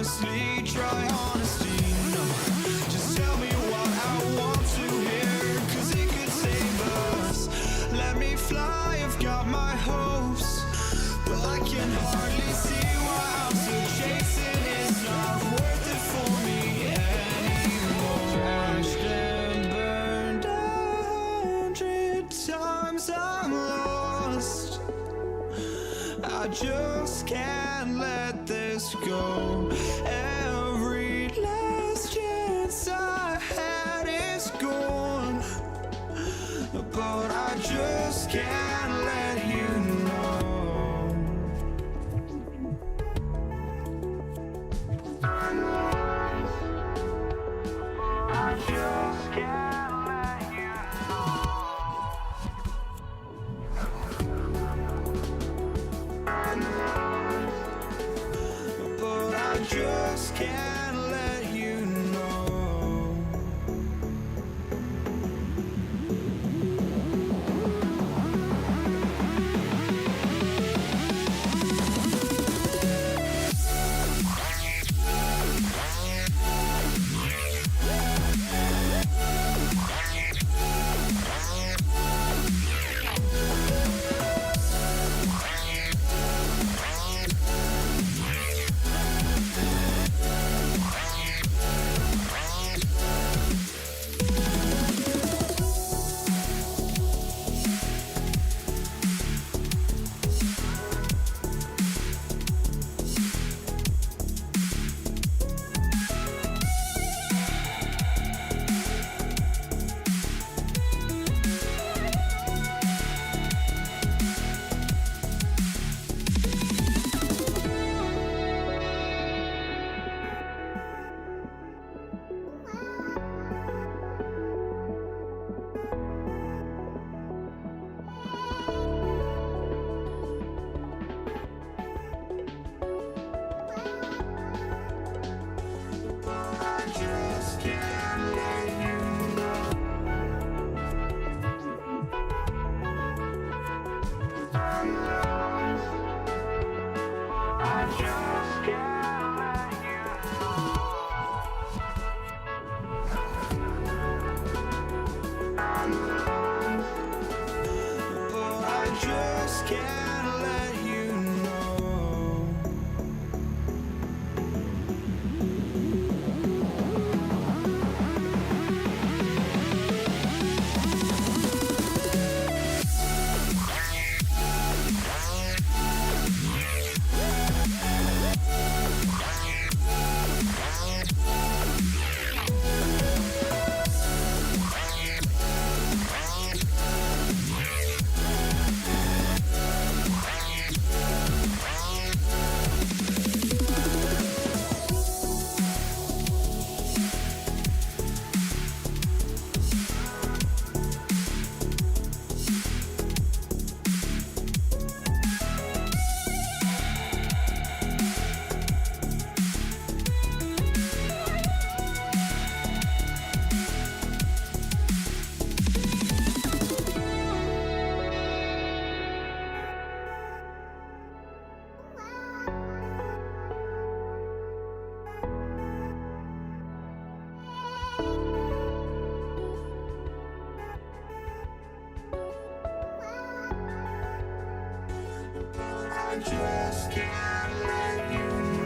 honestly, try honesty. No, just tell me what I want to hear, 'cause it could save us. Let me fly, I've got my hopes, but I can hardly see why I'm still chasing. It's not worth it for me anymore. Crashed and burned 100 times, I'm lost. I just can't let this go. Every last chance I had is gone, but I just can't let you know. I just can't let you know. But I just can't let you know. I just can't let you know.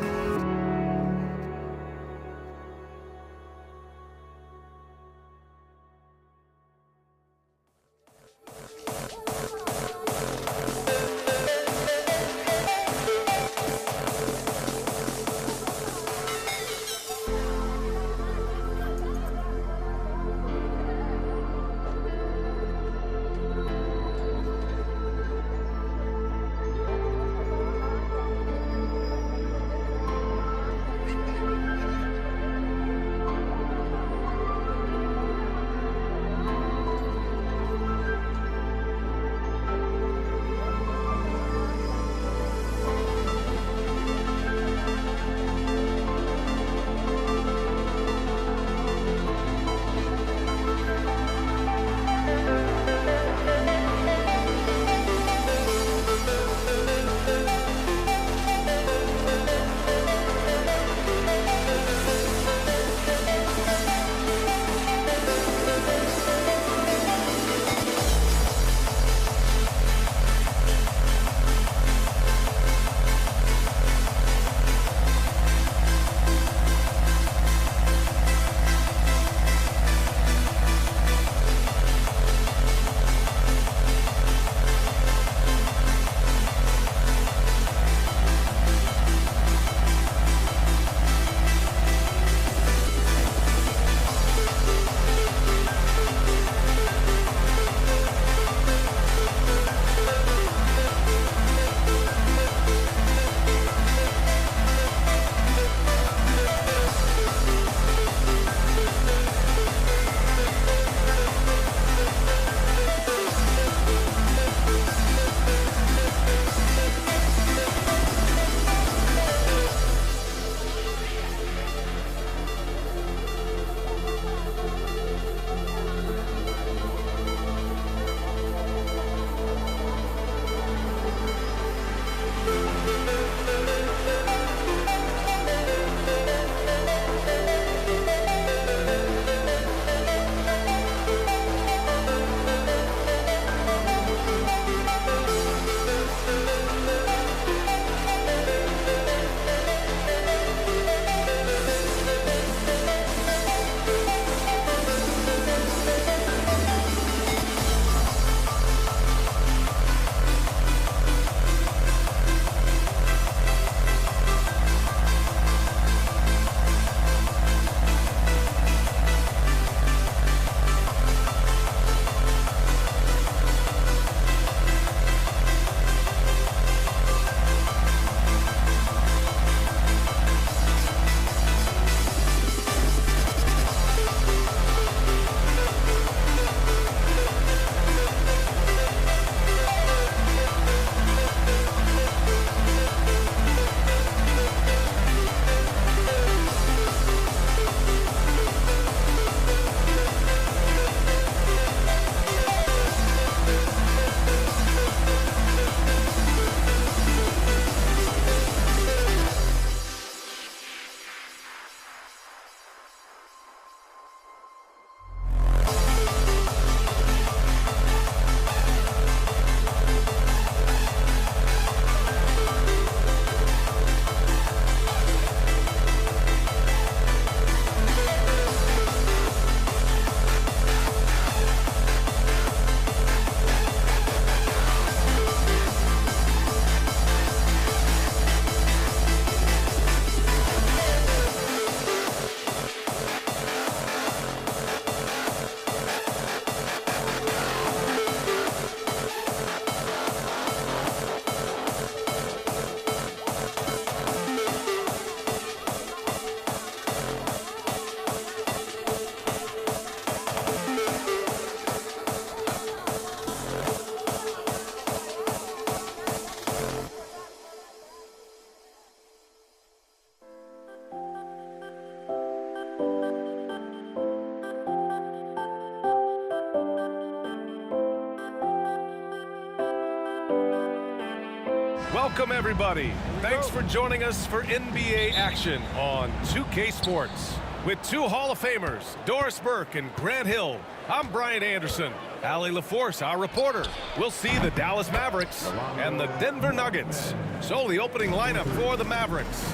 Welcome, everybody. Thanks for joining us for NBA action on 2K Sports. With two Hall of Famers, Doris Burke and Grant Hill, I'm Brian Anderson. Allie LaForce, our reporter. We'll see the Dallas Mavericks and the Denver Nuggets. So the opening lineup for the Mavericks.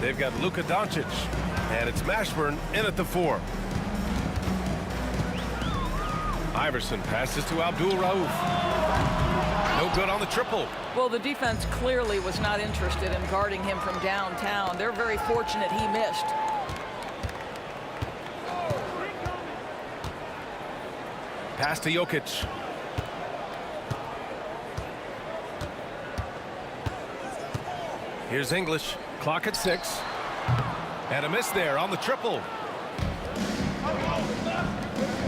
They've got Luka Doncic, and it's Mashburn in at the 4. Iverson passes to Abdul Rauf. No good on the triple. Well, the defense clearly was not interested in guarding him from downtown. They're very fortunate he missed. Pass to Jokic. Here's English. Clock at 6. And a miss there on the triple.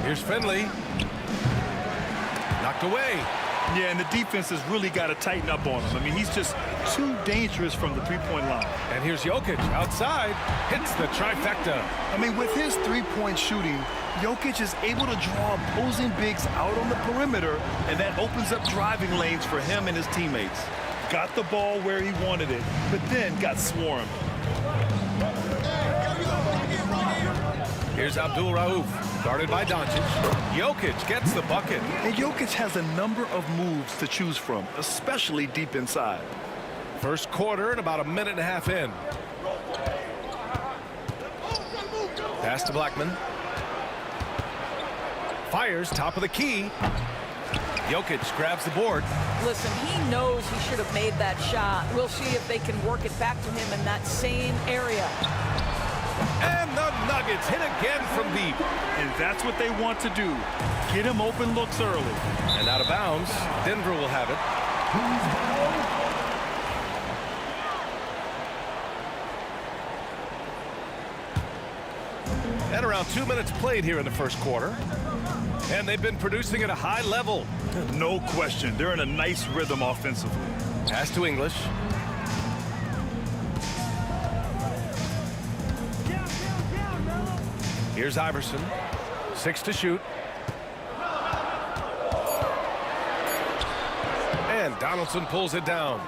Here's Finley. Knocked away. Yeah, and the defense has really got to tighten up on him. I mean, he's just too dangerous from the three-point line. And here's Jokic outside. Hits the trifecta. I mean, with his three-point shooting, Jokic is able to draw opposing bigs out on the perimeter, and that opens up driving lanes for him and his teammates. Got the ball where he wanted it, but then got swarmed. Here's Abdul Rauf, guarded by Doncic. Jokic gets the bucket. And Jokic has a number of moves to choose from, especially deep inside. First quarter and about a minute and a half in. Pass to Blackman. Fires top of the key. Jokic grabs the board. Listen, he knows he should have made that shot. We'll see if they can work it back to him in that same area. And the Nuggets hit again from deep. And that's what they want to do. Get him open looks early. And out of bounds. Denver will have it. And around 2 minutes played here in the first quarter. And they've been producing at a high level. No question. They're in a nice rhythm offensively. Pass to English. Here's Iverson. 6 to shoot. And Donaldson pulls it down.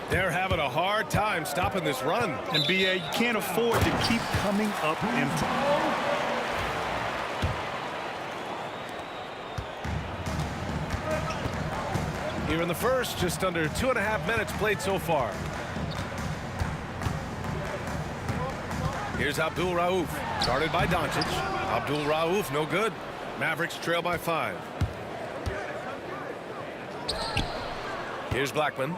They're having a hard time stopping this run. And B.A., you can't afford to keep coming up empty. Here in the first, just under 2.5 minutes played so far. Here's Abdul Rauf, guarded by Doncic. Abdul Rauf, no good. Mavericks trail by 5. Here's Blackman.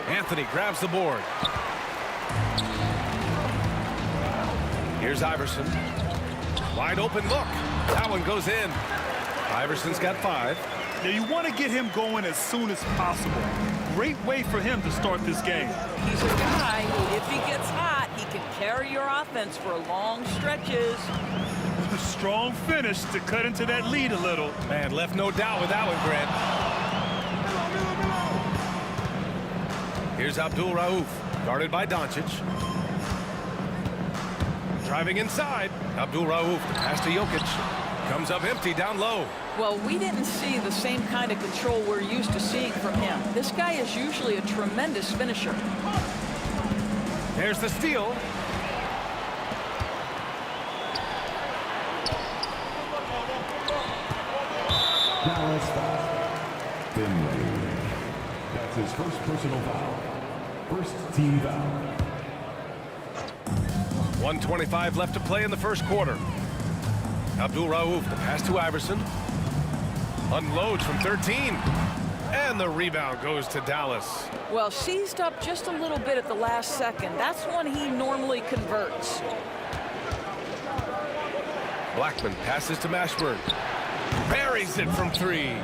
Anthony grabs the board. Here's Iverson. Wide open look. That one goes in. Iverson's got 5. Now, you want to get him going as soon as possible. Great way for him to start this game. He's a guy who, if he gets hot, he can carry your offense for long stretches. A strong finish to cut into that lead a little. Man, left no doubt with that one, Grant. Here's Abdul Rauf, guarded by Doncic. Driving inside. Abdul Rauf, pass to Jokic. Comes up empty down low. Well, we didn't see the same kind of control we're used to seeing from him. This guy is usually a tremendous finisher. There's the steal. Dallas Finley. That's his first personal foul. First team foul. 1:25 left to play in the first quarter. Abdul Rauf, the pass to Iverson. Unloads from 13. And the rebound goes to Dallas. Well, seized up just a little bit at the last second. That's when he normally converts. Blackman passes to Mashburn. Buries it from 3.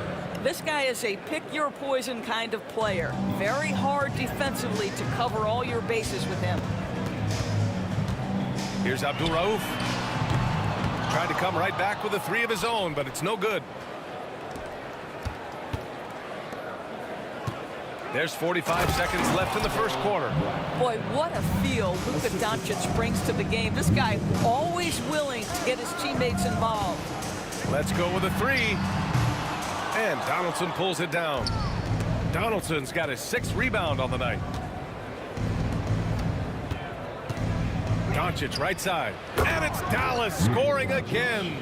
This guy is a pick-your-poison kind of player. Very hard defensively to cover all your bases with him. Here's Abdul Rauf. Tried to come right back with a 3 of his own, but it's no good. There's 45 seconds left in the first quarter. Boy, what a feel Luka Doncic brings to the game. This guy always willing to get his teammates involved. Let's go with a 3. And Donaldson pulls it down. Donaldson's got his 6th rebound on the night. Doncic right side. And it's Dallas scoring again.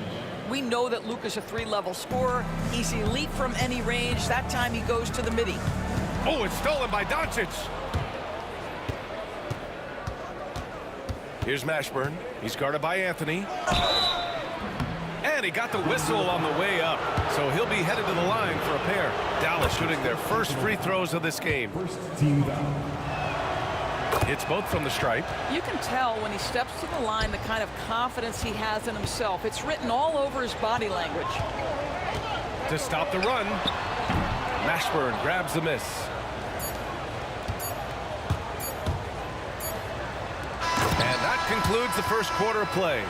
We know that Luka's a 3-level scorer. He's elite from any range. That time he goes to the midi. Oh, it's stolen by Doncic. Here's Mashburn. He's guarded by Anthony. And he got the whistle on the way up. So he'll be headed to the line for a pair. Dallas shooting their first free throws of this game. First team foul. It's both from the stripe. You can tell when he steps to the line the kind of confidence he has in himself. It's written all over his body language. To stop the run, Mashburn grabs the miss. And that concludes the first quarter of play.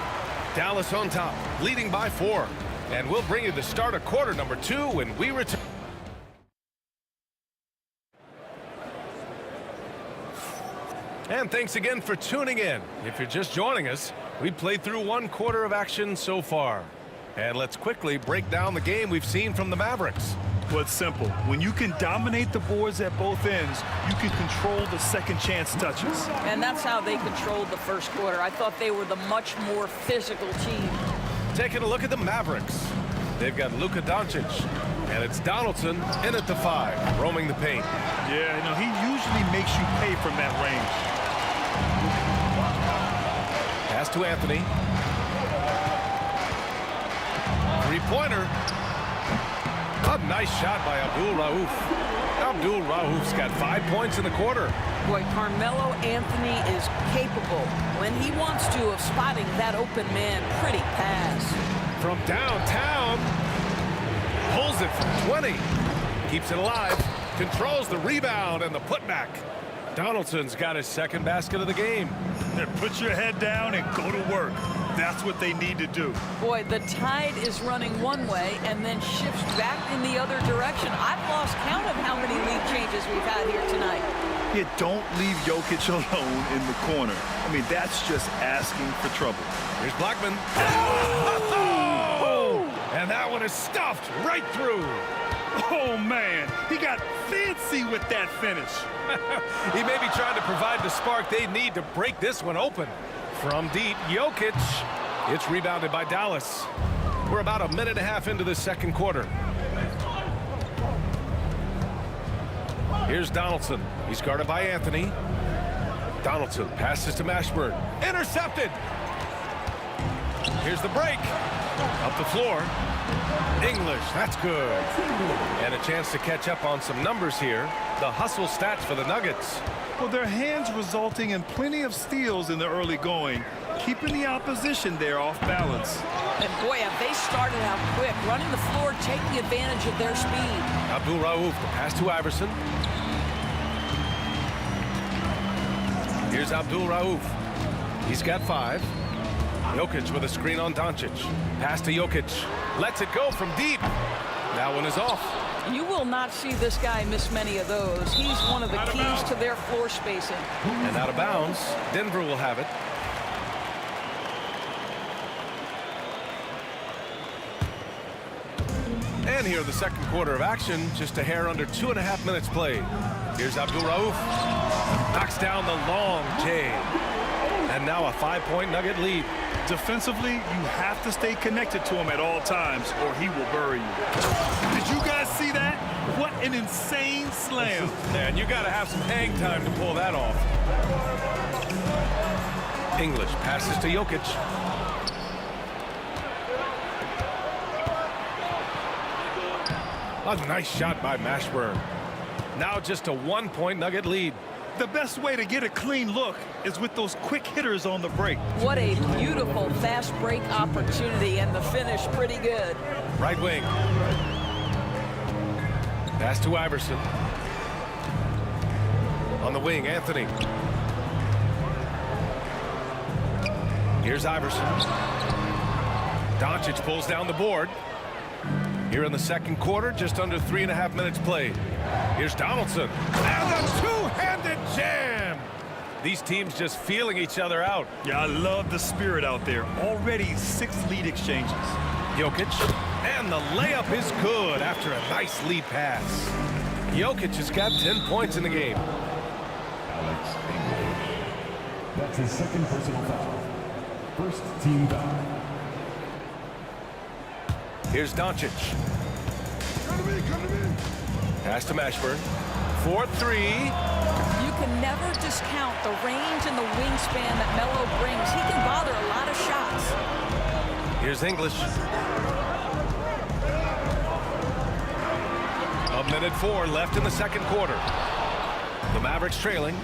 Dallas on top, leading by 4. And we'll bring you the start of quarter number 2 when we return. And thanks again for tuning in. If you're just joining us, we played through 1 quarter of action so far. And let's quickly break down the game we've seen from the Mavericks. Well, it's simple. When you can dominate the boards at both ends, you can control the second chance touches. And that's how they controlled the first quarter. I thought they were the much more physical team. Taking a look at the Mavericks. They've got Luka Doncic, and it's Donaldson in at the 5, roaming the paint. Yeah, he usually makes you pay from that range. Pass to Anthony. 3-pointer. A nice shot by Abdul Rauf. Abdul Rauf's got 5 points in the quarter. Boy, Carmelo Anthony is capable, when he wants to, of spotting that open man. Pretty pass. From downtown. Pulls it from 20. Keeps it alive. Controls the rebound and the putback. Donaldson's got his 2nd basket of the game. Put your head down and go to work. That's what they need to do. Boy, the tide is running one way and then shifts back in the other direction. I've lost count of how many lead changes we've had here tonight. Yeah, don't leave Jokic alone in the corner. That's just asking for trouble. Here's Blackman. Oh! And that one is stuffed right through. Oh, man. He got fancy with that finish. He may be trying to provide the spark they need to break this one open. From deep, Jokic. It's rebounded by Dallas. We're about a minute and a half into the second quarter. Here's Donaldson. He's guarded by Anthony. Donaldson passes to Mashburn. Intercepted. Here's the break. Up the floor. English, that's good. And a chance to catch up on some numbers here. The hustle stats for the Nuggets. Well, their hands resulting in plenty of steals in the early going, keeping the opposition there off balance. And boy, have they started out quick, running the floor, taking advantage of their speed. Abdul Rauf, the pass to Iverson. Here's Abdul Rauf. He's got 5. Jokic with a screen on Doncic. Pass to Jokic. Lets it go from deep. That one is off. You will not see this guy miss many of those. He's one of the keys to their floor spacing. And out of bounds. Denver will have it. And here the second quarter of action. Just a hair under 2.5 minutes played. Here's Abdul Rauf. Knocks down the long J. And now a 5-point Nugget lead. Defensively, you have to stay connected to him at all times or he will bury you. Did you guys see that? What an insane slam. And you got to have some hang time to pull that off. English passes to Jokic. A nice shot by Mashburn. Now just a 1-point Nugget lead. The best way to get a clean look is with those quick hitters on the break. What a beautiful fast break opportunity, and the finish pretty good. Right wing. Pass to Iverson. On the wing, Anthony. Here's Iverson. Doncic pulls down the board. Here in the second quarter, just under 3.5 minutes played. Here's Donaldson. And a two-handed jam! These teams just feeling each other out. Yeah, I love the spirit out there. Already 6 lead exchanges. Jokic. And the layup is good after a nice lead pass. Jokic has got 10 points in the game. Alex English. That's his second personal foul. First team foul. Here's Doncic. Pass to Mashburn. 4-3. You can never discount the range and the wingspan that Melo brings. He can bother a lot of shots. Here's English. A minute 4 left in the second quarter. The Mavericks trailing.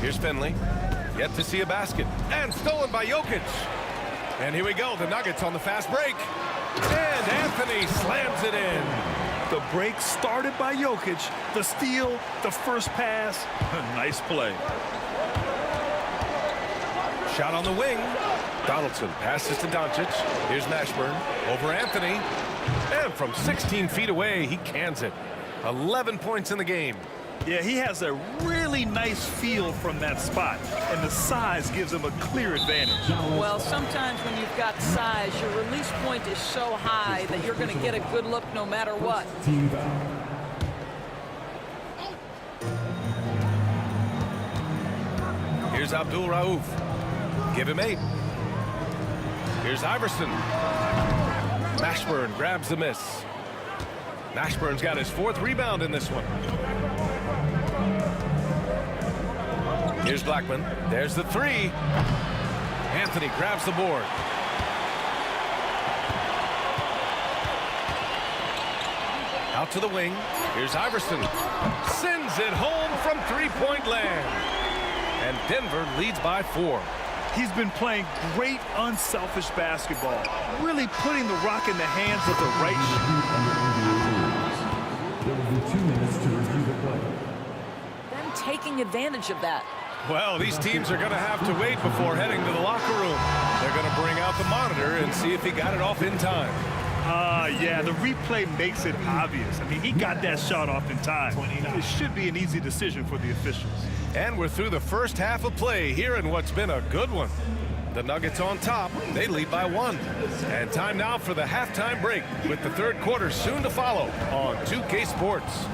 Here's Finley. Yet to see a basket. And stolen by Jokic. And here we go. The Nuggets on the fast break. And Anthony slams it in. The break started by Jokic. The steal, the first pass. Nice play. Shot on the wing. Donaldson passes to Doncic. Here's Mashburn over Anthony. And from 16 feet away, he cans it. 11 points in the game. Yeah, he has a really nice feel from that spot, and the size gives him a clear advantage. Well, sometimes when you've got size, your release point is so high that you're going to get a good look no matter what. Team foul. Here's Abdul Rauf. Give him 8. Here's Iverson. Mashburn grabs the miss. Mashburn's got his 4th rebound in this one. Here's Blackman. There's the 3. Anthony grabs the board. Out to the wing. Here's Iverson. Sends it home from 3-point land. And Denver leads by 4. He's been playing great, unselfish basketball, really putting the rock in the hands of the right shooter. There will be 2 minutes to review the play. Them taking advantage of that. Well, these teams are going to have to wait before heading to the locker room. They're going to bring out the monitor and see if he got it off in time. Yeah, the replay makes it obvious. I mean, he got that shot off in time. It should be an easy decision for the officials. And we're through the first half of play here in what's been a good one. The Nuggets on top. They lead by 1. And time now for the halftime break with the third quarter soon to follow on 2K Sports.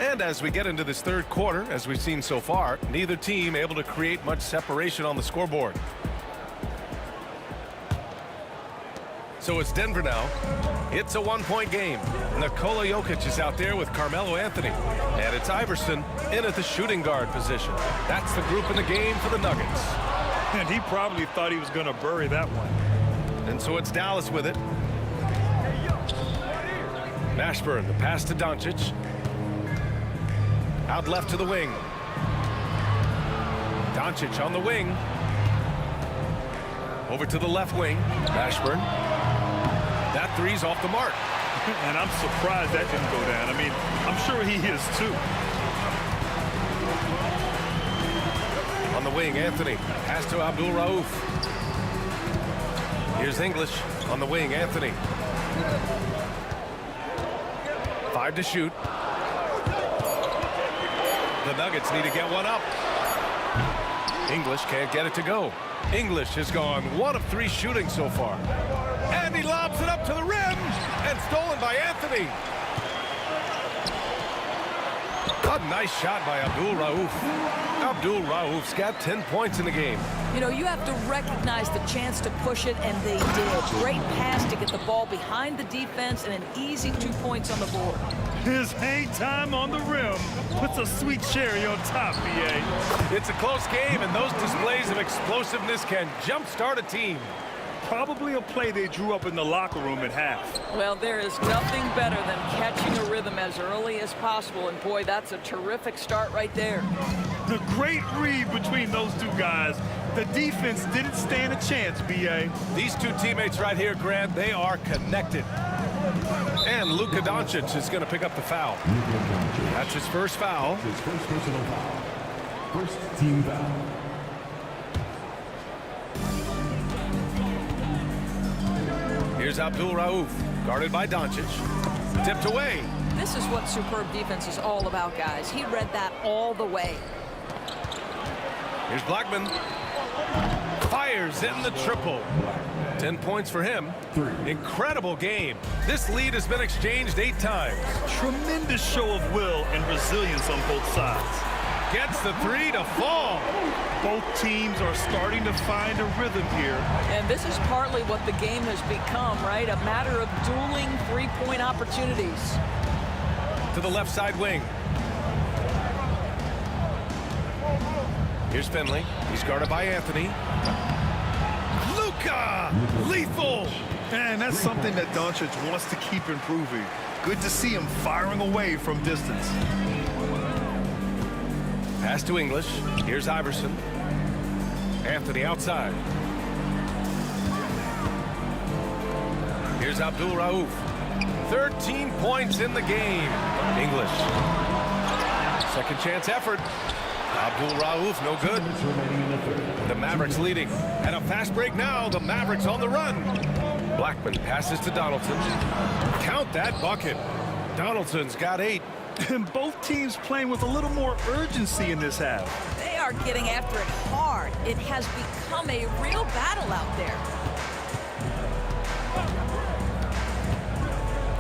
And as we get into this third quarter, as we've seen so far, neither team able to create much separation on the scoreboard. So it's Denver now. It's a 1-point game. Nikola Jokic is out there with Carmelo Anthony. And it's Iverson in at the shooting guard position. That's the group in the game for the Nuggets. And he probably thought he was going to bury that one. And so it's Dallas with it. Mashburn, the pass to Doncic. Out left to the wing. Doncic on the wing. Over to the left wing. Mashburn. That 3's off the mark. And I'm surprised that didn't go down. I mean, I'm sure he is too. On the wing, Anthony. Pass to Abdul Rauf. Here's English on the wing, Anthony. 5 to shoot. The Nuggets need to get one up. English can't get it to go. English has gone 1 of 3 shooting so far. And he lobs it up to the rim. And stolen by Anthony. A nice shot by Abdul Rauf. Abdul Rauf's got 10 points in the game. You know, you have to recognize the chance to push it, and they did. Great pass to get the ball behind the defense and an easy 2 points on the board. His hang time on the rim puts a sweet cherry on top, BA. It's a close game, and those displays of explosiveness can jumpstart a team. Probably a play they drew up in the locker room at half. Well, there is nothing better than catching a rhythm as early as possible, and boy, that's a terrific start right there. The great read between those 2 guys. The defense didn't stand a chance, BA. These 2 teammates right here, Grant, they are connected. And Luka Doncic is going to pick up the foul. That's his first foul. His first personal foul. First team foul. Here's Abdul Rauf, guarded by Doncic. Tipped away. This is what superb defense is all about, guys. He read that all the way. Here's Blackman. Fires in the triple. 10 points for him. Incredible game. This lead has been exchanged 8 times. Tremendous show of will and resilience on both sides. Gets the 3 to fall. Both teams are starting to find a rhythm here. And this is partly what the game has become, right? A matter of dueling three-point opportunities. To the left side wing. Here's Finley. He's guarded by Anthony. Luka! Lethal! And that's something that Doncic wants to keep improving. Good to see him firing away from distance. Pass to English. Here's Iverson. Anthony outside. Here's Abdul Rauf. 13 points in the game. English. Second chance effort. Abdul Rauf, no good. The Mavericks leading. And a fast break now. The Mavericks on the run. Blackman passes to Donaldson. Count that bucket. Donaldson's got 8. And both teams playing with a little more urgency in this half. They are getting after it hard. It has become a real battle out there.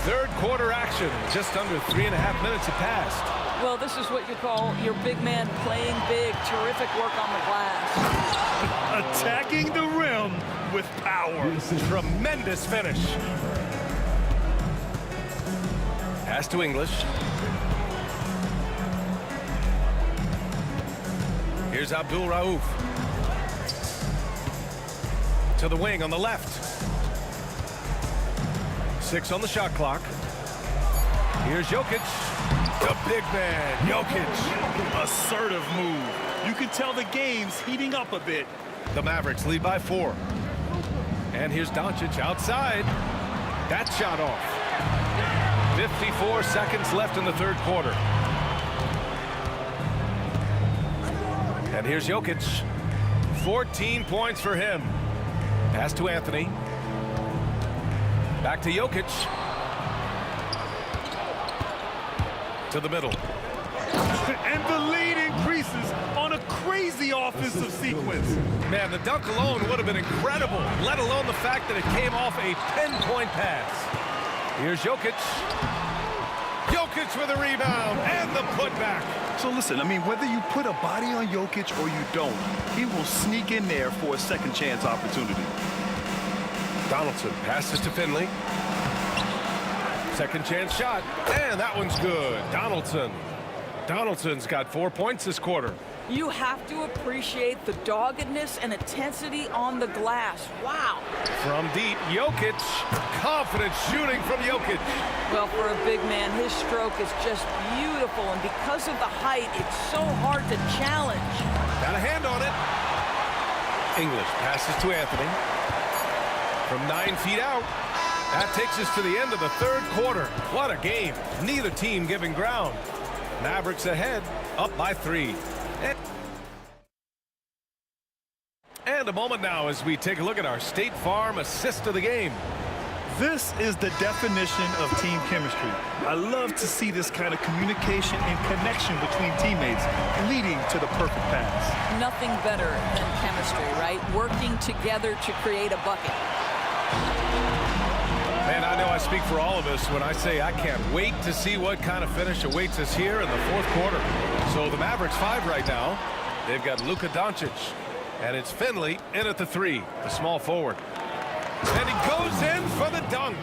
Third quarter action. Just under 3.5 minutes have passed. Well, this is what you call your big man playing big. Terrific work on the glass. Attacking the rim with power. Tremendous finish. Pass to English. Here's Abdul Rauf. To the wing on the left. 6 on the shot clock. Here's Jokic. The big man, Jokic. Assertive move. You can tell the game's heating up a bit. The Mavericks lead by 4. And here's Doncic outside. That shot off. 54 seconds left in the third quarter. And here's Jokic. 14 points for him. Pass to Anthony. Back to Jokic. To the middle. And the lead increases on a crazy offensive sequence. Man, the dunk alone would have been incredible, let alone the fact that it came off a 10-point pass. Here's Jokic. Jokic with a rebound and the putback. So listen, I mean, whether you put a body on Jokic or you don't, he will sneak in there for a second chance opportunity. Donaldson passes to Finley. Second chance shot, and that one's good. Donaldson's got 4 points this quarter. You have to appreciate the doggedness and intensity on the glass. Wow. From deep, Jokic. Confident shooting from Jokic. Well, for a big man, his stroke is just beautiful, and because of the height, it's so hard to challenge. Got a hand on it. English passes to Anthony. From 9 feet out. That takes us to the end of the third quarter. What a game. Neither team giving ground. Mavericks ahead, up by 3. And a moment now as we take a look at our State Farm assist of the game. This is the definition of team chemistry. I love to see this kind of communication and connection between teammates leading to the perfect pass. Nothing better than chemistry, right? Working together to create a bucket. Man, I know I speak for all of us when I say I can't wait to see what kind of finish awaits us here in the fourth quarter. So the Mavericks 5 right now. They've got Luka Doncic. And it's Finley in at the 3, the small forward. And he goes in for the dunk.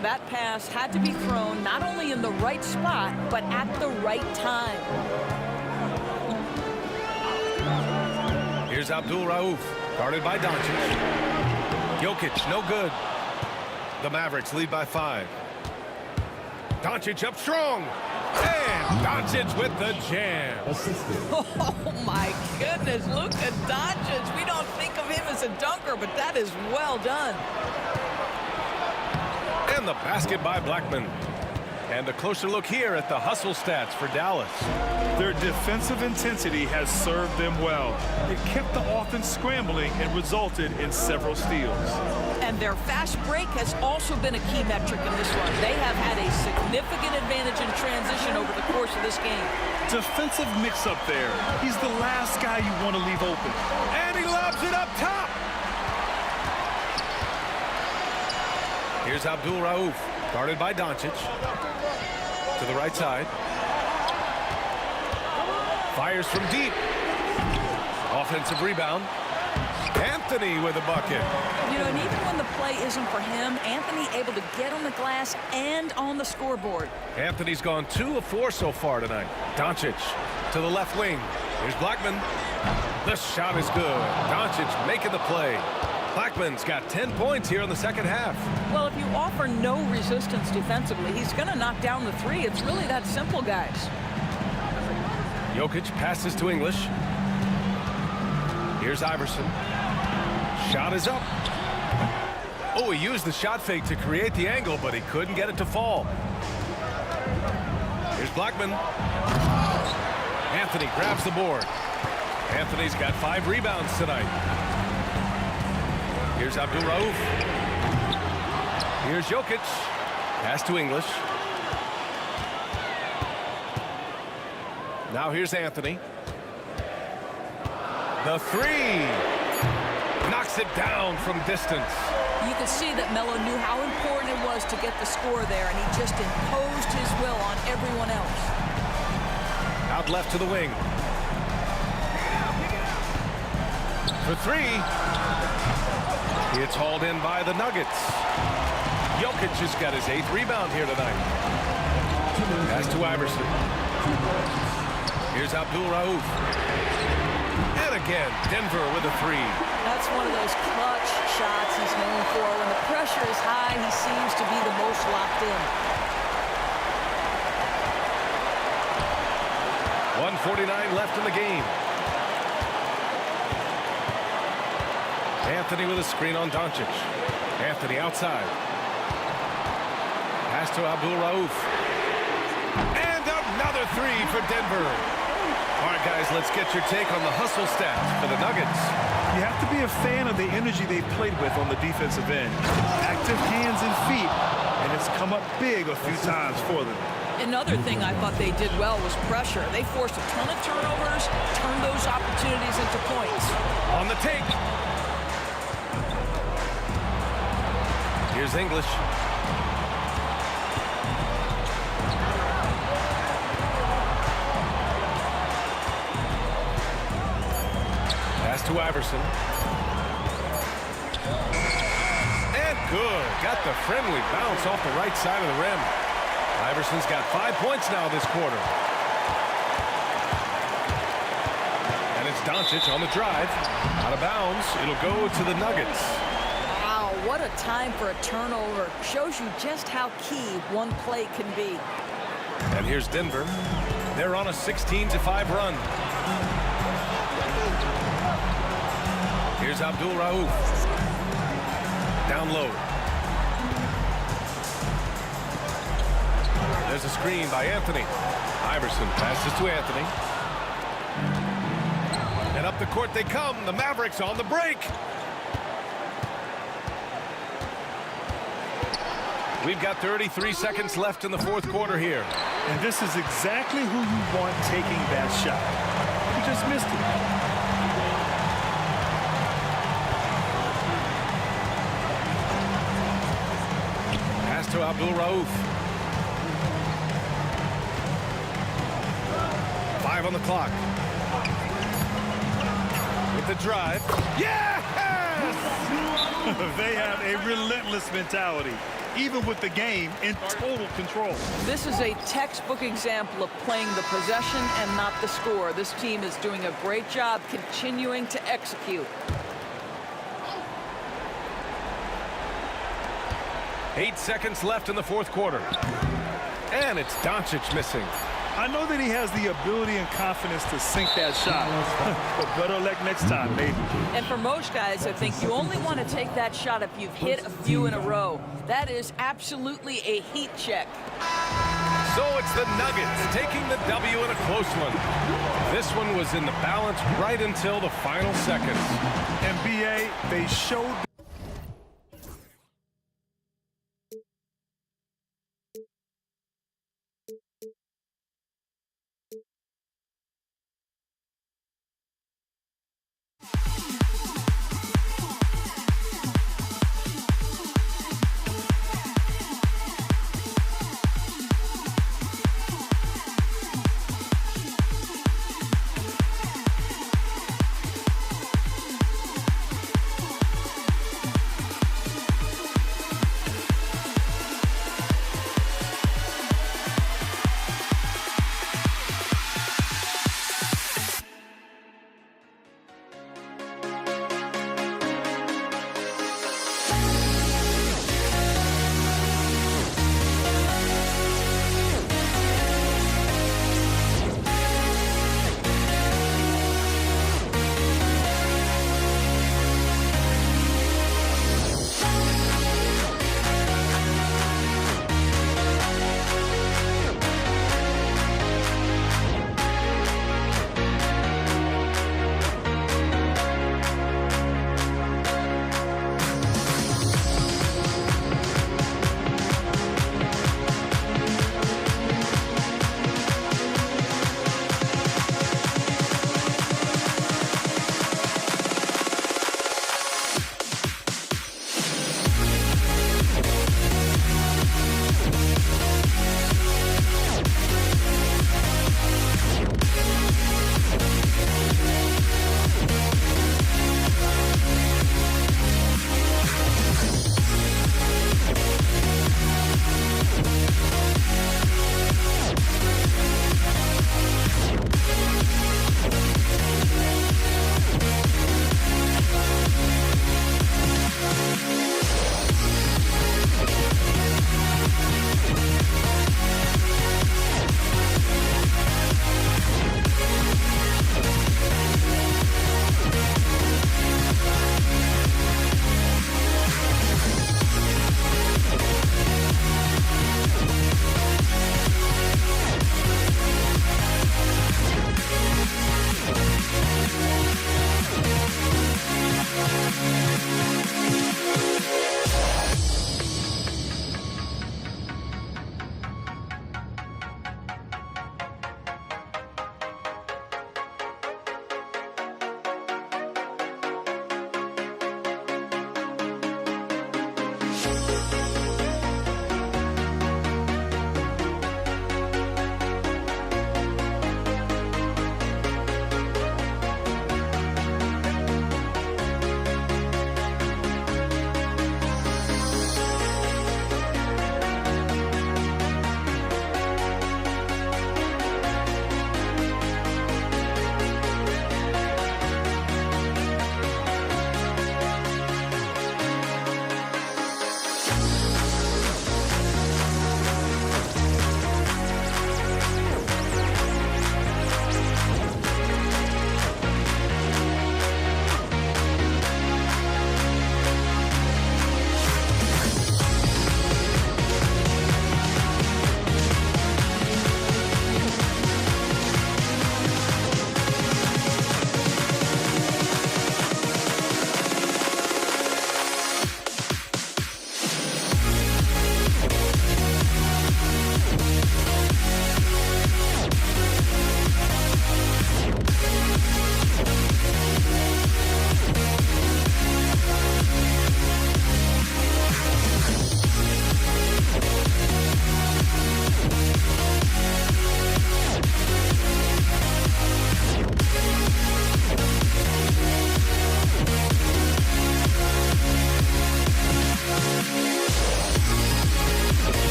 That pass had to be thrown not only in the right spot, but at the right time. Here's Abdul Rauf, guarded by Doncic. Jokic, no good. The Mavericks lead by 5. Doncic up strong. And Doncic with the jam. Oh, my goodness. Luka Doncic. We don't think of him as a dunker, but that is well done. And the basket by Blackman. And a closer look here at the hustle stats for Dallas. Their defensive intensity has served them well. It kept the offense scrambling and resulted in several steals. And their fast break has also been a key metric in this one. They have had a significant advantage in transition over the course of this game. Defensive mix-up there. He's the last guy you want to leave open. And he lobs it up top. Here's Abdul Rauf, guarded by Doncic. To the right side. Fires from deep. Offensive rebound. Anthony with a bucket. You know, and even when the play isn't for him, Anthony able to get on the glass and on the scoreboard. Anthony's gone 2 of 4 so far tonight. Doncic to the left wing. Here's Blackman. The shot is good. Doncic making the play. Blackman's got 10 points here in the second half. Well, if you offer no resistance defensively, he's going to knock down the three. It's really that simple, guys. Jokic passes to English. Here's Iverson. Shot is up. Oh, he used the shot fake to create the angle, but he couldn't get it to fall. Here's Blackman. Anthony grabs the board. Anthony's got 5 rebounds tonight. Here's Abdul Rauf. Here's Jokic. Pass to English. Now here's Anthony. The three. Knocks it down from distance. You could see that Melo knew how important it was to get the score there, and he just imposed his will on everyone else. Out left to the wing. For 3. It's hauled in by the Nuggets. Jokic just got his 8th rebound here tonight. Pass to Iverson. Here's Abdul Rauf. And again, Denver with a 3. That's one of those clutch shots he's known for. When the pressure is high, he seems to be the most locked in. 1:49 left in the game. Anthony with a screen on Doncic. Anthony outside. Pass to Abdul Rauf. And another 3 for Denver. All right, guys, let's get your take on the hustle stats for the Nuggets. You have to be a fan of the energy they've played with on the defensive end. Active hands and feet, and it's come up big a few times for them. Another thing I thought they did well was pressure. They forced a ton of turnovers, turned those opportunities into points. On the take. Here's English. Pass to Iverson. And good. Got the friendly bounce off the right side of the rim. Iverson's got 5 points now this quarter. And it's Doncic on the drive. Out of bounds. It'll go to the Nuggets. Wow, what a time for a turnover. Shows you just how key one play can be. And here's Denver. They're on a 16-5 run. Here's Abdul Rauf. Down low. There's a screen by Anthony. Iverson passes to Anthony. And up the court they come. The Mavericks on the break. We've got 33 seconds left in the fourth quarter here. And this is exactly who you want taking that shot. He just missed it. Pass to Abdul Rauf. 5 on the clock. With the drive. Yes! They have a relentless mentality, even with the game in total control. This is a textbook example of playing the possession and not the score. This team is doing a great job continuing to execute. 8 seconds left in the fourth quarter. And it's Doncic missing. I know that he has the ability and confidence to sink that shot, but better luck next time, maybe. And for most guys, I think you only want to take that shot if you've hit a few in a row. That is absolutely a heat check. So it's the Nuggets taking the W in a close one. This one was in the balance right until the final seconds. NBA, they showed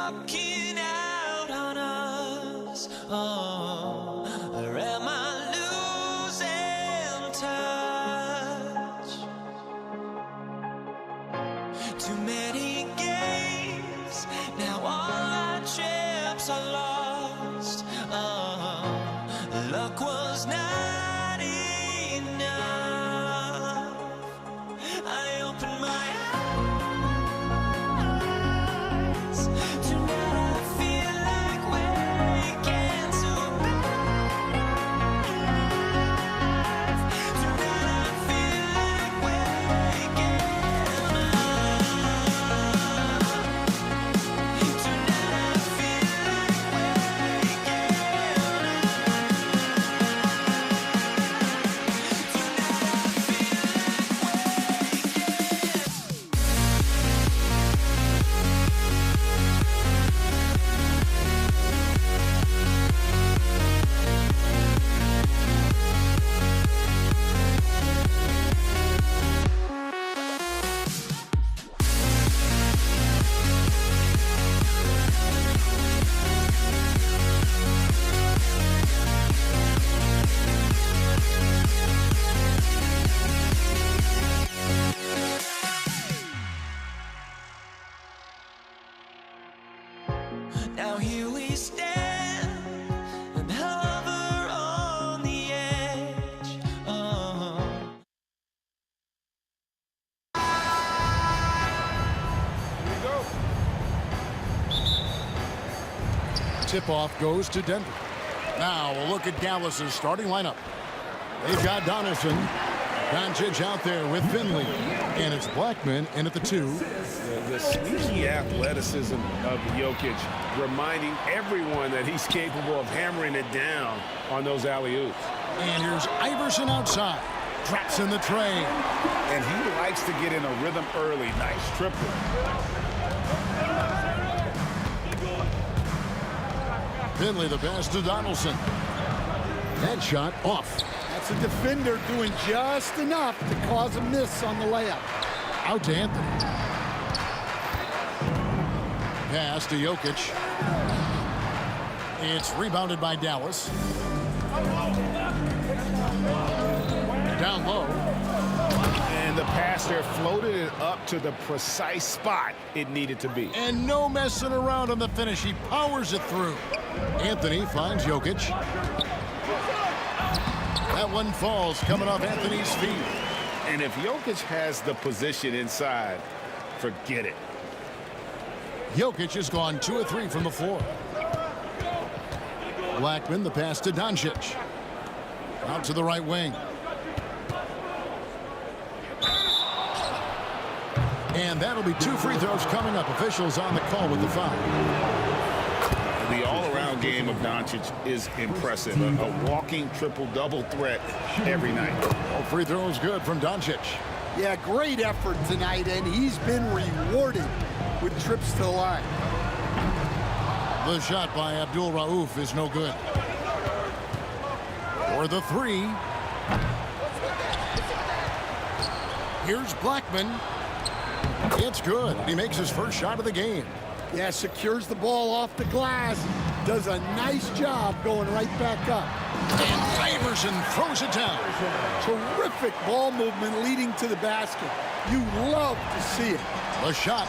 walking out on us. Oh, or am I losing touch? Too many games, now all our chips are lost. Oh, luck was not enough. I opened my eyes. Tonight I feel like waking to life. Tonight I feel like waking up. Tonight I feel like waking Now here we stand and hover on the edge. Oh. Tip-off goes to Denver. Now we'll look at Dallas's starting lineup. They've got Donaldson. Doncic out there with Finley. And it's Blackman in at the 2. The sneaky athleticism of Jokic, reminding everyone that he's capable of hammering it down on those alley-oops. And here's Iverson outside. Traps in the tray. And he likes to get in a rhythm early. Nice triple. Finley the pass to Donaldson. That shot off. That's a defender doing just enough to cause a miss on the layup. Out to Anthony. Pass to Jokic. It's rebounded by Dallas. Down low. And the pass there floated it up to the precise spot it needed to be. And no messing around on the finish. He powers it through. Anthony finds Jokic. That one falls coming off Anthony's feet. And if Jokic has the position inside, forget it. Jokic has gone 2 of 3 from the floor. Blackman the pass to Doncic. Out to the right wing. And that'll be 2 free throws coming up. Officials on the call with the foul. The all-around game of Doncic is impressive. A walking triple-double threat every night. All free throws good from Doncic. Yeah, great effort tonight, and he's been rewarded with trips to the line. The shot by Abdul Rauf is no good. For the 3. Here's Blackman. It's good. He makes his first shot of the game. Yeah, secures the ball off the glass. Does a nice job going right back up. And Iverson throws it down. Terrific ball movement leading to the basket. You love to see it. The shot.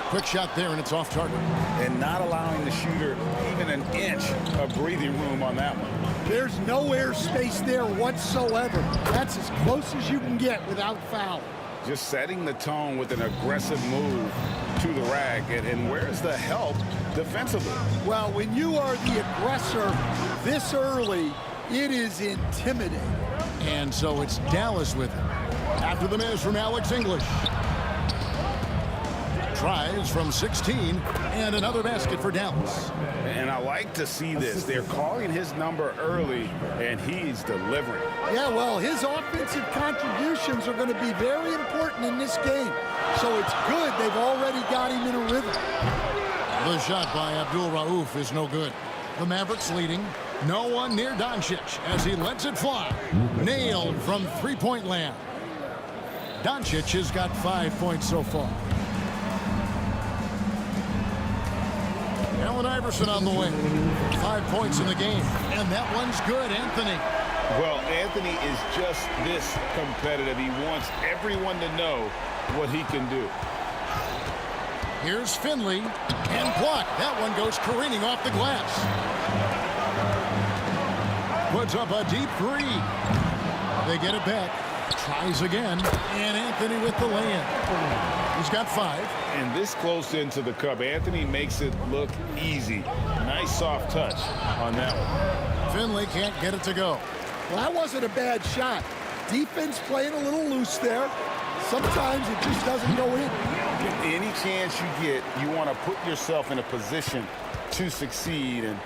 Quick shot there, and it's off target. And not allowing the shooter even an inch of breathing room on that one. There's no air space there whatsoever. That's as close as you can get without foul. Just setting the tone with an aggressive move to the rack. And where's the help defensively? Well, when you are the aggressor this early, it is intimidating. And so it's Dallas with him. After the miss from Alex English. Tries from 16, and another basket for Dallas. And I like to see this. They're calling his number early, and he's delivering. Yeah, well, his offensive contributions are going to be very important in this game. So it's good they've already got him in a rhythm. The shot by Abdul Rauf is no good. The Mavericks leading. No one near Doncic as he lets it fly. Nailed from three-point land. Doncic has got 5 points so far. Allen Iverson on the wing. 5 points in the game. And that one's good, Anthony. Well, Anthony is just this competitive. He wants everyone to know what he can do. Here's Finley, and blocked. That one goes careening off the glass. Puts up a deep three. They get it back. Tries again, and Anthony with the lay-in. He's got 5. And this close into the cup, Anthony makes it look easy. Nice soft touch on that one. Finley can't get it to go. Well, that wasn't a bad shot. Defense playing a little loose there. Sometimes it just doesn't go in. Any chance you get, you want to put yourself in a position to succeed, and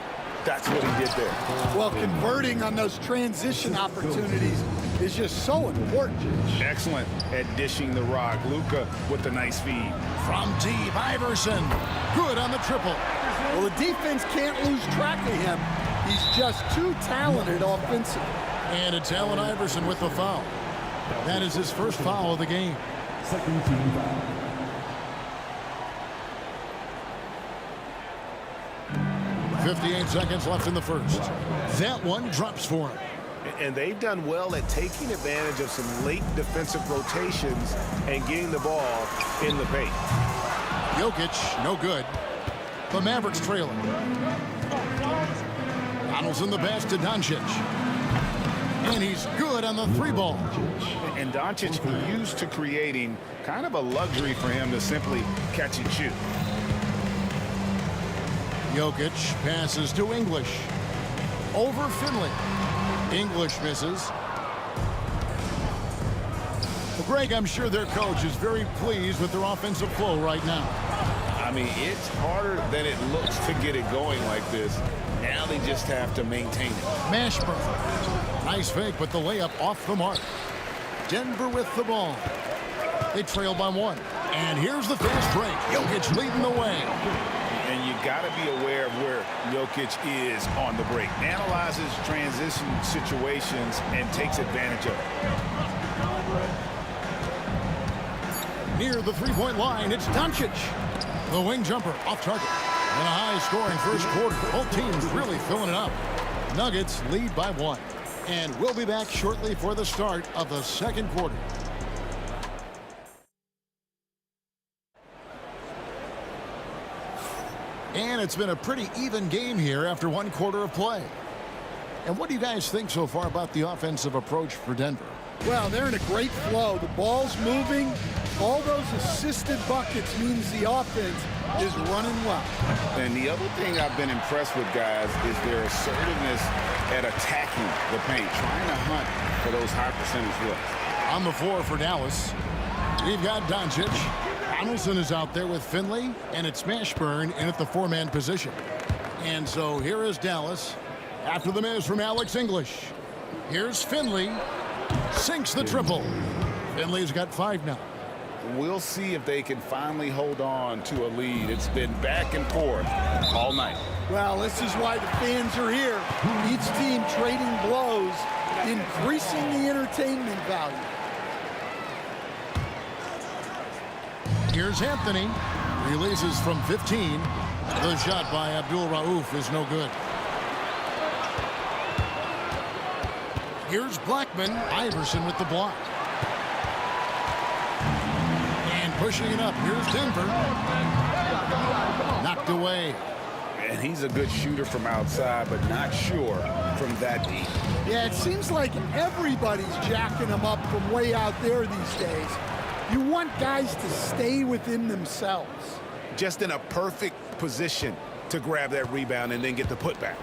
that's what he did there. Well, converting on those transition opportunities is just so important. Excellent at dishing the rock. Luka with the nice feed. From deep, Iverson. Good on the triple. Well, the defense can't lose track of him. He's just too talented offensively. And it's Allen Iverson with the foul. That is his first foul of the game. Second team foul. .58 seconds left in the first. That one drops for him. And they've done well at taking advantage of some late defensive rotations and getting the ball in the paint. Jokic, no good. The Mavericks trailing. Donaldson the pass to Doncic. And he's good on the 3-ball. And Doncic used to creating kind of a luxury for him to simply catch and shoot. Jokic passes to English. Over Finley. English misses. Well, Greg, I'm sure their coach is very pleased with their offensive flow right now. I mean, it's harder than it looks to get it going like this. Now they just have to maintain it. Mashburn. Nice fake, but the layup off the mark. Denver with the ball. They trail by 1. And here's the fast break. Jokic leading the way. And you got to be aware of where Jokic is on the break. Analyzes transition situations and takes advantage of it. Near the 3-point line, it's Doncic. The wing jumper off target. And a high-scoring first quarter. Both teams really filling it up. Nuggets lead by 1. And we'll be back shortly for the start of the second quarter. And it's been a pretty even game here after 1 quarter of play. And what do you guys think so far about the offensive approach for Denver? Well, they're in a great flow. The ball's moving. All those assisted buckets means the offense is running well. And the other thing I've been impressed with, guys, is their assertiveness at attacking the paint, trying to hunt for those high percentage looks. On the floor for Dallas, we've got Doncic. Donaldson is out there with Finley, and it's Mashburn in at the 4-man position. And so here is Dallas after the miss from Alex English. Here's Finley. Sinks the triple. Finley's got 5 now. We'll see if they can finally hold on to a lead. It's been back and forth all night. Well, this is why the fans are here. Each team trading blows, increasing the entertainment value. Here's Anthony. Releases from 15. The shot by Abdul Rauf is no good. Here's Blackman. Iverson with the block. And pushing it up. Here's Denver. Knocked away. And he's a good shooter from outside, but not sure from that deep. Yeah, it seems like everybody's jacking them up from way out there these days. You want guys to stay within themselves. Just in a perfect position to grab that rebound and then get the putback.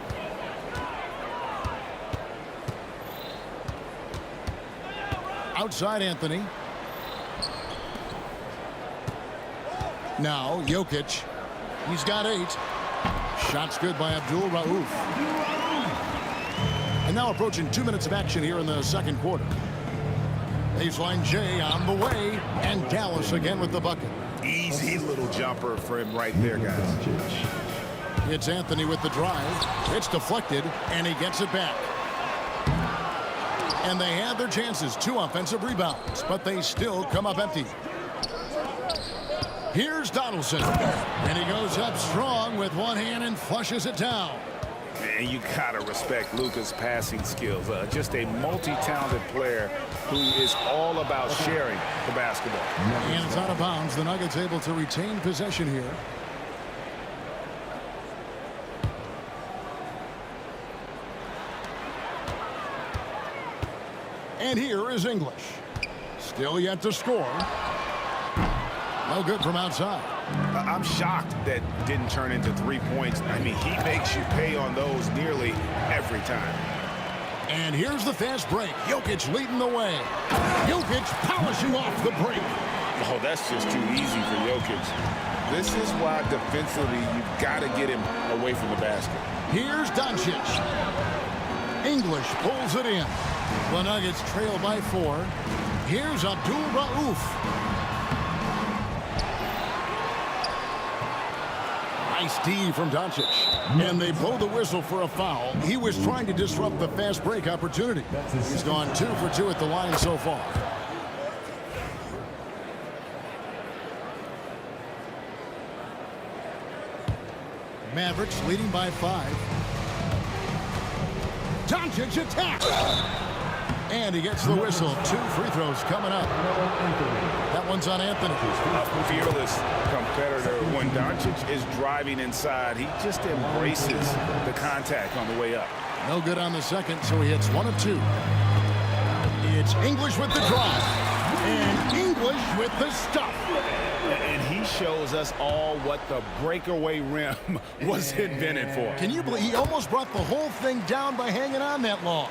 Outside Anthony. Now Jokic. He's got 8. Shots good by Abdul Rauf. And now approaching 2 minutes of action here in the second quarter. Baseline J on the way. And Dallas again with the bucket. Easy little jumper for him right there, guys. It's Anthony with the drive. It's deflected, and he gets it back. And they had their chances. 2 offensive rebounds, but they still come up empty. Here's Donaldson. And he goes up strong with one hand and flushes it down. And you gotta respect Luka's passing skills. Just a multi-talented player who is all about sharing the basketball. And it's out of bounds. The Nuggets able to retain possession here. And here is English. Still yet to score. No good from outside. I'm shocked that didn't turn into 3 points. I mean, he makes you pay on those nearly every time. And here's the fast break. Jokic leading the way. Jokic polishing off the break. Oh, that's just too easy for Jokic. This is why defensively you've got to get him away from the basket. Here's Doncic. English pulls it in. The Nuggets trail by 4. Here's Abdul Rauf. Nice D from Doncic. And they blow the whistle for a foul. He was trying to disrupt the fast break opportunity. He's gone 2 for 2 at the line so far. Mavericks leading by 5. Doncic attacks. And he gets the whistle. 2 free throws coming up. That one's on Anthony. A fearless competitor. When Doncic is driving inside, he just embraces the contact on the way up. No good on the second, so he hits 1 of 2. It's English with the drive. And English with the stuff. And he shows us all what the breakaway rim was invented for. Can you believe he almost brought the whole thing down by hanging on that long?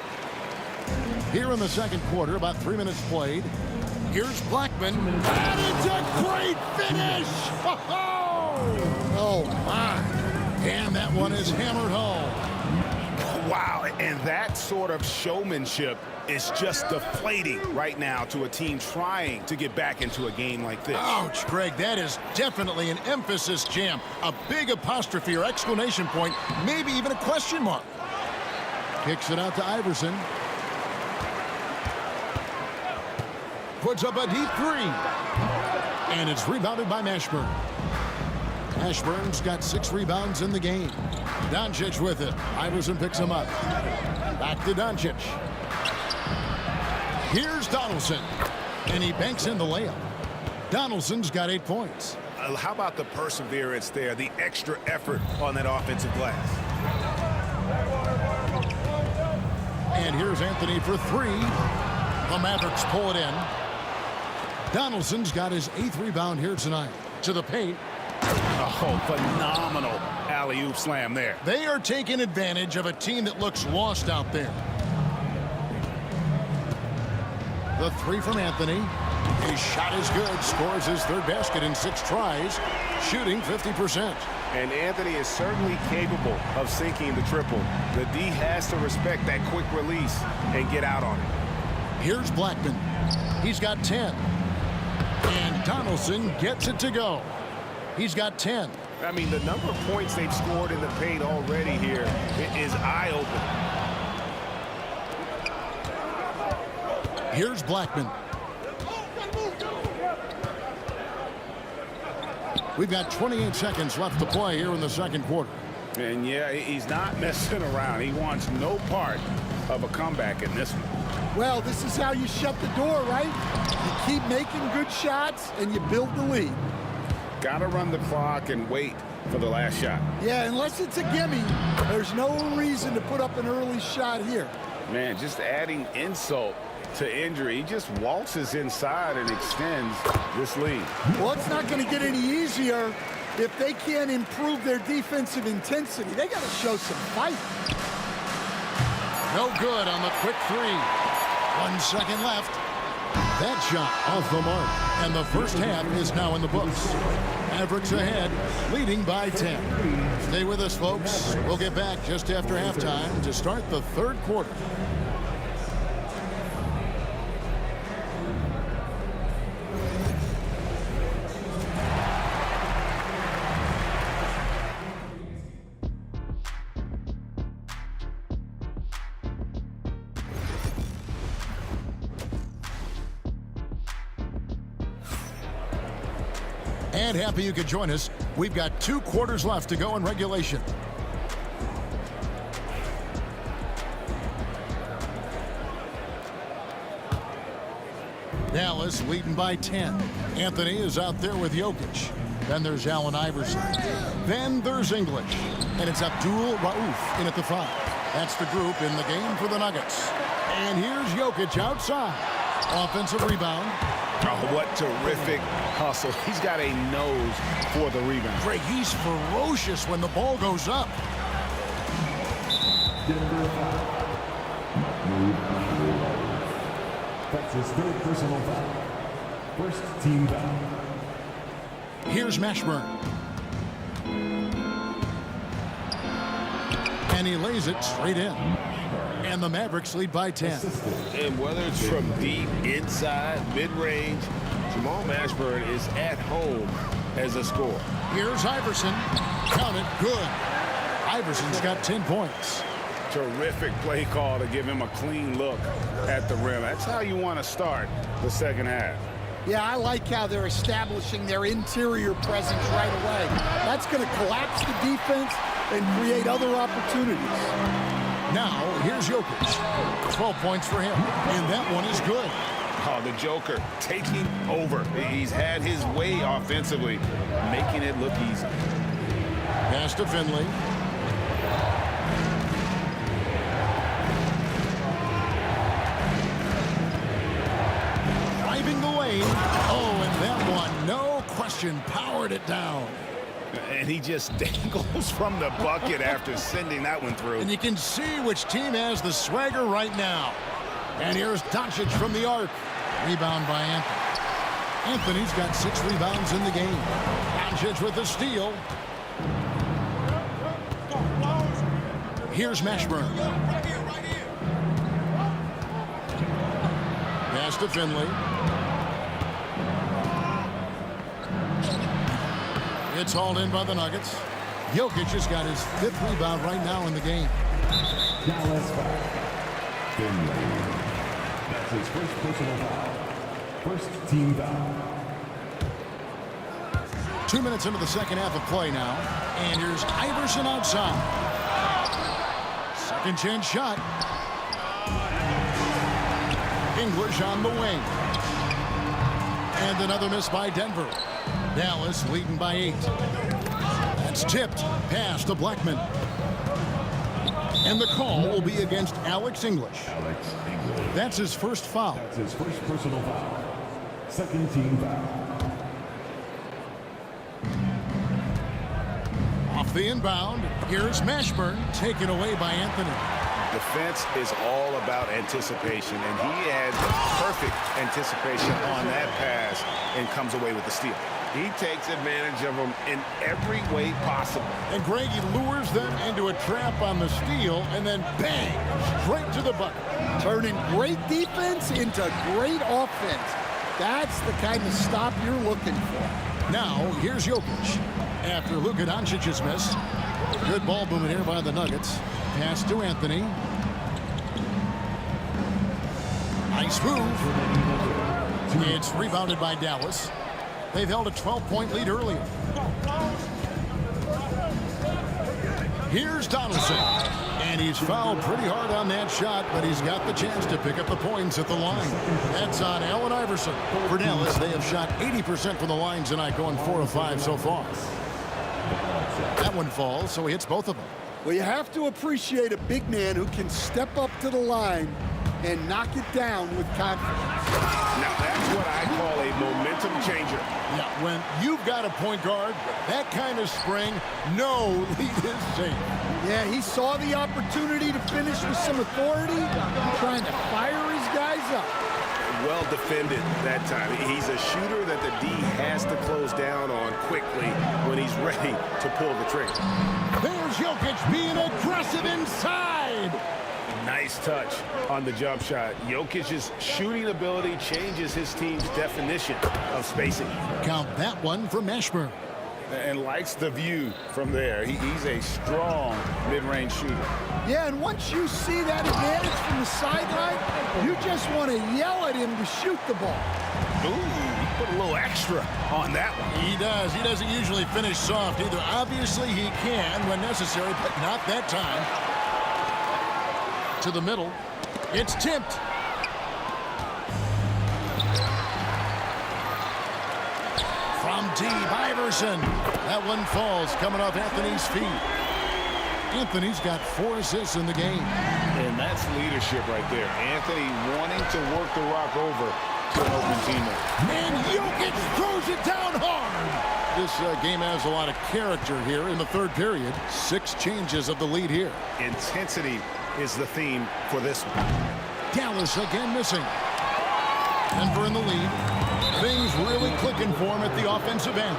Here in the second quarter, about 3 minutes played. Here's Blackman. And it's a great finish! Oh, my. And that one is hammered home. Wow, and that sort of showmanship is just deflating right now to a team trying to get back into a game like this. Ouch, Greg, that is definitely an emphasis jam. A big apostrophe or exclamation point, maybe even a question mark. Kicks it out to Iverson. Puts up a deep 3. And it's rebounded by Mashburn. Mashburn's got 6 rebounds in the game. Doncic with it. Iverson picks him up. Back to Doncic. Here's Donaldson. And he banks in the layup. Donaldson's got 8 points. How about the perseverance there, the extra effort on that offensive glass? And here's Anthony for 3. The Mavericks pull it in. Donaldson's got his 8th rebound here tonight. To the paint. Oh, phenomenal alley-oop slam there. They are taking advantage of a team that looks lost out there. The 3 from Anthony. His shot is good. Scores his 3rd basket in 6 tries. Shooting 50%. And Anthony is certainly capable of sinking the triple. The D has to respect that quick release and get out on it. Here's Blackman. He's got 10. And Donaldson gets it to go. He's got 10. I mean, the number of points they've scored in the paint already here is eye-opening. Here's Blackman. We've got 28 seconds left to play here in the second quarter. And yeah, he's not messing around. He wants no part of a comeback in this one. Well, this is how you shut the door, right? You keep making good shots and you build the lead. Gotta run the clock and wait for the last shot. Yeah, unless it's a gimme, there's no reason to put up an early shot here. Man, just adding insult to injury. He just waltzes inside and extends this lead. Well, it's not going to get any easier if they can't improve their defensive intensity. They got to show some fight. No good on the quick 3. 1 second left. That shot off the mark. And the first half is now in the books. Mavericks ahead, leading by 10. Stay with us, folks. We'll get back just after halftime to start the third quarter. And happy you could join us. We've got 2 quarters left to go in regulation. Dallas leading by 10. Anthony is out there with Jokic. Then there's Allen Iverson. Then there's English. And it's Abdul Rauf in at the 5. That's the group in the game for the Nuggets. And here's Jokic outside. Offensive rebound. Oh, what terrific hustle. He's got a nose for the rebound. Greg, he's ferocious when the ball goes up. Denver foul. Mahmoud Abdul-Rauf. That's his 3rd personal foul. First team foul. Here's Mashburn. And he lays it straight in. And the Mavericks lead by 10. And whether it's from deep, inside, mid-range, Jamal Mashburn is at home as a scorer. Here's Iverson. Count it. Good. Iverson's got 10 points. Terrific play call to give him a clean look at the rim. That's how you want to start the second half. Yeah, I like how they're establishing their interior presence right away. That's going to collapse the defense and create other opportunities. Now, here's Jokic. 12 points for him, and that one is good. Oh, the Joker taking over. He's had his way offensively, making it look easy. Pass to Finley. Driving the lane. Oh, and that one, no question, powered it down. And he just dangles from the bucket after sending that one through. And you can see which team has the swagger right now. And here's Doncic from the arc. Rebound by Anthony. Anthony's got 6 rebounds in the game. Doncic with the steal. Here's Mashburn. Pass to Finley. It's hauled in by the Nuggets. Jokic has got his 5th rebound right now in the game. Dallas foul. Finley. That's his 1st personal foul. First team foul. 2 minutes into the second half of play now. And here's Iverson outside. Second chance shot. English on the wing. And another miss by Denver. Dallas leading by 8. That's tipped. Pass to Blackman. And the call will be against Alex English. Alex English. That's his 1st foul. That's his 1st personal foul. Second team foul. Off the inbound. Here's Mashburn, taken away by Anthony. Defense is all about anticipation, and he had perfect anticipation on that pass and comes away with the steal. He takes advantage of them in every way possible. And Greg, he lures them into a trap on the steal, and then bang, straight to the bucket. Turning great defense into great offense. That's the kind of stop you're looking for. Now, here's Jokic. After Luka Doncic's miss. Good ball movement here by the Nuggets. Pass to Anthony. Nice move. It's rebounded by Dallas. They've held a 12-point lead earlier. Here's Donaldson. And he's fouled pretty hard on that shot, but he's got the chance to pick up the points at the line. That's on Allen Iverson. For Dallas, they have shot 80% from the line tonight, going 4 of 5 so far. That one falls, so he hits both of them. Well, you have to appreciate a big man who can step up to the line and knock it down with confidence. Now, that's what I call a momentum changer. Yeah, when you've got a point guard, that kind of spring, no lead is safe. Yeah, he saw the opportunity to finish with some authority, trying to fire his guys up. Well defended that time. He's a shooter that the D has to close down on quickly when he's ready to pull the trigger. There's Jokic being aggressive inside. Nice touch on the jump shot. Jokic's shooting ability changes his team's definition of spacing. Count that one for Mashburn. And likes the view from there. He's a strong mid-range shooter. Yeah, and once you see that advantage from the sideline, you just want to yell at him to shoot the ball. Ooh, he put a little extra on that one. He does. He doesn't usually finish soft either. Obviously, he can when necessary, but not that time. To the middle. It's tipped. From deep, Iverson. That one falls, coming off Anthony's feet. Anthony's got 4 assists in the game. And that's leadership right there. Anthony wanting to work the rock over to an open teammate. And Jokic throws it down hard. This game has a lot of character here in the third period. 6 changes of the lead here. Intensity is the theme for this one. Dallas again missing. Denver in the lead. Things really clicking for him at the offensive end.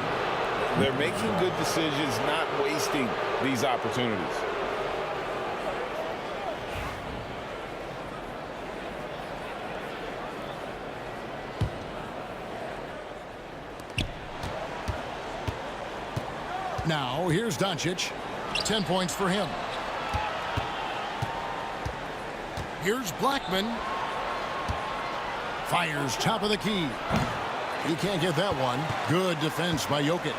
They're making good decisions, not wasting these opportunities. Now, here's Doncic. 10 points for him. Here's Blackman. Fires top of the key. He can't get that one. Good defense by Jokic.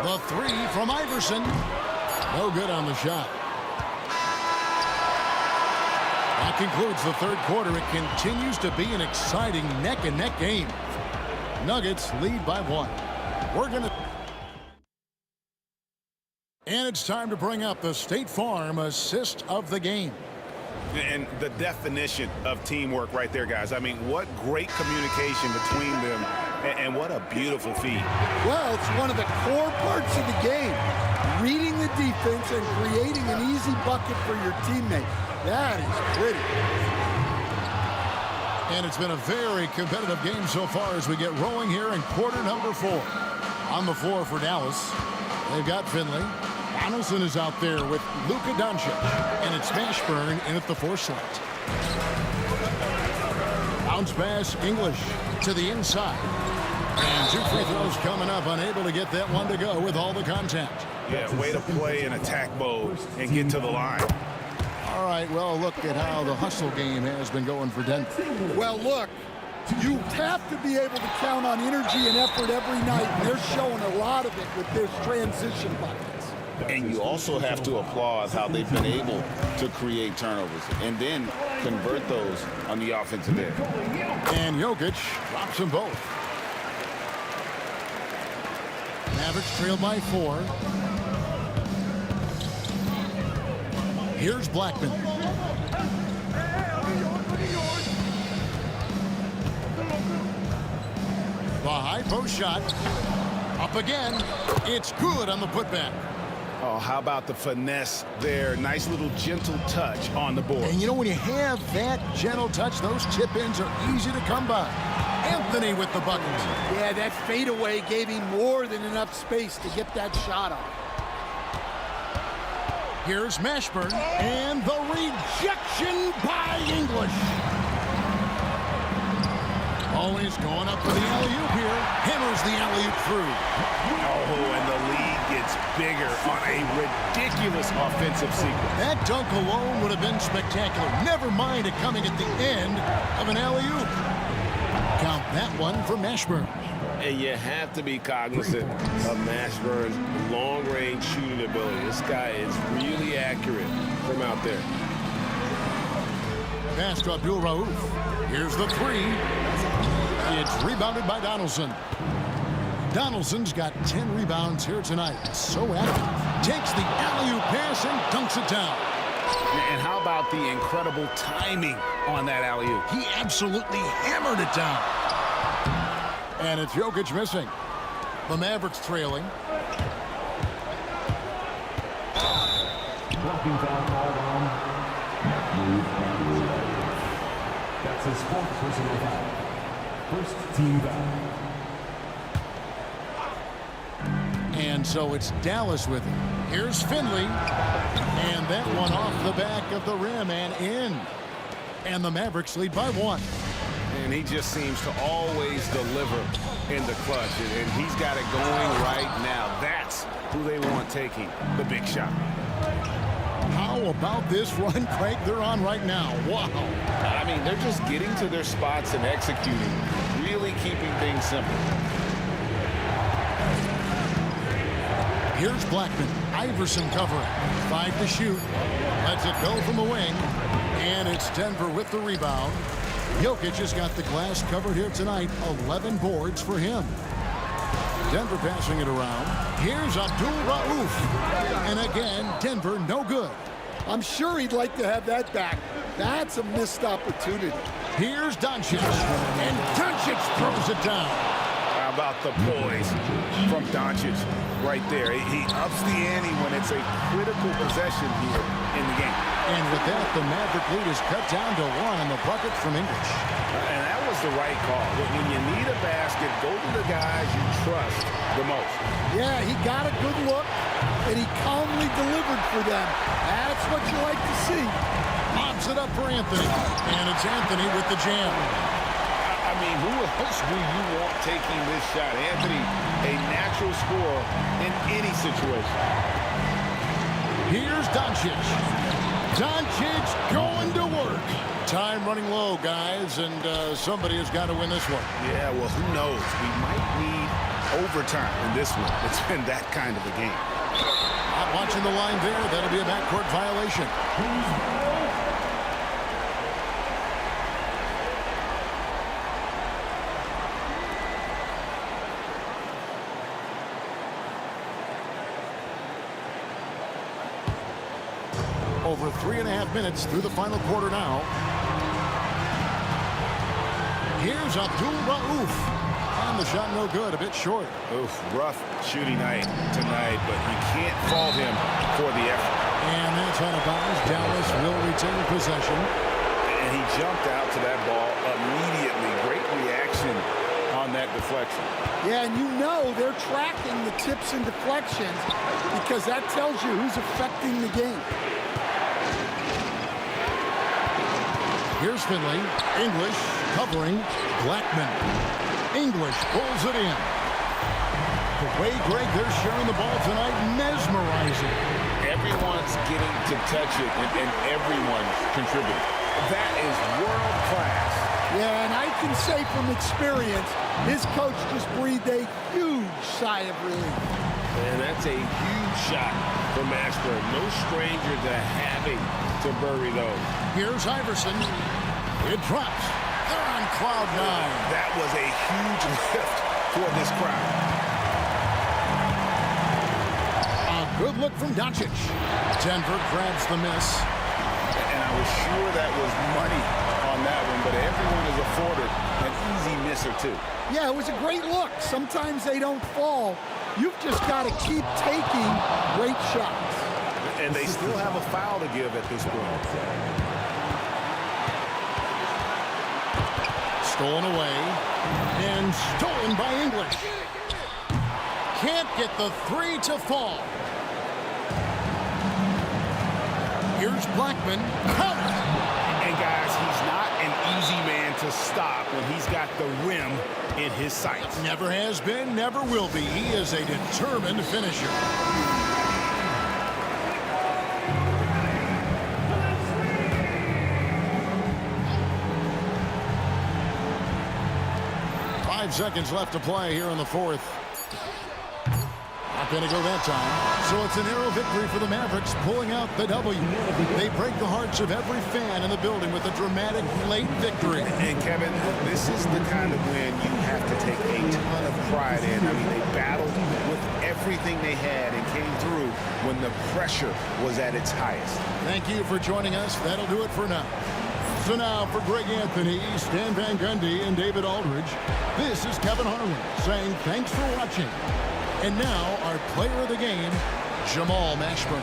The 3 from Iverson. No good on the shot. That concludes the third quarter. It continues to be an exciting neck-and-neck game. Nuggets lead by 1. And it's time to bring up the State Farm assist of the game. And the definition of teamwork right there, guys. I mean, what great communication between them, and what a beautiful feed. Well, it's one of the core parts of the game. Reading the defense and creating an easy bucket for your teammate. That is pretty. And it's been a very competitive game so far as we get rolling here in quarter number 4. On the floor for Dallas, they've got Finley. Donaldson is out there with Luka Doncic, and it's Mashburn in at the 4 slot. Bounce pass, English to the inside. And 2 free throws coming up, unable to get that one to go with all the contact. Yeah, way to play in attack mode and get to the line. All right, well, look at how the hustle game has been going for Denver. Well, look, you have to be able to count on energy and effort every night. And they're showing a lot of it with this transition buckets. And you also have to applaud how they've been able to create turnovers and then convert those on the offensive end. And Jokic drops them both. Mavericks trailed by 4. Here's Blackman. The high post shot. Up again. It's good on the putback. Oh, how about the finesse there? Nice little gentle touch on the board. And you know, when you have that gentle touch, those chip-ins are easy to come by. Anthony with the bucket. Yeah, that fadeaway gave him more than enough space to get that shot off. Here's Mashburn, and the rejection by English. Always going up for the alley-oop here. Hammers the alley-oop through. Oh, and the lead gets bigger on a ridiculous offensive sequence. That dunk alone would have been spectacular. Never mind it coming at the end of an alley-oop. Count that one for Mashburn. And you have to be cognizant of Mashburn's long-range shooting ability. This guy is really accurate from out there. Pass to Abdul Rauf. Here's the 3. It's rebounded by Donaldson. Donaldson's got 10 rebounds here tonight. So active. Takes the alley-oop pass and dunks it down. And how about the incredible timing on that alley-oop? He absolutely hammered it down. And it's Jokic missing. The Mavericks trailing. Blocking foul called on. That's his 4th personal foul. First team foul. And so it's Dallas with him. Here's Finley. And that one off the back of the rim and in. And the Mavericks lead by 1. And he just seems to always deliver in the clutch. And he's got it going right now. That's who they want taking the big shot. How How about this run, Craig, they're on right now? Wow. I mean, they're just getting to their spots and executing, really keeping things simple. Here's Blackman. Iverson covering. 5 to shoot. Lets it go from the wing. And it's Denver with the rebound. Jokic has got the glass covered here tonight. 11 boards for him. Denver passing it around. Here's Abdul-Rauf. And again, Denver no good. I'm sure he'd like to have that back. That's a missed opportunity. Here's Doncic. And Doncic throws it down. How about the poise from Doncic right there? He ups the ante when it's a critical possession here in the game. And with that, the Maverick lead is cut down to 1 on the bucket from English. And that was the right call. When you need a basket, go to the guys you trust the most. Yeah, he got a good look, and he calmly delivered for them. That's what you like to see. Lobs it up for Anthony. And it's Anthony with the jam. I mean, who else do you want taking this shot? Anthony, a natural scorer in any situation. Here's Doncic. Doncic going to work. Time running low, guys, and somebody has got to win this one. Yeah, well, who knows? We might need overtime in this one. It's been that kind of a game. Not watching the line there. That'll be a backcourt violation. Over 3.5 minutes through the final quarter now. Here's Abdul-Rauf. And the shot no good, a bit short. Oof, rough shooting night tonight, but you can't fault him for the effort. And that's out of bounds. Dallas will retain possession. And he jumped out to that ball immediately. Great reaction on that deflection. Yeah, and you know they're tracking the tips and deflections because that tells you who's affecting the game. Here's Finley. English covering Blackman. English pulls it in. The way, Greg, they're sharing the ball tonight, mesmerizing. Everyone's getting to touch it, and everyone's contributing. That is world class. Yeah, and I can say from experience, his coach just breathed a huge sigh of relief. And that's a huge shot for Mashburn. No stranger to having to bury those. Here's Iverson. It drops. They're on cloud 9. That was a huge lift for this crowd. A good look from Doncic. Denver grabs the miss. And I was sure that was money on that one, but everyone is afforded an easy miss or two. Yeah, it was a great look. Sometimes they don't fall. You've just got to keep taking great shots. And they still have a foul to give at this point. Stolen away. And stolen by English. Can't get the 3 to fall. Here's Blackman. And guys, he's not an easy man to stop when he's got the rim in his sights. Never has been, never will be. He is a determined finisher. Five seconds left to play here in the fourth. Not going to go that time. So it's a narrow victory for the Mavericks, pulling out the W. They break the hearts of every fan in the building with a dramatic late victory. And Kevin, this is the kind of win you have to take a ton of pride in. I mean, they battled with everything they had and came through when the pressure was at its highest. Thank you for joining us. That'll do it for now. So now for Greg Anthony, Stan Van Gundy, and David Aldridge, this is Kevin Harlan saying thanks for watching. And now our player of the game, Jamal Mashburn.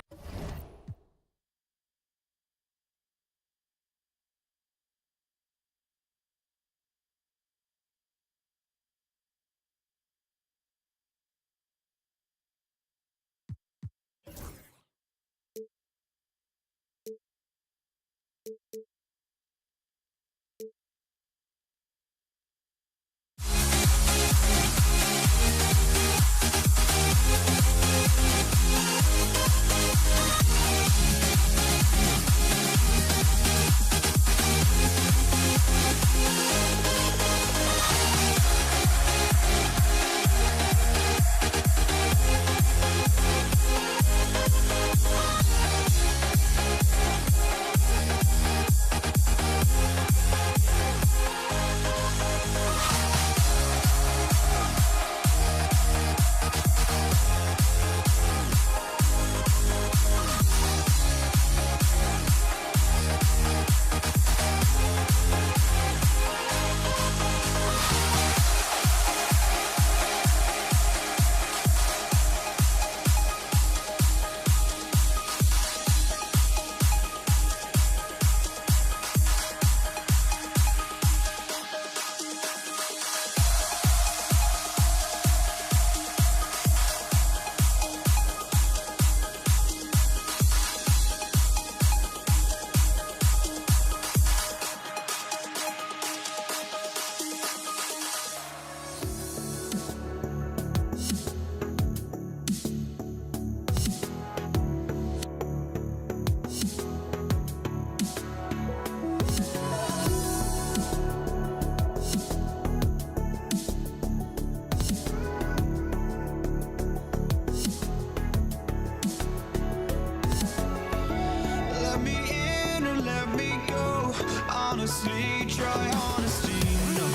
honestly, try honesty. No,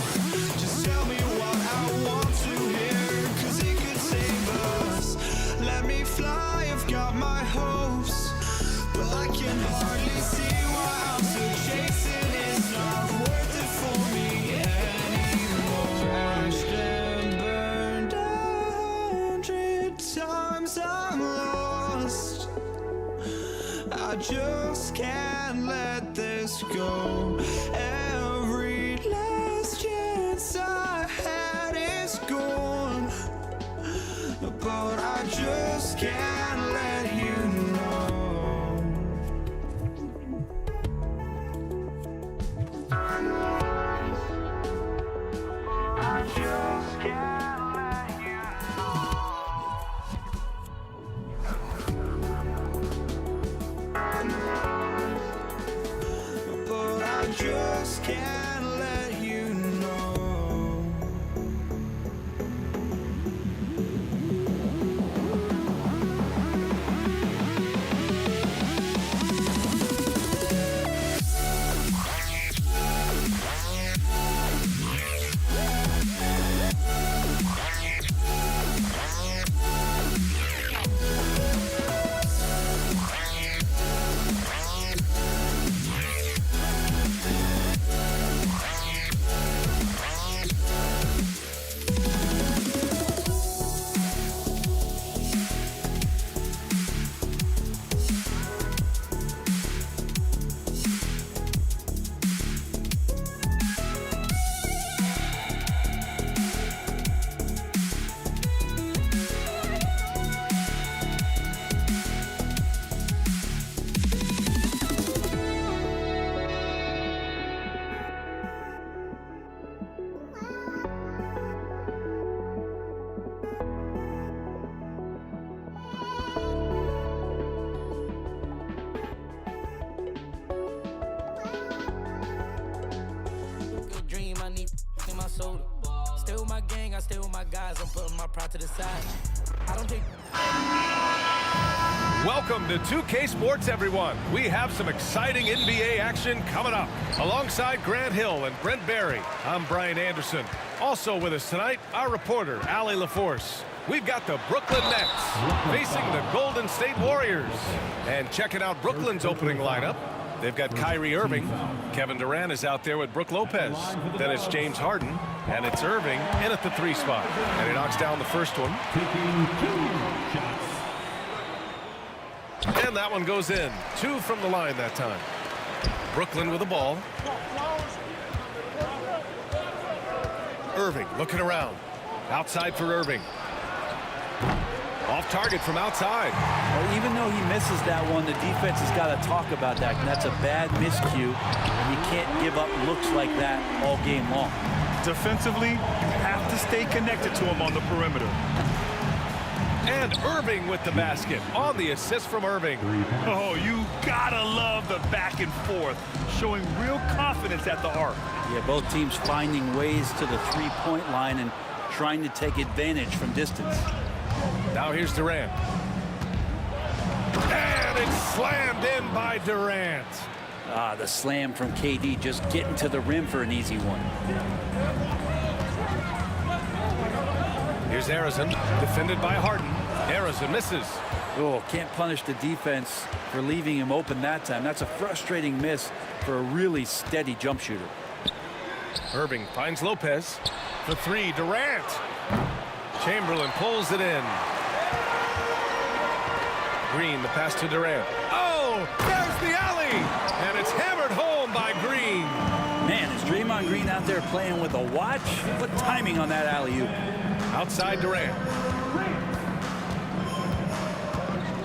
just tell me what I want to hear, 'cause it could save us. Let me fly, I've got my hopes, but I can hardly see why I'm still chasing. It's not worth it for me anymore. Crashed and burned 100 times, I'm lost. I just can't let this go. Every last chance I had is gone, but I just can't let you know. I just can't let you know. But I just can't let you know. Dream, I need in my soda. Still my gang, I still my guys. I'm putting my pride to the side. I don't take. Welcome to 2K Sports, everyone. We have some exciting NBA action coming up. Alongside Grant Hill and Brent Barry, I'm Brian Anderson. Also with us tonight, our reporter, Allie LaForce. We've got the Brooklyn Nets facing the Golden State Warriors. And checking out Brooklyn's opening lineup, they've got Kyrie Irving. Kevin Durant is out there with Brook Lopez. Then it's James Harden, and it's Irving in at the 3 spot. And he knocks down the first one. And that one goes in. 2 from the line that time. Brooklyn with the ball. Irving looking around. Outside for Irving. Off target from outside. Well, even though he misses that one, the defense has got to talk about that. And that's a bad miscue. And you can't give up looks like that all game long. Defensively, you have to stay connected to him on the perimeter. And Irving with the basket on the assist from Irving. Oh, you gotta love the back and forth, showing real confidence at the arc. Yeah, both teams finding ways to the three-point line and trying to take advantage from distance. Now here's Durant. And it's slammed in by Durant. Ah, the slam from KD, just getting to the rim for an easy one. Here's Harrison, defended by Harden. Harrison misses. Oh, can't punish the defense for leaving him open that time. That's a frustrating miss for a really steady jump shooter. Irving finds Lopez. The 3, Durant. Chamberlain pulls it in. Green, the pass to Durant. Oh, there's the alley! And it's hammered home by Green. Man, is Draymond Green out there playing with a watch? What timing on that alley-oop. Outside Durant.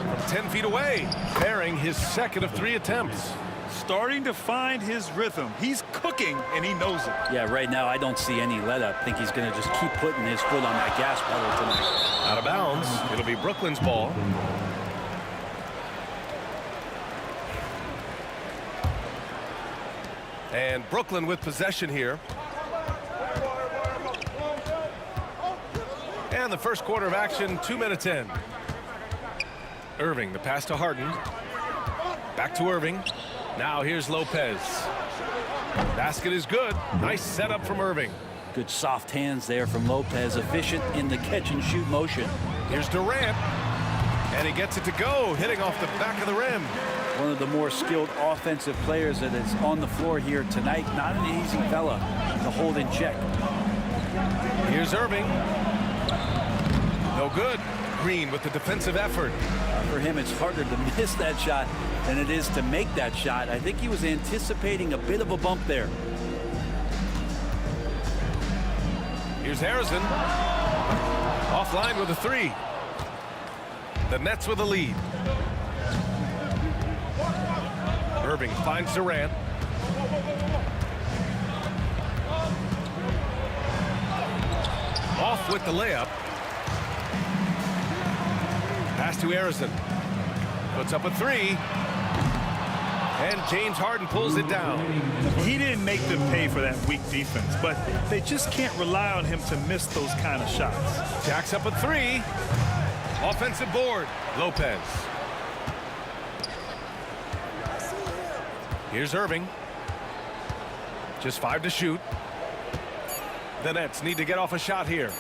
From 10 feet away, bearing his second of 3 attempts. Starting to find his rhythm. He's cooking, and he knows it. Yeah, right now I don't see any let-up. I think he's going to just keep putting his foot on that gas pedal tonight. Out of bounds. It'll be Brooklyn's ball. And Brooklyn with possession here. And the first quarter of action, 2 minutes in. Irving, the pass to Harden. Back to Irving. Now here's Lopez. Basket is good. Nice setup from Irving. Good soft hands there from Lopez, efficient in the catch-and-shoot motion. Here's Durant, and he gets it to go, hitting off the back of the rim. One of the more skilled offensive players that is on the floor here tonight. Not an easy fella to hold in check. Here's Irving. No good. Green with the defensive effort. For him, it's harder to miss that shot than it is to make that shot. I think he was anticipating a bit of a bump there. Here's Harrison. Offline with a three. The Nets with a lead. Irving finds Durant. Off with the layup. Pass to Harrison. Puts up a three. And James Harden pulls it down. He didn't make them pay for that weak defense, but they just can't rely on him to miss those kind of shots. Jacks up a three. Offensive board. Lopez. Here's Irving. Just 5 to shoot. The Nets need to get off a shot here.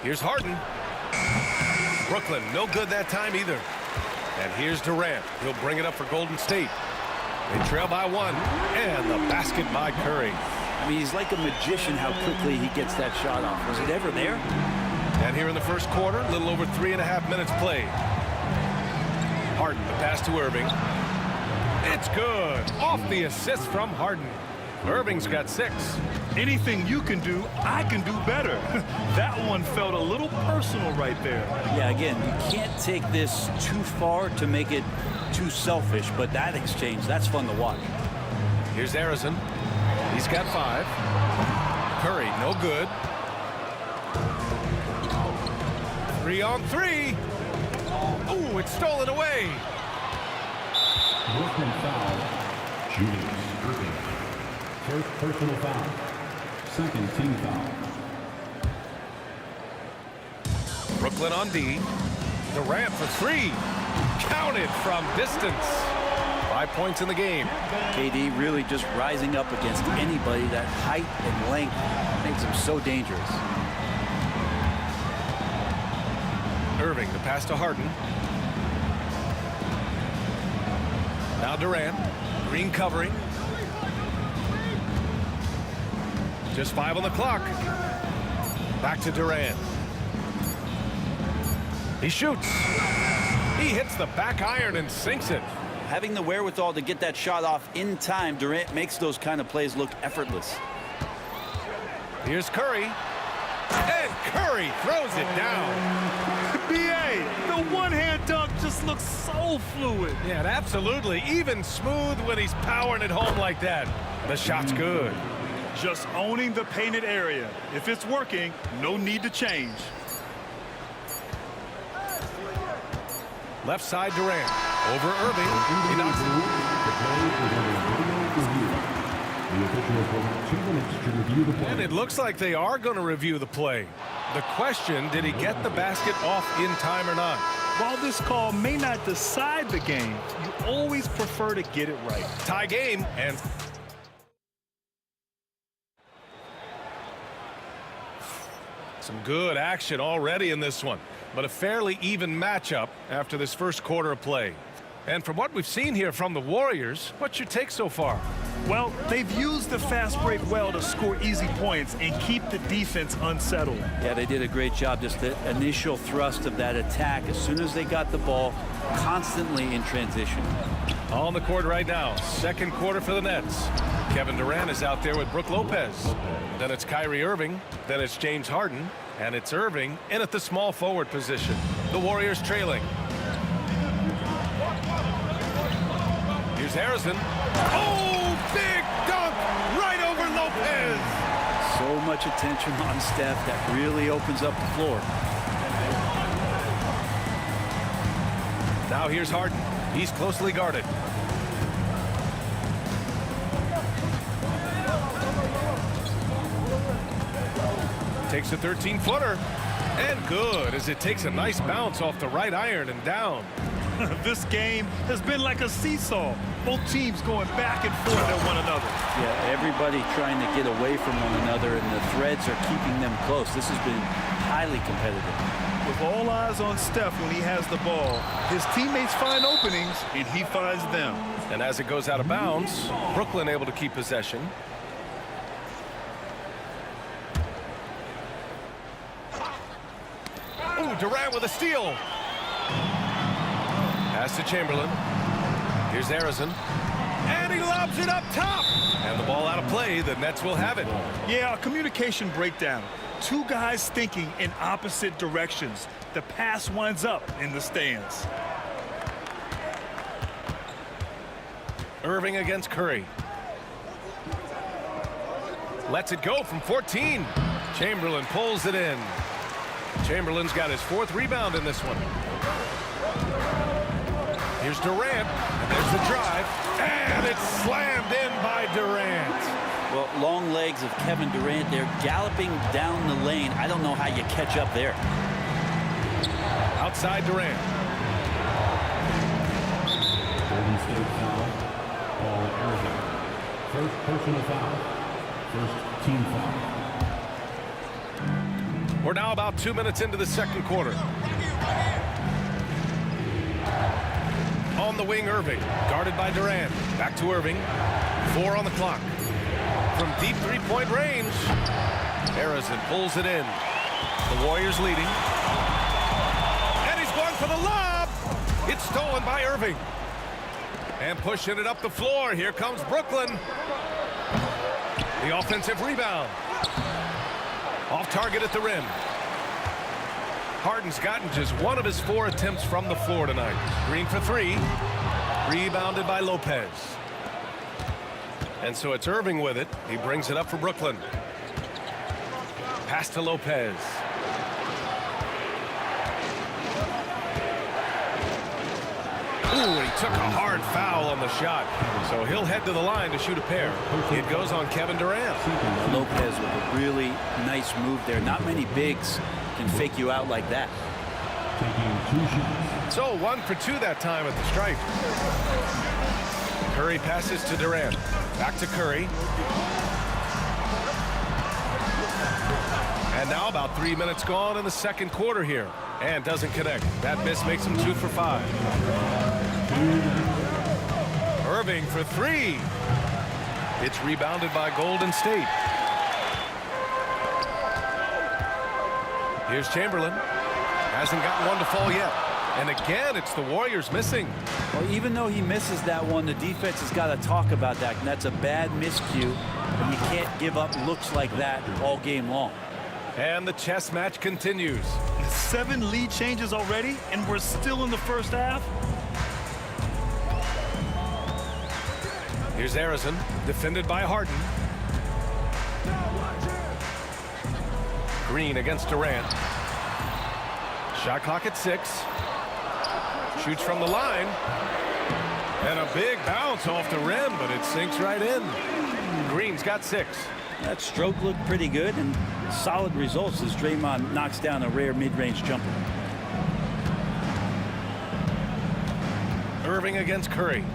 Here's Harden. Brooklyn, no good that time either. And here's Durant. He'll bring it up for Golden State. They trail by 1, and the basket by Curry. I mean, he's like a magician how quickly he gets that shot off. Was it ever there? And here in the first quarter, a little over 3.5 minutes played. Harden, the pass to Irving. It's good. Off the assist from Harden. Irving's got 6. Anything you can do, I can do better. That one felt a little personal right there. Yeah, again, you can't take this too far to make it too selfish, but that exchange, that's fun to watch. Here's Harrison. He's got 5. Curry, no good. 3 on 3. Ooh, it's stolen away. Brooklyn foul. Julius Irving. First personal foul. Second team foul. Brooklyn on D. Durant for 3. Counted from distance. 5 points in the game. KD really just rising up against anybody. That height and length makes him so dangerous. Irving, the pass to Harden. Now Durant. Green covering. Just 5 on the clock. Back to Durant. He shoots. He hits the back iron and sinks it. Having the wherewithal to get that shot off in time, Durant makes those kind of plays look effortless. Here's Curry. And Curry throws it down. B.A., the one-hand dunk just looks so fluid. Yeah, absolutely. Even smooth when he's powering it home like that. The shot's good. Just owning the painted area. If it's working, no need to change. Left side Durant. Over Irving. He knocks it. And it looks like they are going to review the play. The question, did he get the basket off in time or not? While this call may not decide the game, you always prefer to get it right. Tie game, and some good action already in this one, but a fairly even matchup after this first quarter of play. And from what we've seen here from the Warriors, what's your take so far? Well, they've used the fast break well to score easy points and keep the defense unsettled. Yeah, they did a great job. Just the initial thrust of that attack as soon as they got the ball, constantly in transition. On the court right now, second quarter for the Nets. Kevin Durant is out there with Brook Lopez. Then it's Kyrie Irving. Then it's James Harden. And it's Irving in at the small forward position. The Warriors trailing. Here's Harrison. Oh, big dunk right over Lopez. So much attention on Steph. That really opens up the floor. Now here's Harden. He's closely guarded. Takes a 13-footer. And good, as it takes a nice bounce off the right iron and down. This game has been like a seesaw. Both teams going back and forth at one another. Yeah, everybody trying to get away from one another, and the threads are keeping them close. This has been highly competitive. With all eyes on Steph when he has the ball, his teammates find openings, and he finds them. And as it goes out of bounds, Brooklyn able to keep possession. Ooh, Durant with a steal. Pass to Chamberlain. Here's Arizon. And he lobs it up top. And the ball out of play. The Nets will have it. Yeah, a communication breakdown. Two guys thinking in opposite directions. The pass winds up in the stands. Irving against Curry. Lets it go from 14. Chamberlain pulls it in. Chamberlain's got his 4th rebound in this one. Here's Durant, and there's the drive, and it's slammed in by Durant. Well, long legs of Kevin Durant. They're galloping down the lane. I don't know how you catch up there. Outside Durant. Golden State foul. Paul Irving. First personal foul. First team foul. We're now about 2 minutes into the second quarter. On the wing, Irving. Guarded by Durant. Back to Irving. 4 on the clock. From deep three-point range, Arizon pulls it in. The Warriors leading. And he's going for the lob. It's stolen by Irving. And pushing it up the floor. Here comes Brooklyn. The offensive rebound. Off target at the rim. Harden's gotten just 1 of his 4 attempts from the floor tonight. Green for 3. Rebounded by Lopez. And so it's Irving with it. He brings it up for Brooklyn. Pass to Lopez. Ooh, he took a hard foul on the shot. So he'll head to the line to shoot a pair. It goes on Kevin Durant. Lopez with a really nice move there. Not many bigs can fake you out like that. Taking 2 shots. So 1 for 2 that time at the stripe. Curry passes to Durant. Back to Curry. And now about 3 minutes gone in the second quarter here. And doesn't connect. That miss makes him 2 for 5. Irving for 3. It's rebounded by Golden State. Here's Chamberlain. Hasn't gotten one to fall yet. And again, it's the Warriors missing. Well, even though he misses that one, the defense has got to talk about that. And that's a bad miscue. And you can't give up looks like that all game long. And the chess match continues. 7 lead changes already, and we're still in the first half. Here's Arizon, defended by Harden. Green against Durant. Shot clock at 6. Shoots from the line. And a big bounce off the rim, but it sinks right in. Green's got 6. That stroke looked pretty good, and solid results as Draymond knocks down a rare mid-range jumper. Irving against Curry.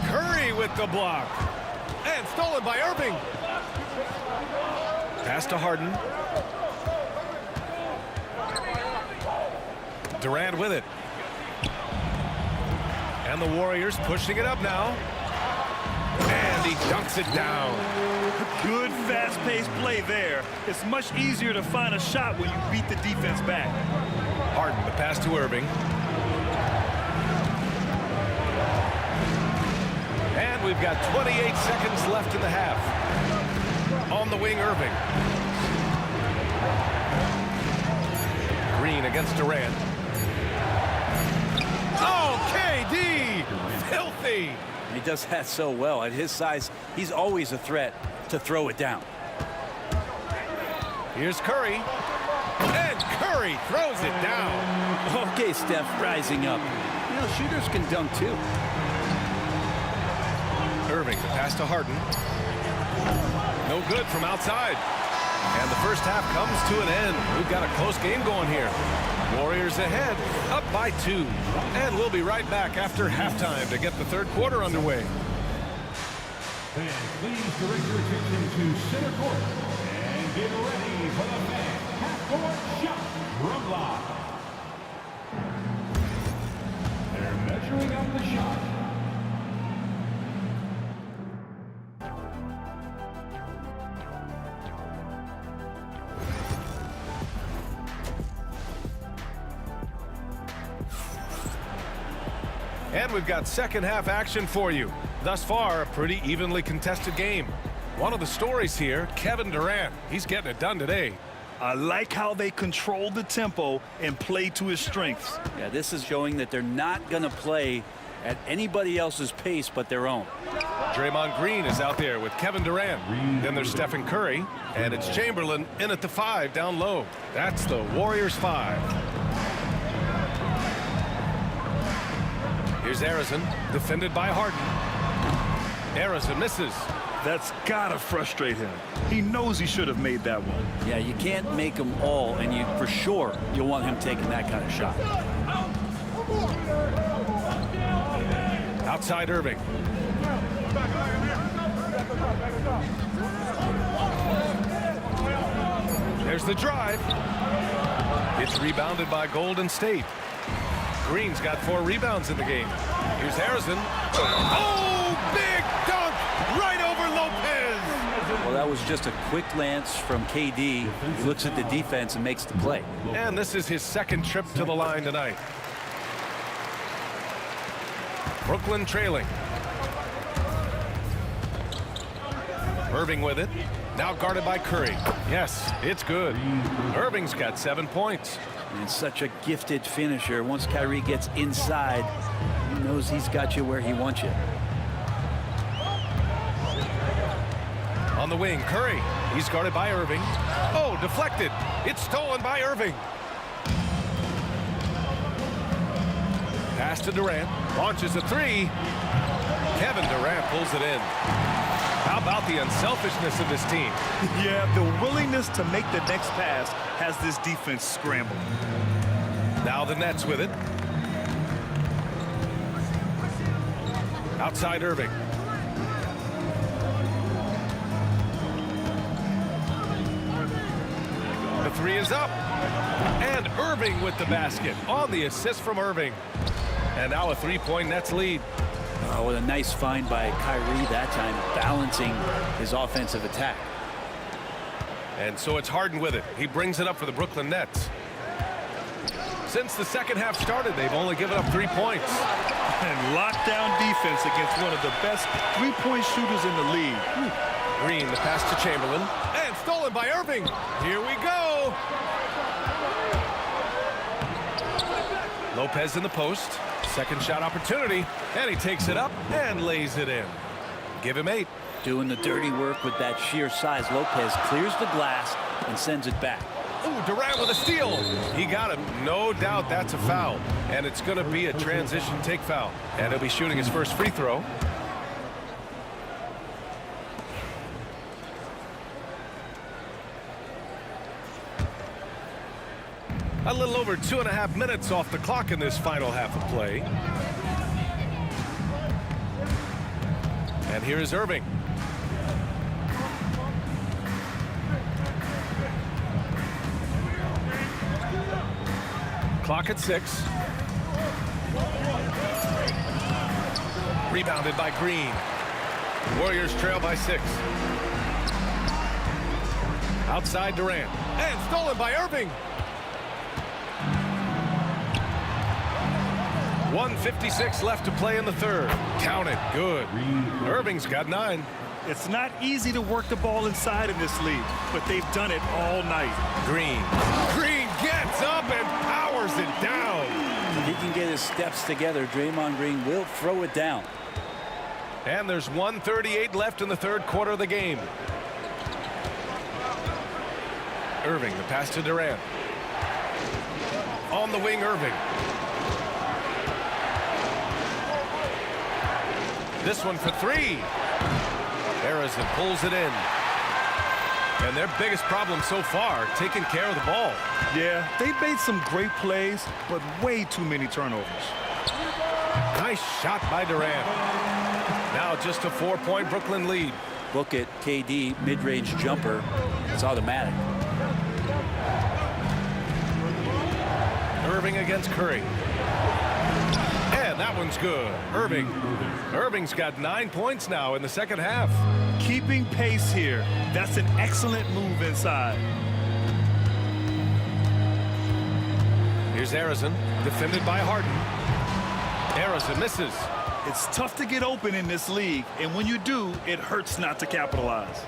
Curry with the block. And stolen by Irving. Pass to Harden. Durant with it. And the Warriors pushing it up now. And he dunks it down. Good fast-paced play there. It's much easier to find a shot when you beat the defense back. Harden, the pass to Irving. And we've got 28 seconds left in the half. On the wing, Irving. Green against Durant. Oh, KD! Filthy! He does that so well. At his size, he's always a threat to throw it down. Here's Curry. And Curry throws it down. Okay, Steph rising up. You know, shooters can dunk too. Irving, the pass to Harden. No good from outside. And the first half comes to an end. We've got a close game going here. Warriors ahead, up by 2. And we'll be right back after halftime to get the third quarter underway. Fans, please direct your attention to center court and get ready for the half-court shot from live. They're measuring up the shot. And we've got second half action for you. Thus far, a pretty evenly contested game. One of the stories here, Kevin Durant. He's getting it done today. I like how they control the tempo and play to his strengths. Yeah, this is showing that they're not going to play at anybody else's pace but their own. Draymond Green is out there with Kevin Durant. Then there's Stephen Curry, and it's Chamberlain in at the 5 down low. That's the Warriors 5. Here's Arizon, defended by Harden. Arizon misses. That's gotta frustrate him. He knows he should have made that one. Yeah, you can't make them all, and you for sure you'll want him taking that kind of shot. Outside Irving. There's the drive. It's rebounded by Golden State. Green's got 4 rebounds in the game. Here's Harrison. Oh, big dunk right over Lopez. Well, that was just a quick glance from KD. He looks at the defense and makes the play. And this is his second trip to the line tonight. Brooklyn trailing. Irving with it. Now guarded by Curry. Yes, it's good. Irving's got 7 points. And such a gifted finisher. Once Kyrie gets inside, he knows he's got you where he wants you. On the wing, Curry. He's guarded by Irving. Oh, deflected. It's stolen by Irving. Pass to Durant. Launches a 3. Kevin Durant pulls it in. How about the unselfishness of this team? Yeah, the willingness to make the next pass has this defense scrambled. Now the Nets with it. Outside Irving. The 3 is up. And Irving with the basket on the assist from Irving. And now a 3-point Nets lead. Oh, what a nice find by Kyrie that time, balancing his offensive attack. And so it's Harden with it. He brings it up for the Brooklyn Nets. Since the second half started, they've only given up 3 points. And lockdown defense against one of the best 3-point shooters in the league. Green, the pass to Chamberlain. And stolen by Irving. Here we go. Lopez in the post. Second shot opportunity. And he takes it up and lays it in. Give him 8. Doing the dirty work with that sheer size. Lopez clears the glass and sends it back. Ooh, Durant with a steal. He got him. No doubt that's a foul. And it's going to be a transition take foul. And he'll be shooting his first free throw. A little over 2.5 minutes off the clock in this final half of play. And here is Irving. Clock at 6. Rebounded by Green. Warriors trail by 6. Outside Durant. And stolen by Irving. 1:56 left to play in the third. Count it. Good. Irving's got 9. It's not easy to work the ball inside in this league, but they've done it all night. Green. Green gets up and powers it down. If he can get his steps together, Draymond Green will throw it down. And there's 1:38 left in the third quarter of the game. Irving, the pass to Durant. On the wing, Irving. This one for 3. Harrison pulls it in. And their biggest problem so far, taking care of the ball. Yeah, they made some great plays, but way too many turnovers. Nice shot by Durant. Now just a 4-point Brooklyn lead. Look at KD, mid-range jumper. It's automatic. Irving against Curry. And that one's good. Irving's got 9 points now in the second half. Keeping pace here. That's an excellent move inside. Here's Harrison, defended by Harden. Harrison misses. It's tough to get open in this league, and when you do, it hurts not to capitalize.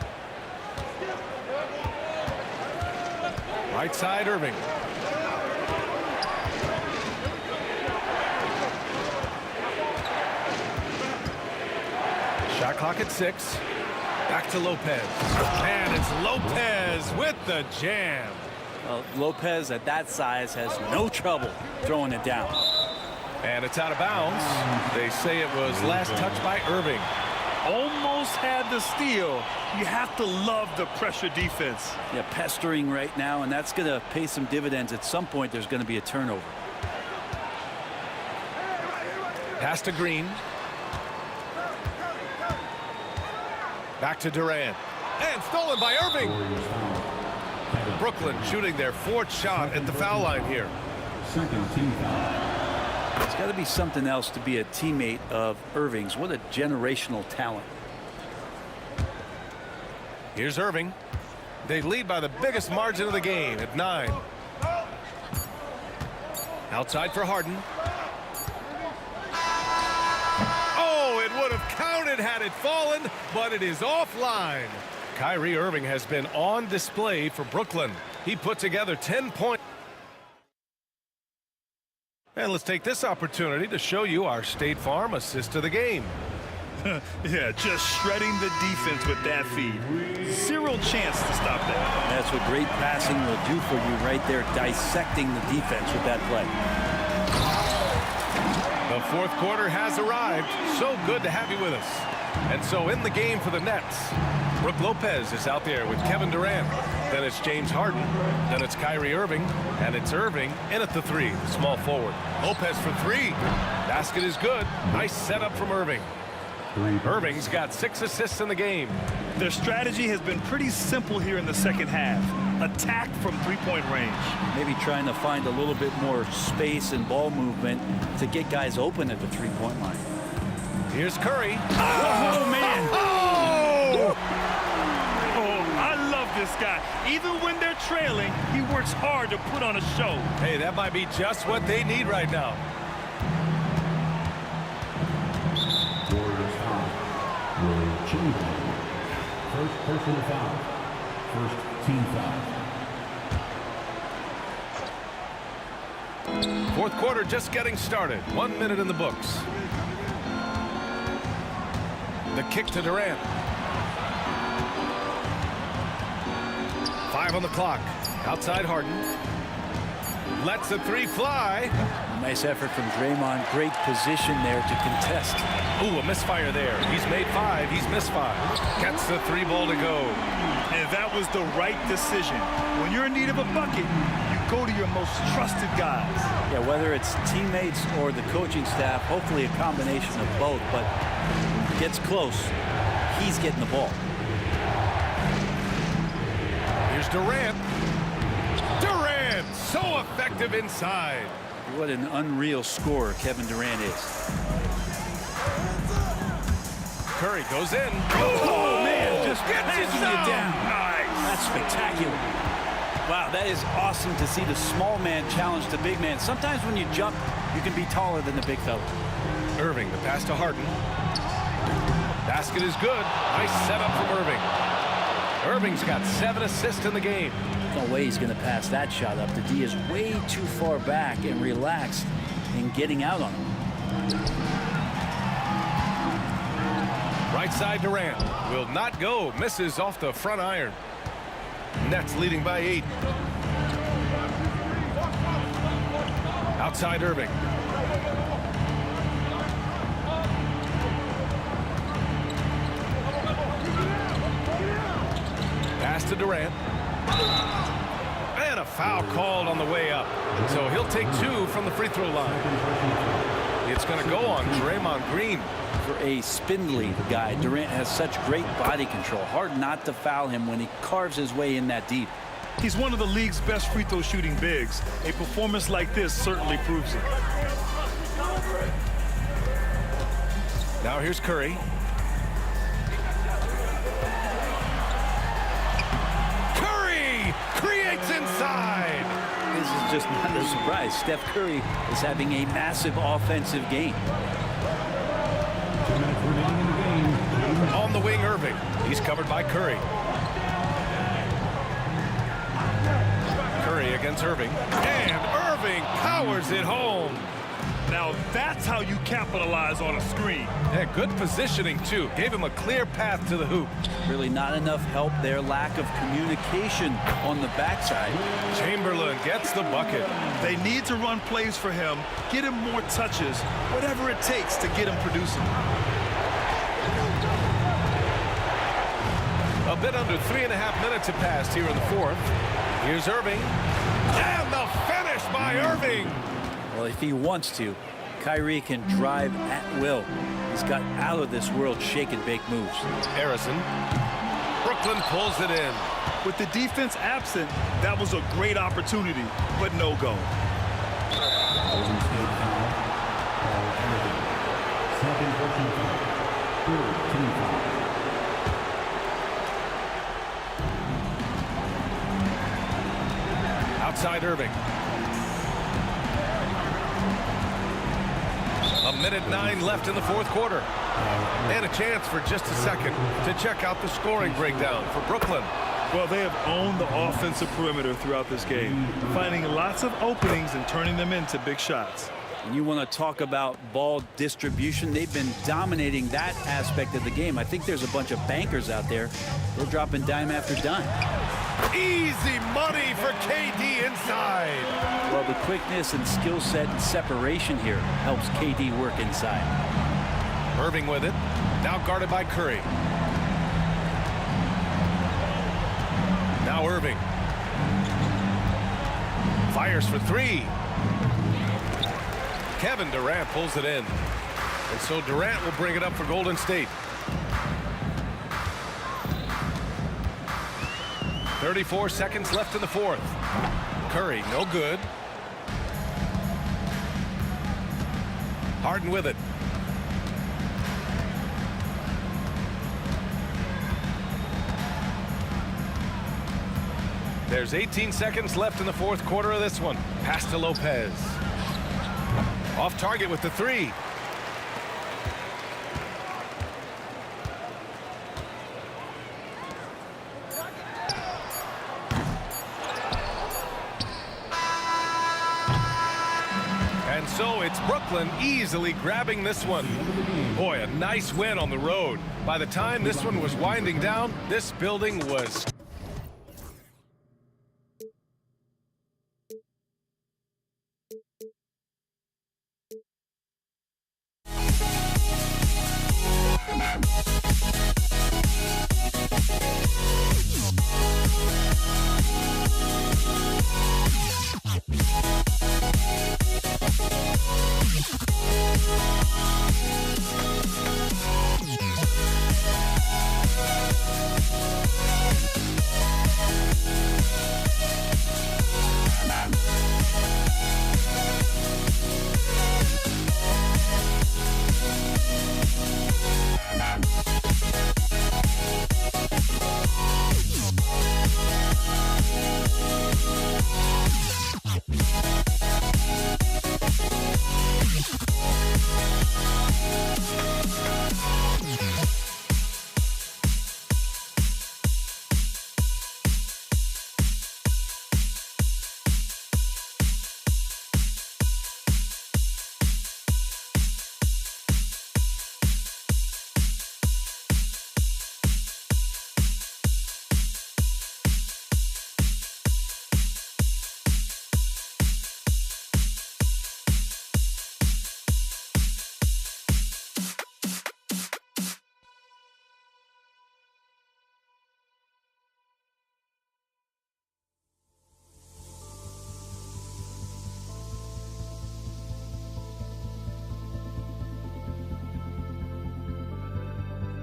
Right side, Irving. Shot clock at 6. Back to Lopez. And it's Lopez with the jam. Well, Lopez at that size has no trouble throwing it down. And it's out of bounds. They say it was last touched by Irving. Almost had the steal. You have to love the pressure defense. Yeah, pestering right now, and that's going to pay some dividends. At some point, there's going to be a turnover. Pass to Green. Back to Durant. And stolen by Irving. Brooklyn shooting their 4th shot at the foul line here. Second team foul. It's got to be something else to be a teammate of Irving's. What a generational talent. Here's Irving. They lead by the biggest margin of the game at 9. Outside for Harden. Oh, it would have counted had it fallen, but it is offline. Kyrie Irving has been on display for Brooklyn. He put together 10 points. And let's take this opportunity to show you our State Farm assist of the game. Yeah, just shredding the defense with that feed. Zero chance to stop that. That's what great passing will do for you right there, dissecting the defense with that play. The 4th quarter has arrived. So good to have you with us. And so in the game for the Nets, Brook Lopez is out there with Kevin Durant. Then it's James Harden. Then it's Kyrie Irving. And it's Irving in at the 3, small forward. Lopez for 3. Basket is good. Nice setup from Irving. Irving's got 6 assists in the game. Their strategy has been pretty simple here in the second half. Attack from 3-point range. Maybe trying to find a little bit more space and ball movement to get guys open at the 3-point line. Here's Curry. Oh, man. Oh! I love this guy. Even when they're trailing, he works hard to put on a show. Hey, that might be just what they need right now. Warriors foul. Will Chamberlain. First personal foul. First team foul. 4th quarter just getting started. 1 minute in the books. The kick to Durant. 5 on the clock. Outside Harden. Lets the 3 fly. Nice effort from Draymond. Great position there to contest. Ooh, a misfire there. He's made 5. He's missed 5. Gets the 3 ball to go. And that was the right decision. When you're in need of a bucket, you go to your most trusted guys. Yeah, whether it's teammates or the coaching staff, hopefully a combination of both, but gets close, he's getting the ball. Here's Durant. Durant, so effective inside. What an unreal scorer Kevin Durant is. Curry goes in. Oh, man, just gets it down. Nice. That's spectacular. Wow, that is awesome to see the small man challenge the big man. Sometimes when you jump, you can be taller than the big fella. Irving, the pass to Harden. Basket is good. Nice setup from Irving. Irving's got 7 assists in the game. No way he's going to pass that shot up. The D is way too far back and relaxed in getting out on him. Right side Durant will not go. Misses off the front iron. Nets leading by 8. Outside Irving. Pass to Durant. And a foul called on the way up. So he'll take 2 from the free throw line. It's going to go on Draymond Green. For a spindly guy, Durant has such great body control. Hard not to foul him when he carves his way in that deep. He's one of the league's best free throw shooting bigs. A performance like this certainly proves it. Now here's Curry. Curry creates inside. This is just not a surprise. Steph Curry is having a massive offensive game. 2 minutes remaining in the game. On the wing, Irving. He's covered by Curry. Curry against Irving. And Irving powers it home. Now that's how you capitalize on a screen. Yeah, good positioning, too. Gave him a clear path to the hoop. Really not enough help there. Lack of communication on the backside. Chamberlain gets the bucket. They need to run plays for him, get him more touches, whatever it takes to get him producing. A bit under 3.5 minutes have passed here in the fourth. Here's Irving. And the finish by Irving. Well, if he wants to, Kyrie can drive at will. He's got out of this world shake and bake moves. Harrison. Brooklyn pulls it in. With the defense absent, that was a great opportunity, but no go. Golden State foul. Irving. Second personal foul. Third team foul. Outside Irving. 1:09 left in the fourth quarter. And a chance for just a second to check out the scoring breakdown for Brooklyn. Well, they have owned the offensive perimeter throughout this game, finding lots of openings and turning them into big shots. And you want to talk about ball distribution. They've been dominating that aspect of the game. I think there's a bunch of bankers out there. They're dropping dime after dime. Easy money for KD inside. Well, the quickness and skill set and separation here helps KD work inside. Irving with it. Now guarded by Curry. Now Irving. Fires for 3. Kevin Durant pulls it in. And so Durant will bring it up for Golden State. 34 seconds left in the fourth. Curry, no good. Harden with it. There's 18 seconds left in the fourth quarter of this one. Pass to Lopez. Off target with the 3. And so it's Brooklyn easily grabbing this one. Boy, a nice win on the road. By the time this one was winding down, this building was...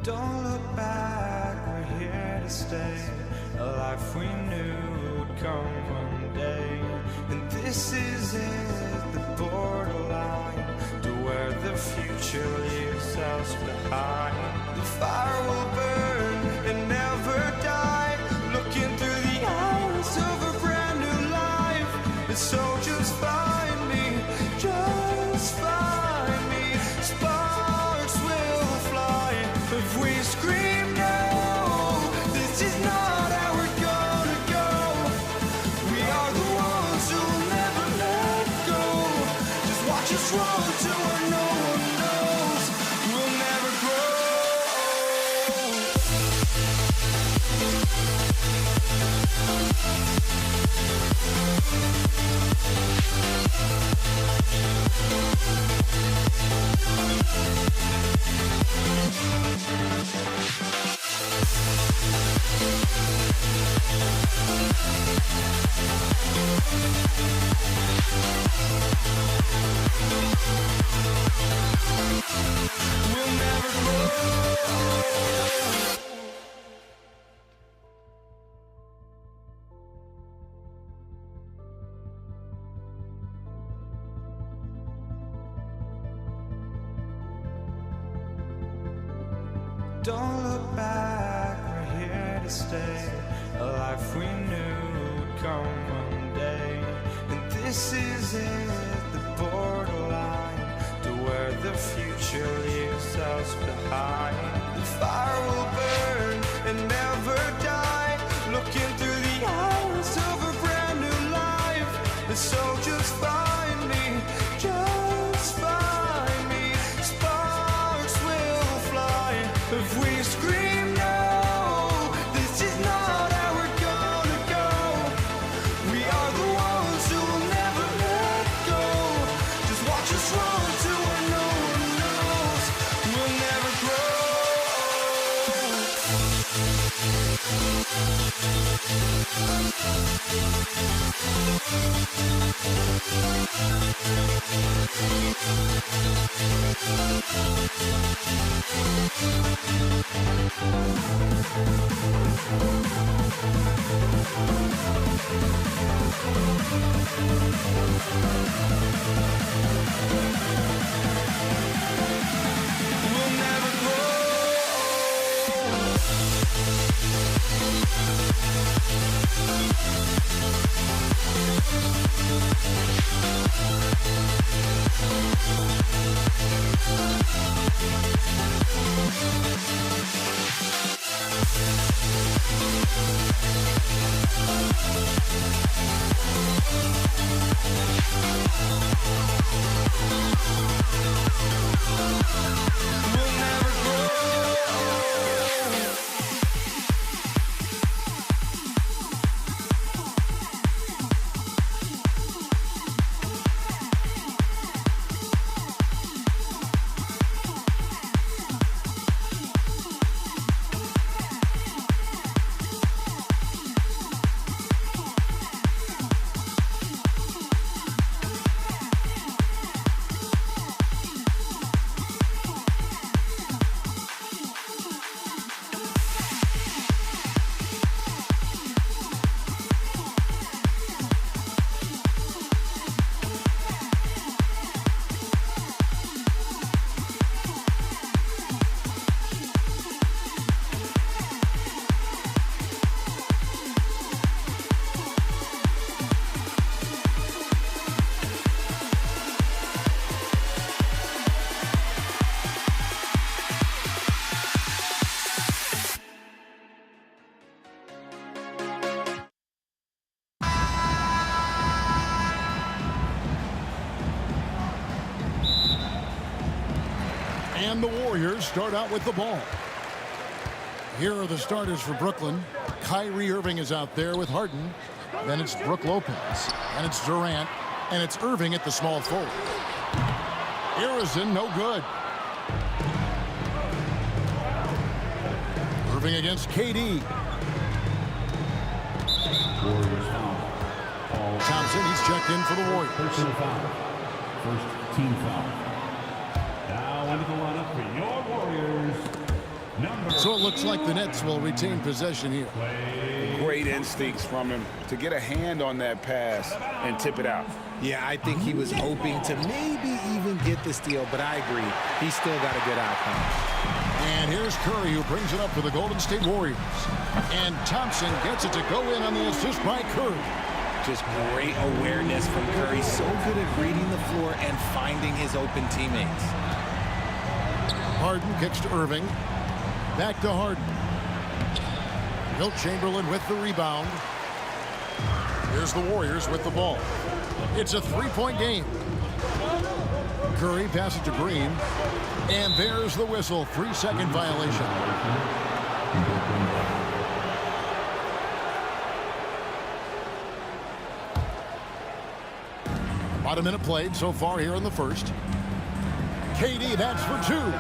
Don't look back, we're here to stay. A life we knew would come one day. And this is it, the borderline to where the future leaves us behind. The fire will burn and never die, looking through the eyes of a brand new life. And so just find me, just find me. Sparks will fly if we scream no. This is not how we're gonna go. We are the ones who will never let go. Just watch us run to where no one knows. We'll never grow. We'll never grow. Don't look back, we're here to stay. A life we knew would come one day. And this is it, the borderline to where the future leaves us behind. The fire will burn and never die, looking through the eyes of a brand new life. And so just find me, just find me. Sparks will fly if we scream no. This is not how we're gonna go. We are the ones who will never let go. Just watch us run to where no one knows. We'll never grow. We'll never grow. We'll never grow. And the Warriors start out with the ball. Here are the starters for Brooklyn. Kyrie Irving is out there with Harden. Then it's Brook Lopez. And it's Durant. And it's Irving at the small forward. Harrison, no good. Irving against KD. Thompson, he's checked in for the Warriors. Personal foul. First team foul. Now into the lineup for your Warriors, number So it looks like the Nets will retain possession here. Great instincts from him to get a hand on that pass and tip it out. Yeah, I think he was hoping to maybe even get the steal, but I agree. He still got a good outcome. And here's Curry, who brings it up for the Golden State Warriors. And Thompson gets it to go in on the assist by Curry. Just great awareness from Curry. So good at reading the floor and finding his open teammates. Harden kicks to Irving. Back to Harden. Wilt Chamberlain with the rebound. Here's the Warriors with the ball. It's a three-point game. Curry passes to Green. And there's the whistle. 3-second violation. About a minute played so far here in the first. KD, that's for two.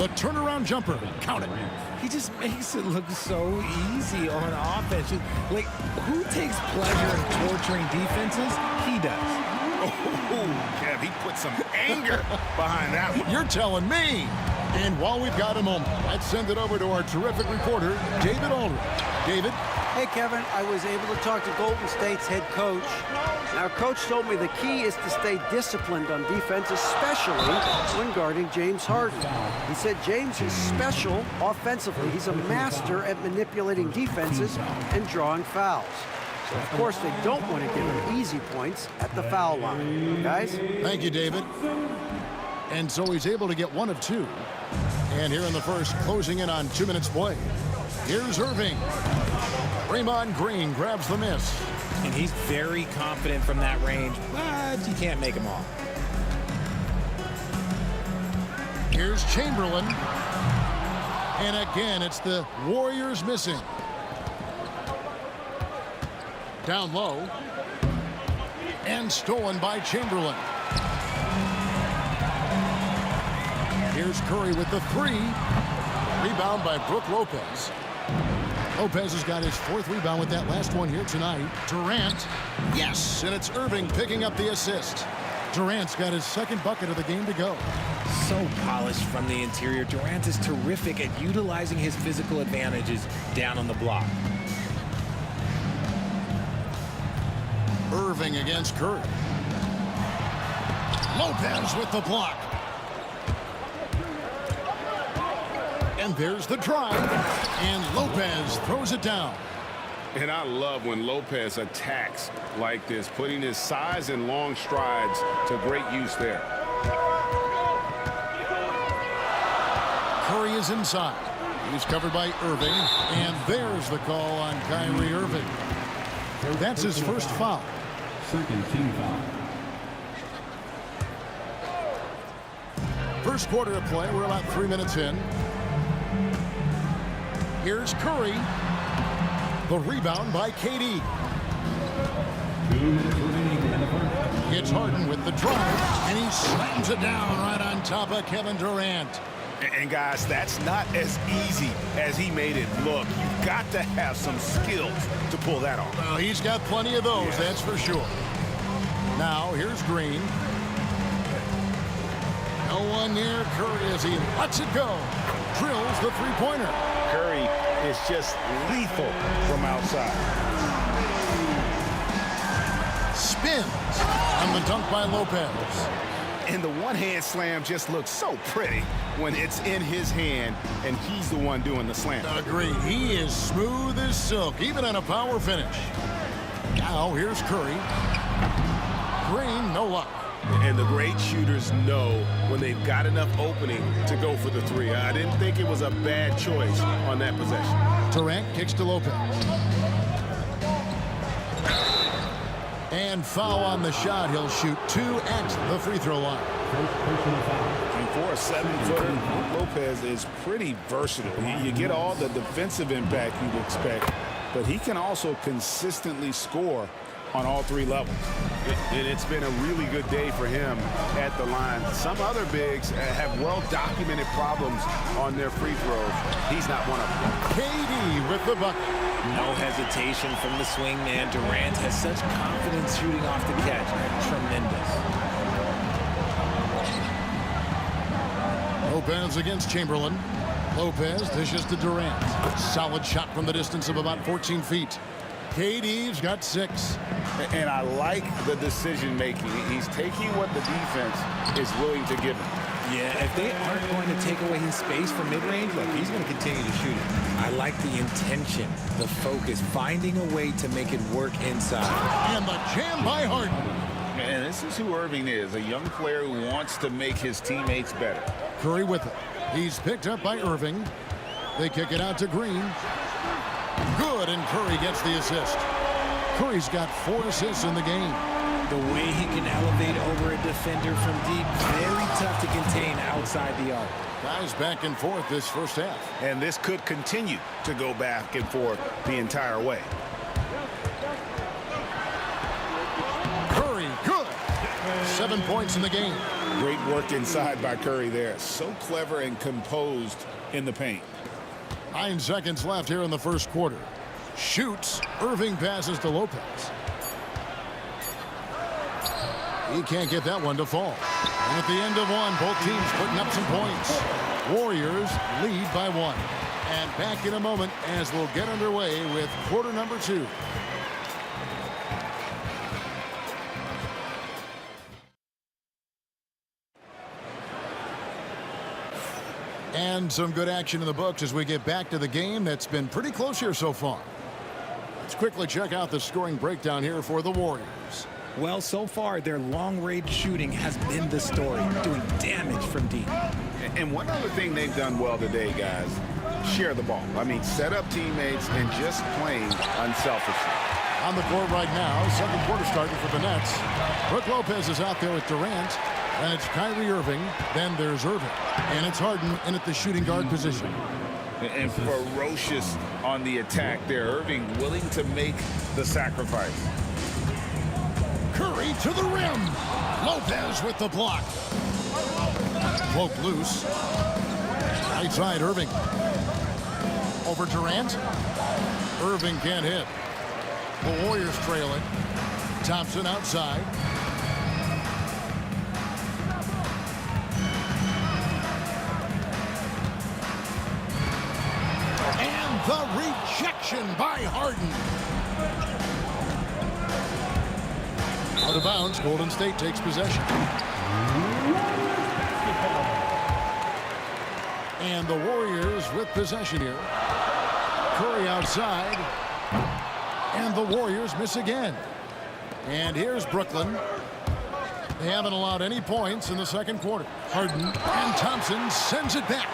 The turnaround jumper. Count it. He just makes it look so easy on offense. Like, who takes pleasure in torturing defenses? He does. Oh, Kev, he put some anger behind that one. You're telling me. And while we've got a moment, let's send it over to our terrific reporter, David Aldridge. David? Hey, Kevin, I was able to talk to Golden State's head coach. Now, Coach told me the key is to stay disciplined on defense, especially when guarding James Harden. He said James is special offensively. He's a master at manipulating defenses and drawing fouls. So, of course, they don't want to give him easy points at the foul line. Guys? Thank you, David. And so he's able to get one of two. And here in the first, closing in on 2 minutes play. Here's Irving. Draymond Green grabs the miss. And he's very confident from that range, but you can't make him all. Here's Chamberlain. And again, it's the Warriors missing. Down low. And stolen by Chamberlain. Here's Curry with the three. Rebound by Brook Lopez. Lopez has got his fourth rebound with that last one here tonight. Durant, yes, and it's Irving picking up the assist. Durant's got his second bucket of the game to go. So polished from the interior. Durant is terrific at utilizing his physical advantages down on the block. Irving against Curry. Lopez with the block. And there's the drive. And Lopez throws it down. And I love when Lopez attacks like this, putting his size and long strides to great use there. Curry is inside. He's covered by Irving. And there's the call on Kyrie Irving. That's his first foul. Second team foul. First quarter of play. We're about 3 minutes in. Here's Curry. The rebound by KD. 2 minutes remaining in the first. It's Harden with the drive, and he slams it down right on top of Kevin Durant. And guys, that's not as easy as he made it look. You've got to have some skills to pull that off. Well, he's got plenty of those, that's for sure. Now, here's Green. No one near Curry as he lets it go. Drills the three-pointer. Curry is just lethal from outside. Spins on the dunk by Lopez. And the one-hand slam just looks so pretty when it's in his hand and he's the one doing the slam. Agreed. He is smooth as silk, even on a power finish. Now, here's Curry. Green, no luck. And the great shooters know when they've got enough opening to go for the three. I didn't think it was a bad choice on that possession. Durant kicks to Lopez. And foul on the shot. He'll shoot 2 at the free throw line. And for a 7-footer, Lopez is pretty versatile. You get all the defensive impact you'd expect, but he can also consistently score on all 3 levels. And it's been a really good day for him at the line. Some other bigs have well-documented problems on their free throws. He's not one of them. KD with the bucket. No hesitation from the swing man. Durant has such confidence shooting off the catch. Tremendous. Lopez against Chamberlain. Lopez dishes to Durant. Solid shot from the distance of about 14 feet. KD's got 6. And I like the decision making. He's taking what the defense is willing to give him. Yeah, if they aren't going to take away his space from mid-range, look, he's going to continue to shoot it. I like the intention, the focus, finding a way to make it work inside. And the jam by Harden. And this is who Irving is, a young player who wants to make his teammates better. Curry with it. He's picked up by Irving. They kick it out to Green. Good, and Curry gets the assist. Curry's got 4 assists in the game. The way he can elevate over a defender from deep, very tough to contain outside the arc. Guys back and forth this first half. And this could continue to go back and forth the entire way. Curry, good. 7 points in the game. Great work inside by Curry there. So clever and composed in the paint. 9 seconds left here in the first quarter. Shoots. Irving passes to Lopez. He can't get that one to fall. And at the end of one, both teams putting up some points. Warriors lead by 1. And back in a moment as we'll get underway with quarter number 2. And some good action in the books as we get back to the game that's been pretty close here so far. Let's quickly check out the scoring breakdown here for the Warriors. Well, so far, their long-range shooting has been the story, doing damage from deep. And one other thing they've done well today, guys, share the ball. I mean, set up teammates and just playing unselfishly. On the court right now, second quarter starting for the Nets. Brook Lopez is out there with Durant. Then it's Kyrie Irving. Then there's Irving. And it's Harden in at the shooting guard position. And ferocious on the attack there. Irving willing to make the sacrifice. Curry to the rim. Lopez with the block. Poke loose. Right side, Irving. Over Durant. Irving can't hit. The Warriors trail it. Thompson outside. And the rejection by Harden. Out of bounds, Golden State takes possession. And the Warriors with possession here. Curry outside. And the Warriors miss again. And here's Brooklyn. They haven't allowed any points in the second quarter. Harden and Thompson sends it back.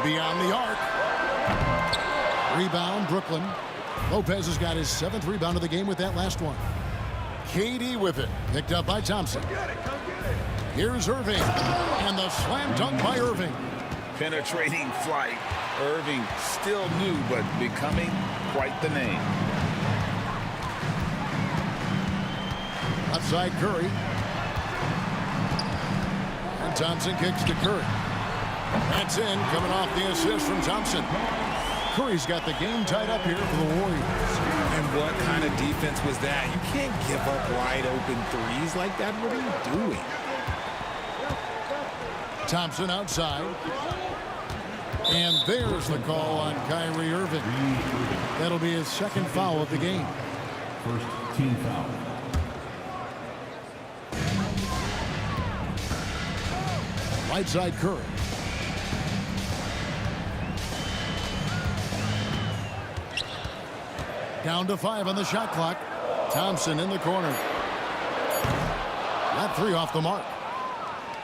Beyond the arc. Rebound, Brooklyn. Lopez has got his 7th rebound of the game with that last one. KD with it. Picked up by Thompson. Here's Irving. And the slam dunk by Irving. Penetrating flight. Irving still new, but becoming quite the name. Left side, Curry. And Thompson kicks to Curry. That's in, coming off the assist from Thompson. Curry's got the game tied up here for the Warriors. And what kind of defense was that? You can't give up wide open threes like that. What are you doing? Thompson outside. And there's the call on Kyrie Irving. That'll be his 2nd foul of the game. First team foul. Right side, Curry. Down to 5 on the shot clock. Thompson in the corner. That 3 off the mark.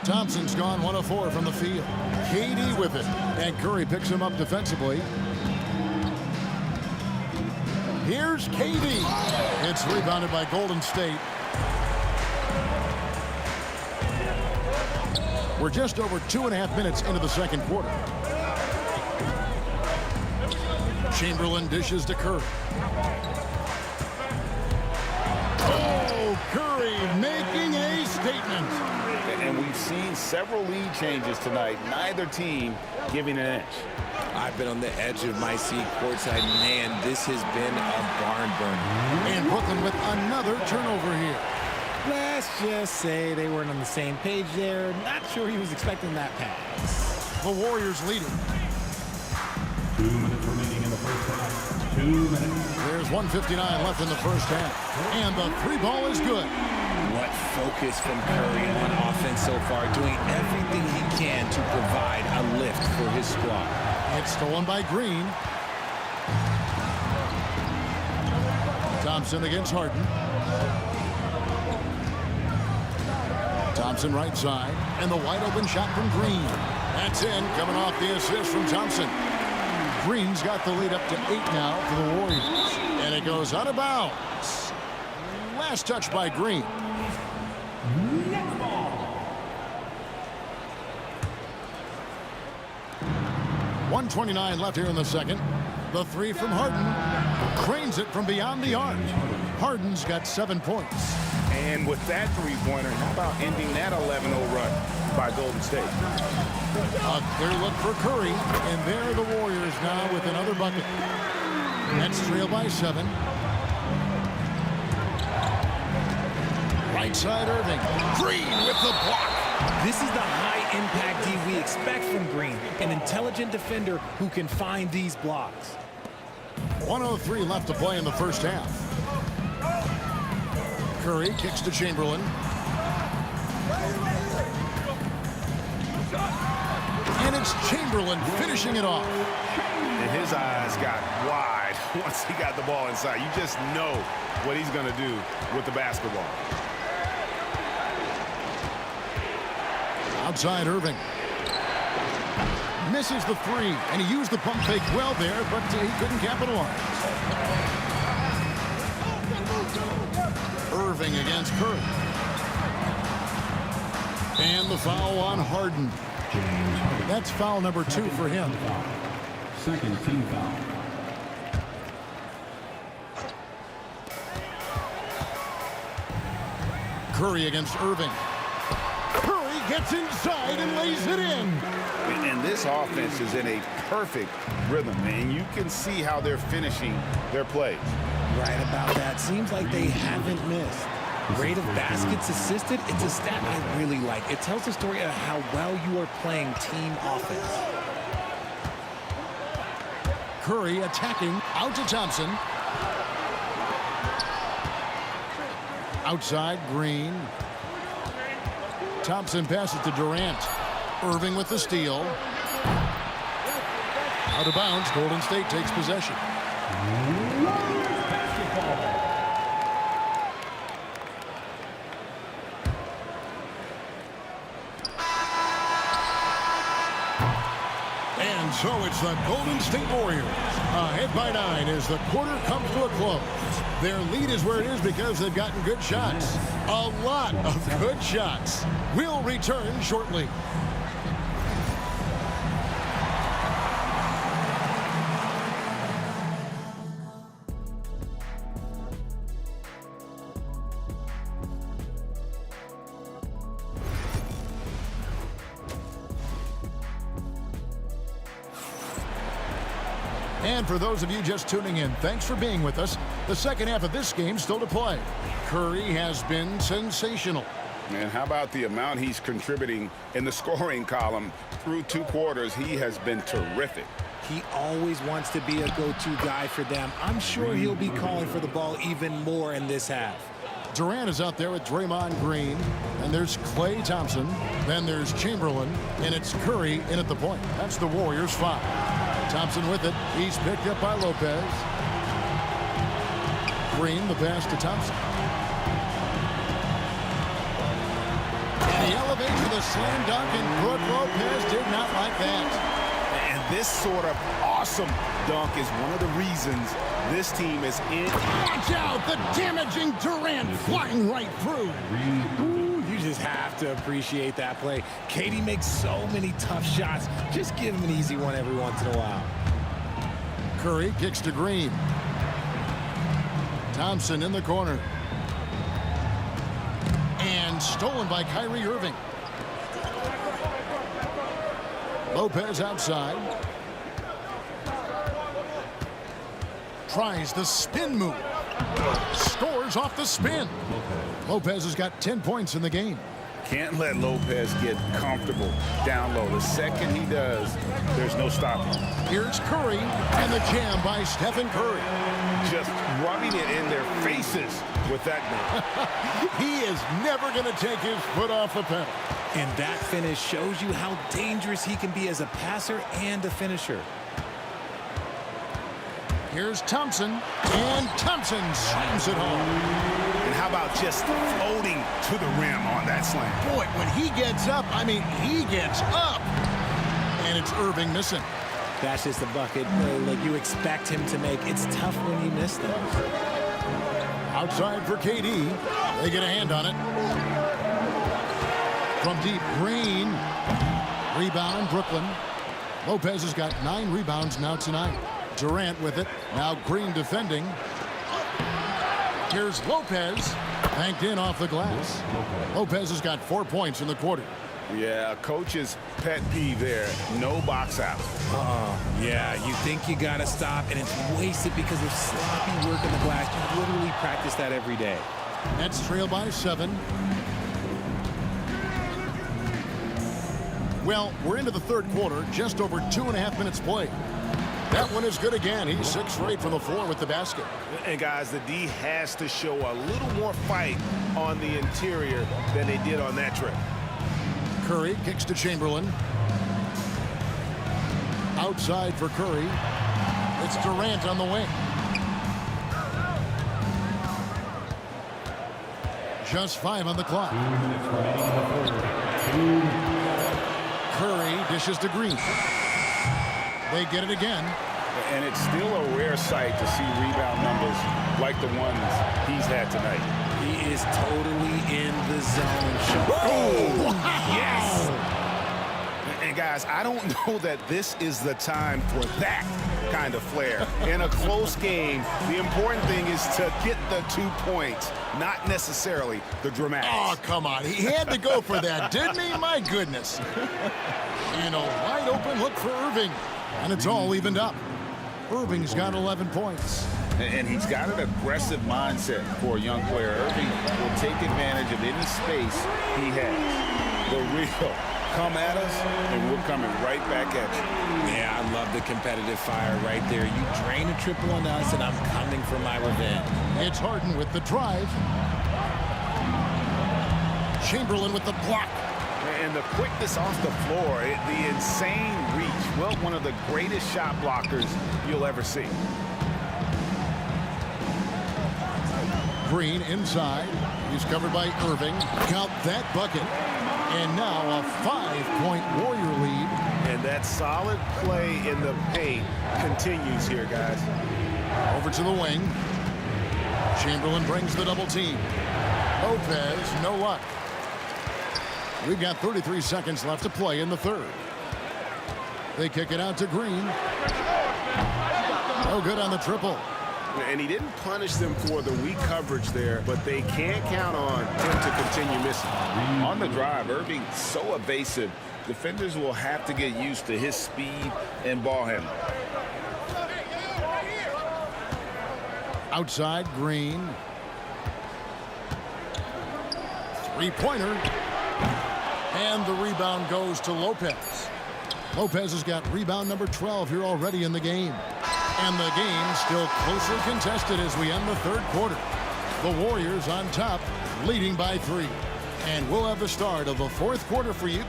Thompson's gone 1 of 4 from the field. KD with it. And Curry picks him up defensively. Here's KD. It's rebounded by Golden State. We're just over 2.5 minutes into the second quarter. Chamberlain dishes to Curry. Oh, Curry making a statement. And we've seen several lead changes tonight. Neither team giving an inch. I've been on the edge of my seat courtside. Man, this has been a barn burner. And Brooklyn with another turnover here. Let's just say they weren't on the same page there. Not sure he was expecting that pass. The Warriors leading. 2 minutes remaining in the first half. 2 minutes. There's 1:59 left in the first half. And the three ball is good. What focus from Curry on offense so far, doing everything he can to provide a lift for his squad. It's stolen by Green. Thompson against Harden. Thompson right side, and the wide open shot from Green. That's in, coming off the assist from Thompson. Green's got the lead up to 8 now for the Warriors. And it goes out of bounds. Last touch by Green. 1:29 left here in the second. The three from Harden. Cranes it from beyond the arc. Harden's got 7 points. And with that three-pointer, how about ending that 11-0 run by Golden State? A clear look for Curry, and there are the Warriors now with another bucket. Nets trail by 7. Right side Irving. Green with the block. This is the high-impact D we expect from Green, an intelligent defender who can find these blocks. 1:03 left to play in the first half. Curry kicks to Chamberlain. And it's Chamberlain finishing it off. And his eyes got wide once he got the ball inside. You just know what he's going to do with the basketball. Outside Irving. Misses the three, and he used the pump fake well there, but he couldn't capitalize. Irving against Curry. And the foul on Harden. That's foul number 2 for him. Second team foul. Curry against Irving. Curry gets inside and lays it in. And this offense is in a perfect rhythm, and you can see how they're finishing their plays. Right about that. Seems like they haven't missed. Rate of baskets assisted, it's a stat I really like. It tells the story of how well you are playing team offense. Curry attacking out to Thompson. Outside Green. Thompson passes to Durant. Irving with the steal. Out of bounds. Golden State takes possession. And so it's the Golden State Warriors ahead by 9 as the quarter comes to a close. Their lead is where it is because they've gotten good shots. A lot of good shots. We'll return shortly. And for those of you just tuning in, thanks for being with us. The second half of this game still to play. Curry has been sensational. And how about the amount he's contributing in the scoring column through 2 quarters? He has been terrific. He always wants to be a go-to guy for them. I'm sure he'll be calling for the ball even more in this half. Durant is out there with Draymond Green. And there's Klay Thompson. Then there's Chamberlain. And it's Curry in at the point. That's the Warriors' foul. Thompson with it. He's picked up by Lopez. Green, the pass to Thompson. And he elevates with a slam dunk, and Brook Lopez did not like that. And this sort of awesome dunk is one of the reasons this team is in. Watch out, the damaging Durant flying right through. Ooh, you just have to appreciate that play. Katie makes so many tough shots. Just give him an easy one every once in a while. Curry kicks to Green. Thompson in the corner. And stolen by Kyrie Irving. Lopez outside. Tries the spin move. Scores off the spin. Lopez has got 10 points in the game. Can't let Lopez get comfortable down low. The second he does, there's no stopping. Here's Curry, and the jam by Stephen Curry. Just rubbing it in their faces with that man. He is never going to take his foot off the pedal. And that finish shows you how dangerous he can be as a passer and a finisher. Here's Thompson, and Thompson slams it home. And how about just floating to the rim on that slam? Boy, when he gets up, I mean, he gets up. And it's Irving missing. That's just a bucket like you expect him to make. It's tough when you miss those. Outside for KD. They get a hand on it. From deep, Green. Rebound, Brooklyn. Lopez has got 9 rebounds now tonight. Durant with it. Now Green defending. Here's Lopez. Banked in off the glass. Lopez has got 4 points in the quarter. Yeah, coach's pet peeve there. No box out. Yeah, you think you got to stop, and it's wasted because of sloppy work in the glass. You literally practice that every day. Nets trail by 7. Well, we're into the third quarter, just over 2.5 minutes played. That one is good again. He's 6 for 8 from the floor with the basket. And guys, the D has to show a little more fight on the interior than they did on that trip. Curry kicks to Chamberlain. Outside for Curry. It's Durant on the wing. Just 5 on the clock. Curry dishes to Green. They get it again. And it's still a rare sight to see rebound numbers like the ones he's had tonight. He is totally in the zone. Oh, yes! And guys, I don't know that this is the time for that kind of flair. In a close game, the important thing is to get the 2 points, not necessarily the dramatics. Oh, come on. He had to go for that, didn't he? My goodness. And a wide open look for Irving. And it's all evened up. Irving's got 11 points. And he's got an aggressive mindset for a young player. Irving will take advantage of any space he has. The real come at us, and we're coming right back at you. Yeah, I love the competitive fire right there. You drain a triple on us, and I'm coming for my revenge. It's Harden with the drive. Chamberlain with the block. And the quickness off the floor, the insane reach. Well, one of the greatest shot blockers you'll ever see. Green inside. He's covered by Irving. Count that bucket. And now a 5-point Warrior lead. And that solid play in the paint continues here, guys. Over to the wing. Chamberlain brings the double team. Lopez, no luck. We've got 33 seconds left to play in the third. They kick it out to Green. No good on the triple. And he didn't punish them for the weak coverage there, but they can't count on him to continue missing. On the drive, Irving so evasive, defenders will have to get used to his speed and ball handling. Outside, Green. Three-pointer. And the rebound goes to Lopez. Lopez has got rebound number 12 here already in the game. And the game still closely contested as we end the third quarter. The Warriors on top, leading by 3. And we'll have the start of the fourth quarter for you.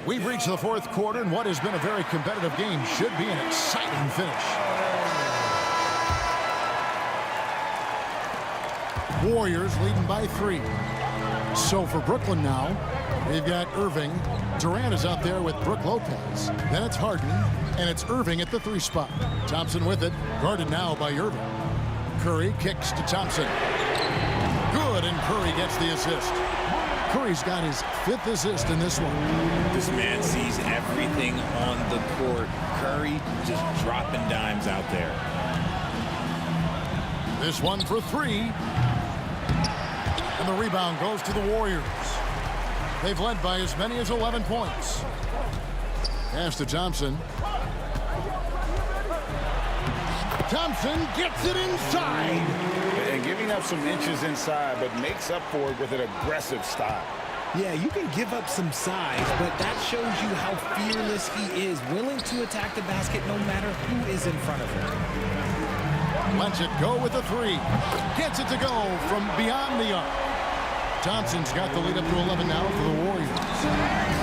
We've reached the fourth quarter, and what has been a very competitive game should be an exciting finish. Warriors leading by 3. So for Brooklyn now, we've got Irving. Durant is out there with Brook Lopez. Then it's Harden, and it's Irving at the 3 spot. Thompson with it, guarded now by Irving. Curry kicks to Thompson. Good, and Curry gets the assist. Curry's got his 5th assist in this one. This man sees everything on the court. Curry just dropping dimes out there. This one for 3. And the rebound goes to the Warriors. They've led by as many as 11 points. Pass to Thompson. Thompson gets it inside. And giving up some inches inside, but makes up for it with an aggressive style. Yeah, you can give up some size, but that shows you how fearless he is, willing to attack the basket no matter who is in front of him. Lets it go with a three. Gets it to go from beyond the arc. Thompson's got the lead up to 11 now for the Warriors.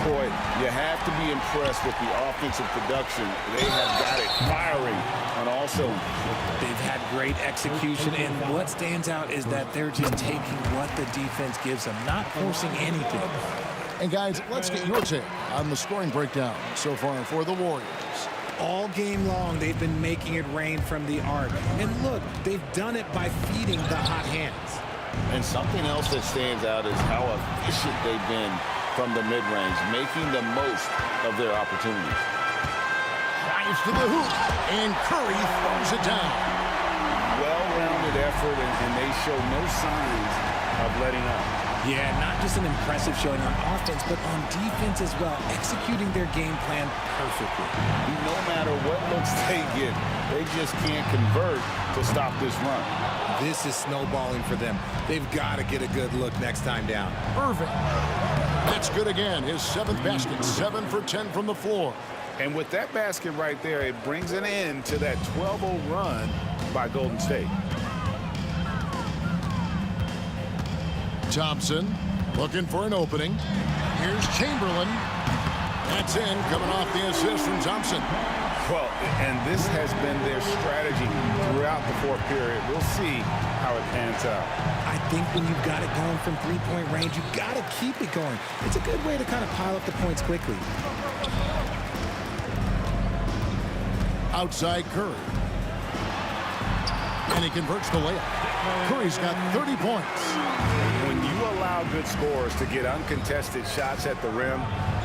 Boy, you have to be impressed with the offensive production. They have got it firing on all cylinders. They've had great execution, and what stands out is that they're just taking what the defense gives them, not forcing anything. And guys, let's get your take on the scoring breakdown so far for the Warriors. All game long, they've been making it rain from the arc. And look, they've done it by feeding the hot hands. And something else that stands out is how efficient they've been from the mid-range, making the most of their opportunities. Drives to the hoop, and Curry throws it down. Well-rounded effort, and they show no signs of letting up. Yeah, not just an impressive showing on offense, but on defense as well, executing their game plan perfectly. No matter what looks they get, they just can't convert to stop this run. This is snowballing for them. They've got to get a good look next time down. Irving. That's good again. His 7th basket, 7 for 10 from the floor. And with that basket right there, it brings an end to that 12-0 run by Golden State. Thompson looking for an opening. Here's Chamberlain. That's in, coming off the assist from Thompson. Well, and this has been their strategy throughout the fourth period. We'll see how it pans out. I think when you've got it going from three-point range, you've got to keep it going. It's a good way to kind of pile up the points quickly. Outside Curry. And he converts the layup. Curry's got 30 points. When you allow good scorers to get uncontested shots at the rim,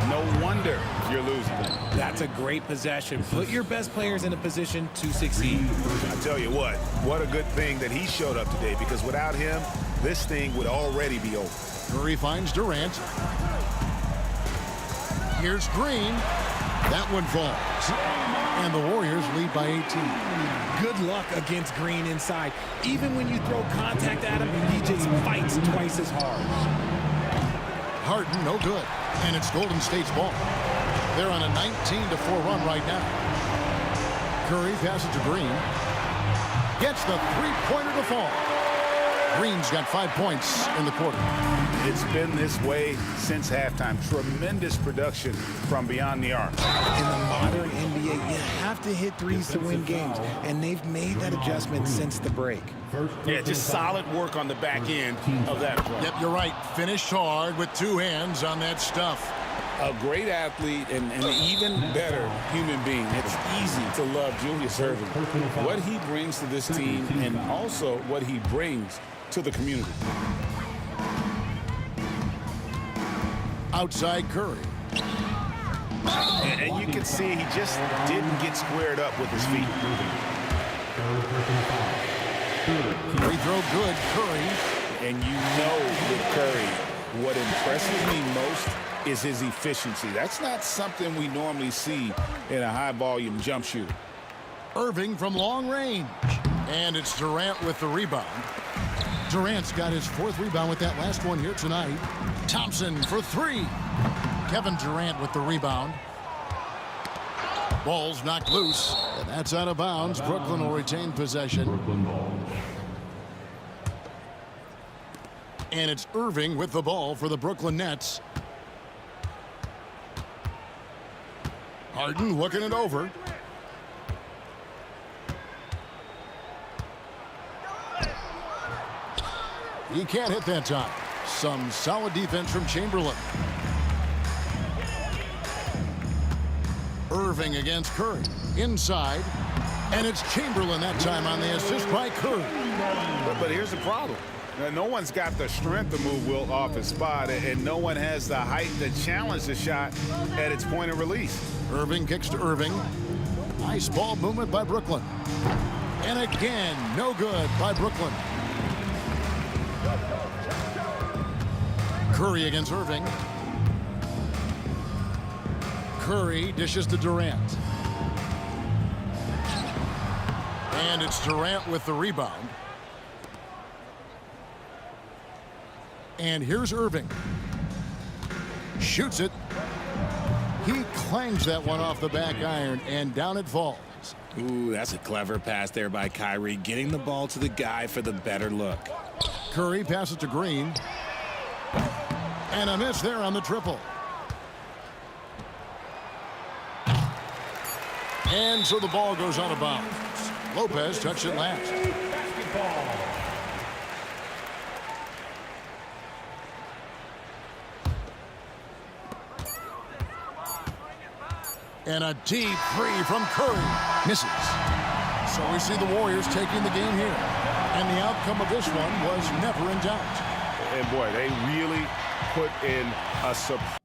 no wonder you're losing. That's a great possession. Put your best players in a position to succeed. I tell you what a good thing that he showed up today, because without him, this thing would already be over. Curry finds Durant. Here's Green. That one falls. And the Warriors lead by 18. Good luck against Green inside. Even when you throw contact at him, he just fights twice as hard. Harden, no good. And it's Golden State's ball. They're on a 19-4 run right now. Curry passes to Green. Gets the three-pointer to fall. Green's got 5 points in the quarter. It's been this way since halftime. Tremendous production from beyond the arc. In the modern NBA, you have to hit threes to win games, and they've made that adjustment since the break. Yeah, just solid work on the back end of that play. Yep, you're right. Finished hard with 2 hands on that stuff. A great athlete and an even better human being. It's easy to love Julius Erving. What he brings to this team, and also what he brings to the community. Outside Curry. And you can see he just didn't get squared up with his feet. Free throw good, Curry. And you know with Curry, what impresses me most is his efficiency. That's not something we normally see in a high-volume jump shooter. Irving from long range. And it's Durant with the rebound. Durant's got his 4th rebound with that last one here tonight. Thompson for 3. Kevin Durant with the rebound. Ball's knocked loose, and that's out of bounds. Brooklyn will retain possession. And it's Irving with the ball for the Brooklyn Nets. Harden looking it over. He can't hit that time. Some solid defense from Chamberlain. Irving against Curry. Inside. And it's Chamberlain that time on the assist by Curry. But here's the problem. No one's got the strength to move Wilt off his spot, and no one has the height to challenge the shot at its point of release. Irving kicks to Irving. Nice ball movement by Brooklyn. And again, no good by Brooklyn. Curry against Irving. Curry dishes to Durant. And it's Durant with the rebound. And here's Irving. Shoots it. He clangs that one off the back iron, and down it falls. Ooh, that's a clever pass there by Kyrie, getting the ball to the guy for the better look. Curry passes to Green. And a miss there on the triple. And so the ball goes out of bounds. Lopez touched it last. And a deep three from Curry. Misses. So we see the Warriors taking the game here. And the outcome of this one was never in doubt. And boy, they really put in a surprise.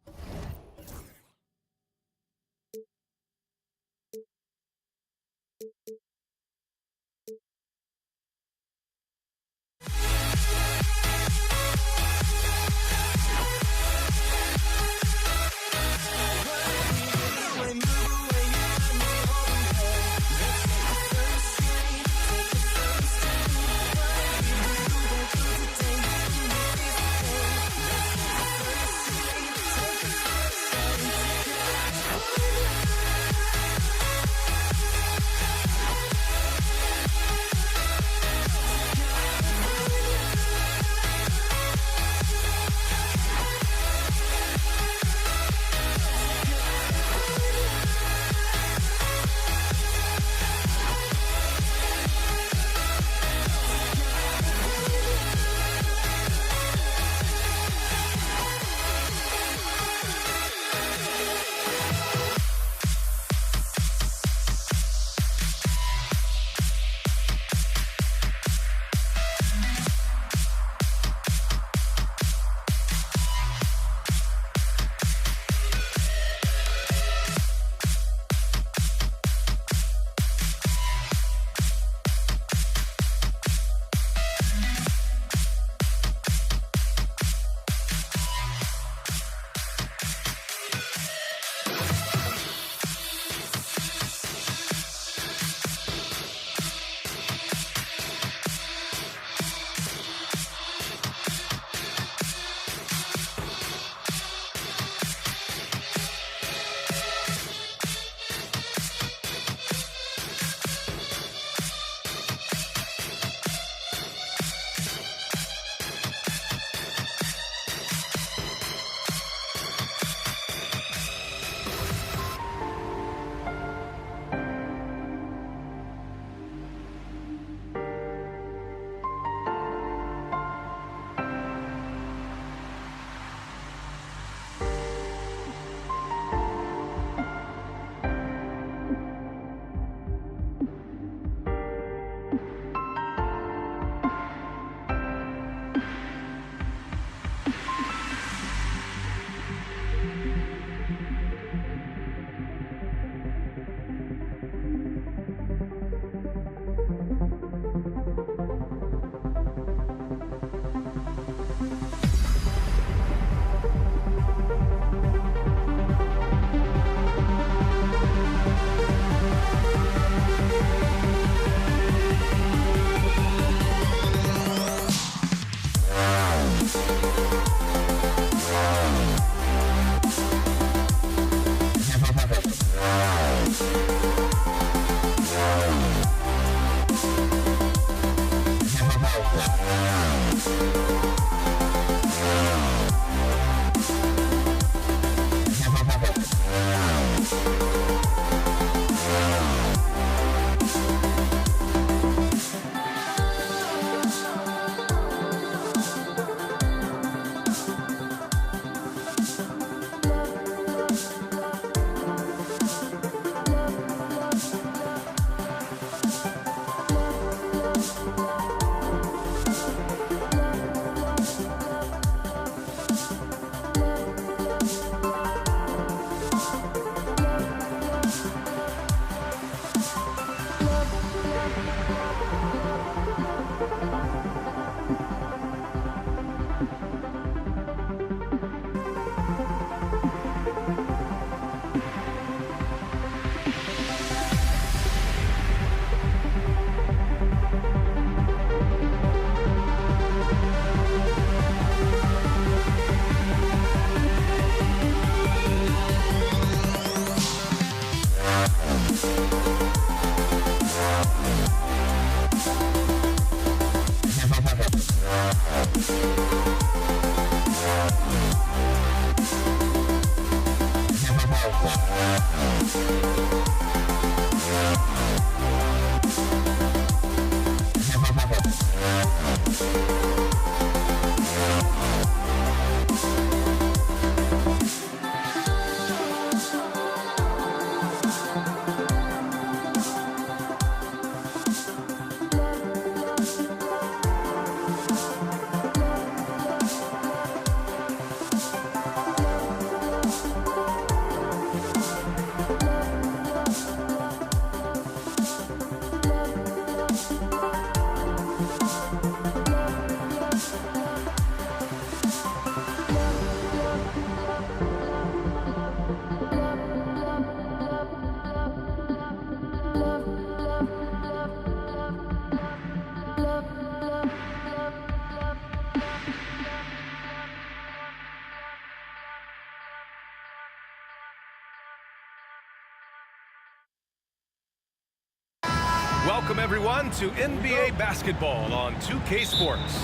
Welcome, everyone, to NBA basketball on 2K Sports.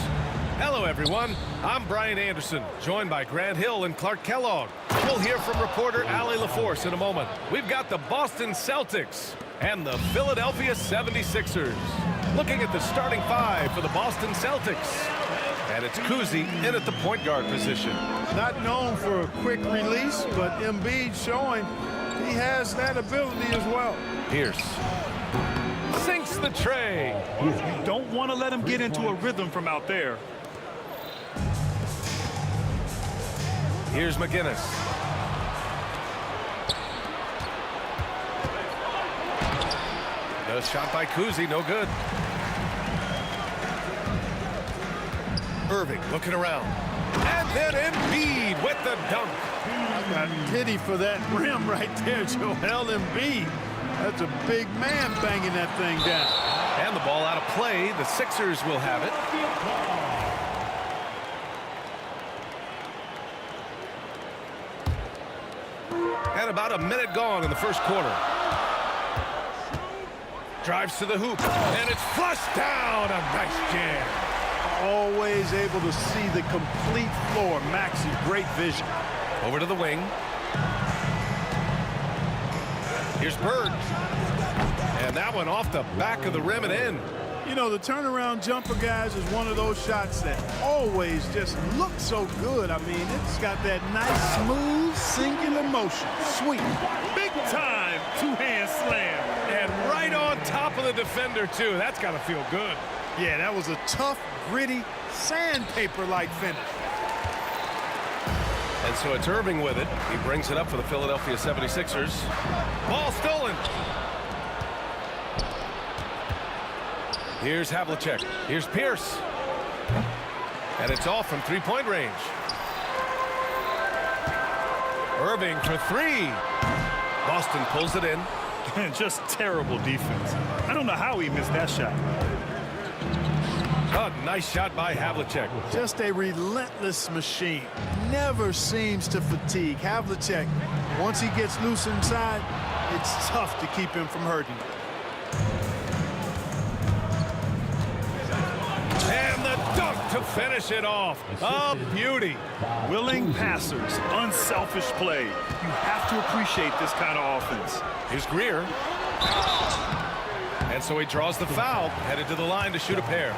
Hello, everyone. I'm Brian Anderson, joined by Grant Hill and Clark Kellogg. We'll hear from reporter Allie LaForce in a moment. We've got the Boston Celtics and the Philadelphia 76ers. Looking at the starting five for the Boston Celtics. And it's Cousy in at the point guard position. Not known for a quick release, but Embiid showing he has that ability as well. Pierce sinks the tray. You don't want to let him get into a rhythm from out there. Here's McGinnis. The shot by Cousy, no good. Irving looking around. And then Embiid with the dunk. I got pity for that rim right there, Joel Embiid. That's a big man banging that thing down. And the ball out of play. The Sixers will have it. And about a minute gone in the first quarter. Drives to the hoop. And it's flushed down. A nice jam. Always able to see the complete floor. Maxey, great vision. Over to the wing. Here's Bird. And that one off the back of the rim and in. You know, the turnaround jumper, guys, is one of those shots that always just looks so good. I mean, it's got that nice, smooth, singular motion. Sweet. Big time two-hand slam. And right on top of the defender, too. That's got to feel good. Yeah, that was a tough, gritty, sandpaper-like finish. And so it's Irving with it. He brings it up for the Philadelphia 76ers. Ball stolen. Here's Havlicek. Here's Pierce. And it's off from three-point range. Irving for three. Boston pulls it in. Just terrible defense. I don't know how he missed that shot. A nice shot by Havlicek. Just a relentless machine. Never seems to fatigue. Havlicek, once he gets loose inside, it's tough to keep him from hurting. And the dunk to finish it off. A beauty. Willing passers, unselfish play. You have to appreciate this kind of offense. Here's Greer. And so he draws the foul, headed to the line to shoot a pair.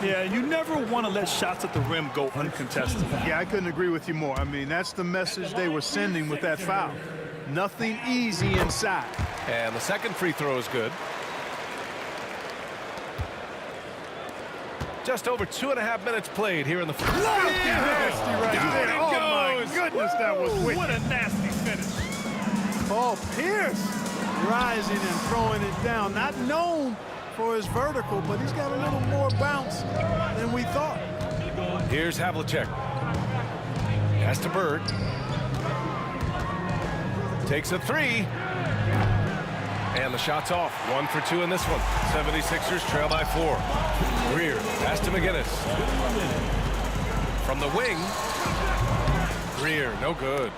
Yeah, you never want to let shots at the rim go uncontested. Yeah, I couldn't agree with you more. I mean, that's the message they were sending with that foul. Nothing easy inside. And the second free throw is good. Just over 2.5 minutes played here in the first. Nasty right there. Oh, my goodness, that was wicked. What a nasty finish. Paul Pierce rising and throwing it down. Not known for his vertical, but he's got a little more bounce than we thought. Here's Havlicek. Pass to Bird. Takes a three. And the shot's off. 1 for 2 in this one. 76ers trail by 4. Greer, pass to McGinnis. From the wing. Greer, no good.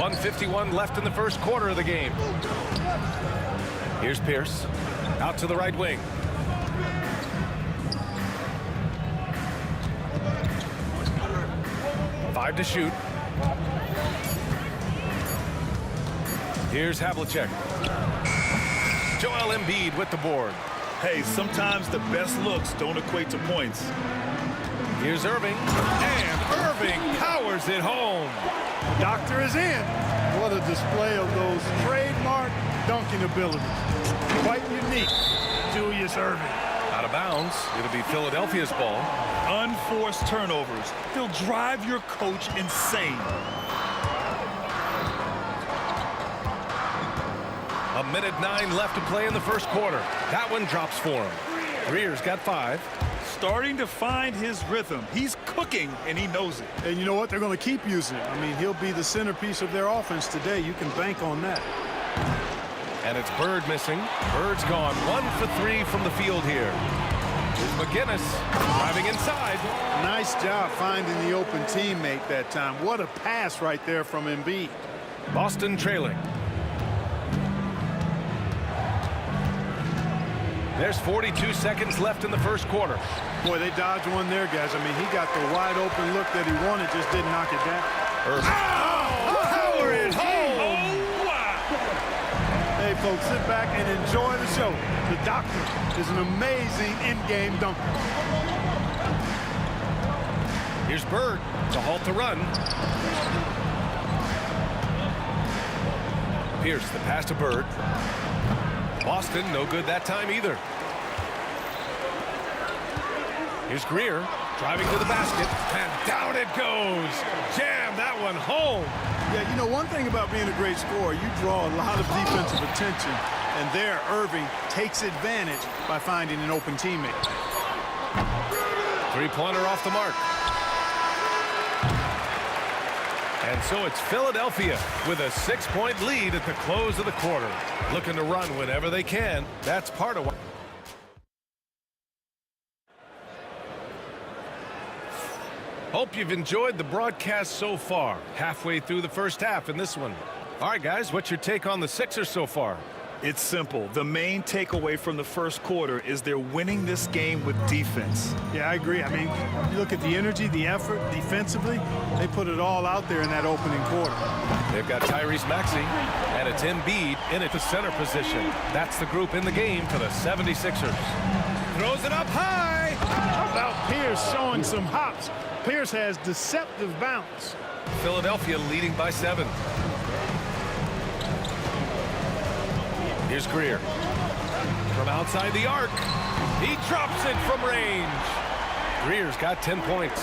1:51 left in the first quarter of the game. Here's Pierce. Out to the right wing. 5 to shoot. Here's Havlicek. Joel Embiid with the board. Hey, sometimes the best looks don't equate to points. Here's Irving, and Irving powers it home. Doctor is in. What a display of those trademark dunking abilities. Quite unique, Julius Irving. Out of bounds. It'll be Philadelphia's ball. Unforced turnovers. They'll drive your coach insane. A minute 9 left to play in the first quarter. That one drops for him. Greer's got 5. Starting to find his rhythm. He's cooking, and he knows it. And you know what? They're going to keep using it. I mean, he'll be the centerpiece of their offense today. You can bank on that. And it's Bird missing. Bird's gone 1 for 3 from the field here. Here's McGinnis driving inside. Nice job finding the open teammate that time. What a pass right there from Embiid. Boston trailing. There's 42 seconds left in the first quarter. Boy, they dodged one there, guys. I mean, he got the wide open look that he wanted, just didn't knock it down. Power it home! Hey, folks, sit back and enjoy the show. The Doctor is an amazing in-game dunker. Here's Bird to halt the run. Pierce, the pass to Bird. Boston, no good that time either. Here's Greer, driving to the basket, and down it goes. Jam that one home. Yeah, you know, one thing about being a great scorer, you draw a lot of defensive attention, and there, Irving takes advantage by finding an open teammate. Three-pointer off the mark. And so it's Philadelphia with a 6-point lead at the close of the quarter. Looking to run whenever they can. That's part of what. Hope you've enjoyed the broadcast so far. Halfway through the first half in this one. All right, guys, what's your take on the Sixers so far? It's simple. The main takeaway from the first quarter is they're winning this game with defense. Yeah, I agree. I mean, you look at the energy, the effort, defensively, they put it all out there in that opening quarter. They've got Tyrese Maxey, and it's Embiid in at the center position. That's the group in the game for the 76ers. Throws it up high. How about Pierce showing some hops? Pierce has deceptive bounce. Philadelphia leading by 7. Here's Greer. From outside the arc. He drops it from range. Greer's got 10 points.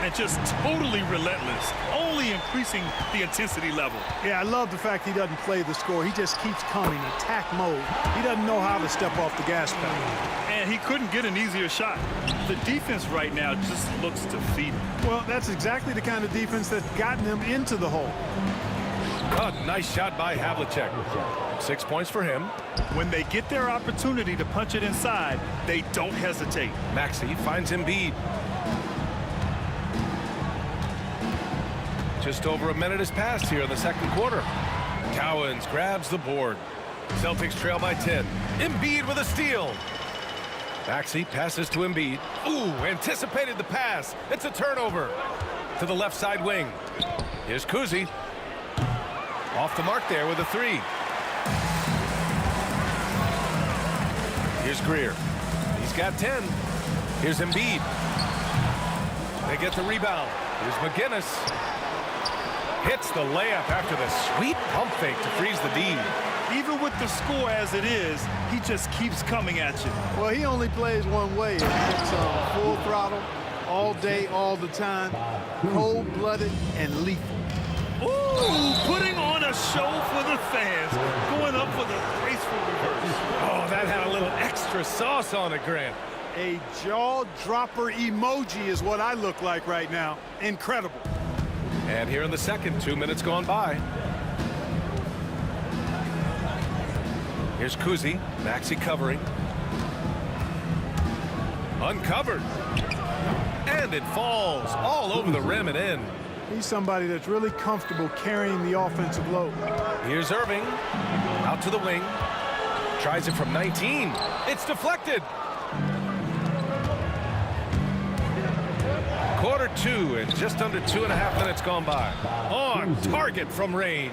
And just totally relentless, only increasing the intensity level. Yeah, I love the fact he doesn't play the score. He just keeps coming, attack mode. He doesn't know how to step off the gas pedal. And he couldn't get an easier shot. The defense right now just looks defeated. Well, that's exactly the kind of defense that's gotten them into the hole. Oh, nice shot by Havlicek. 6 points for him. When they get their opportunity to punch it inside, they don't hesitate. Maxey finds Embiid. Just over a minute has passed here in the second quarter. Cowens grabs the board. Celtics trail by 10. Embiid with a steal. Maxey passes to Embiid. Ooh, anticipated the pass. It's a turnover. To the left side wing. Here's Kuzi. Off the mark there with a 3. Here's Greer. He's got 10. Here's Embiid. They get the rebound. Here's McGinnis. Hits the layup after the sweet pump fake to freeze the D. Even with the score as it is, he just keeps coming at you. Well, he only plays one way. It's full throttle, all day, all the time, cold-blooded and lethal. Ooh, putting on a show for the fans, going up with a graceful reverse. Oh, that had a little extra sauce on it, Grant. A jaw-dropper emoji is what I look like right now. Incredible. And here in the second, 2 minutes gone by. Here's Kuzi. Maxey covering. Uncovered. And it falls all over the rim and in. He's somebody that's really comfortable carrying the offensive load. Here's Irving. Out to the wing. Tries it from 19. It's deflected. Quarter 2 and just under 2.5 minutes gone by. On target from range.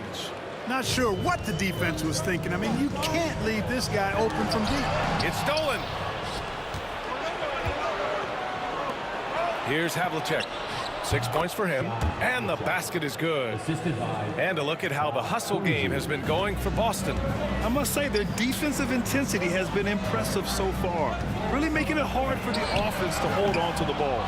Not sure what the defense was thinking. I mean, you can't leave this guy open from deep. It's stolen. Here's Havlicek. 6 points for him, and the basket is good. And a look at how the hustle game has been going for Boston. I must say their defensive intensity has been impressive so far, really making it hard for the offense to hold on to the ball.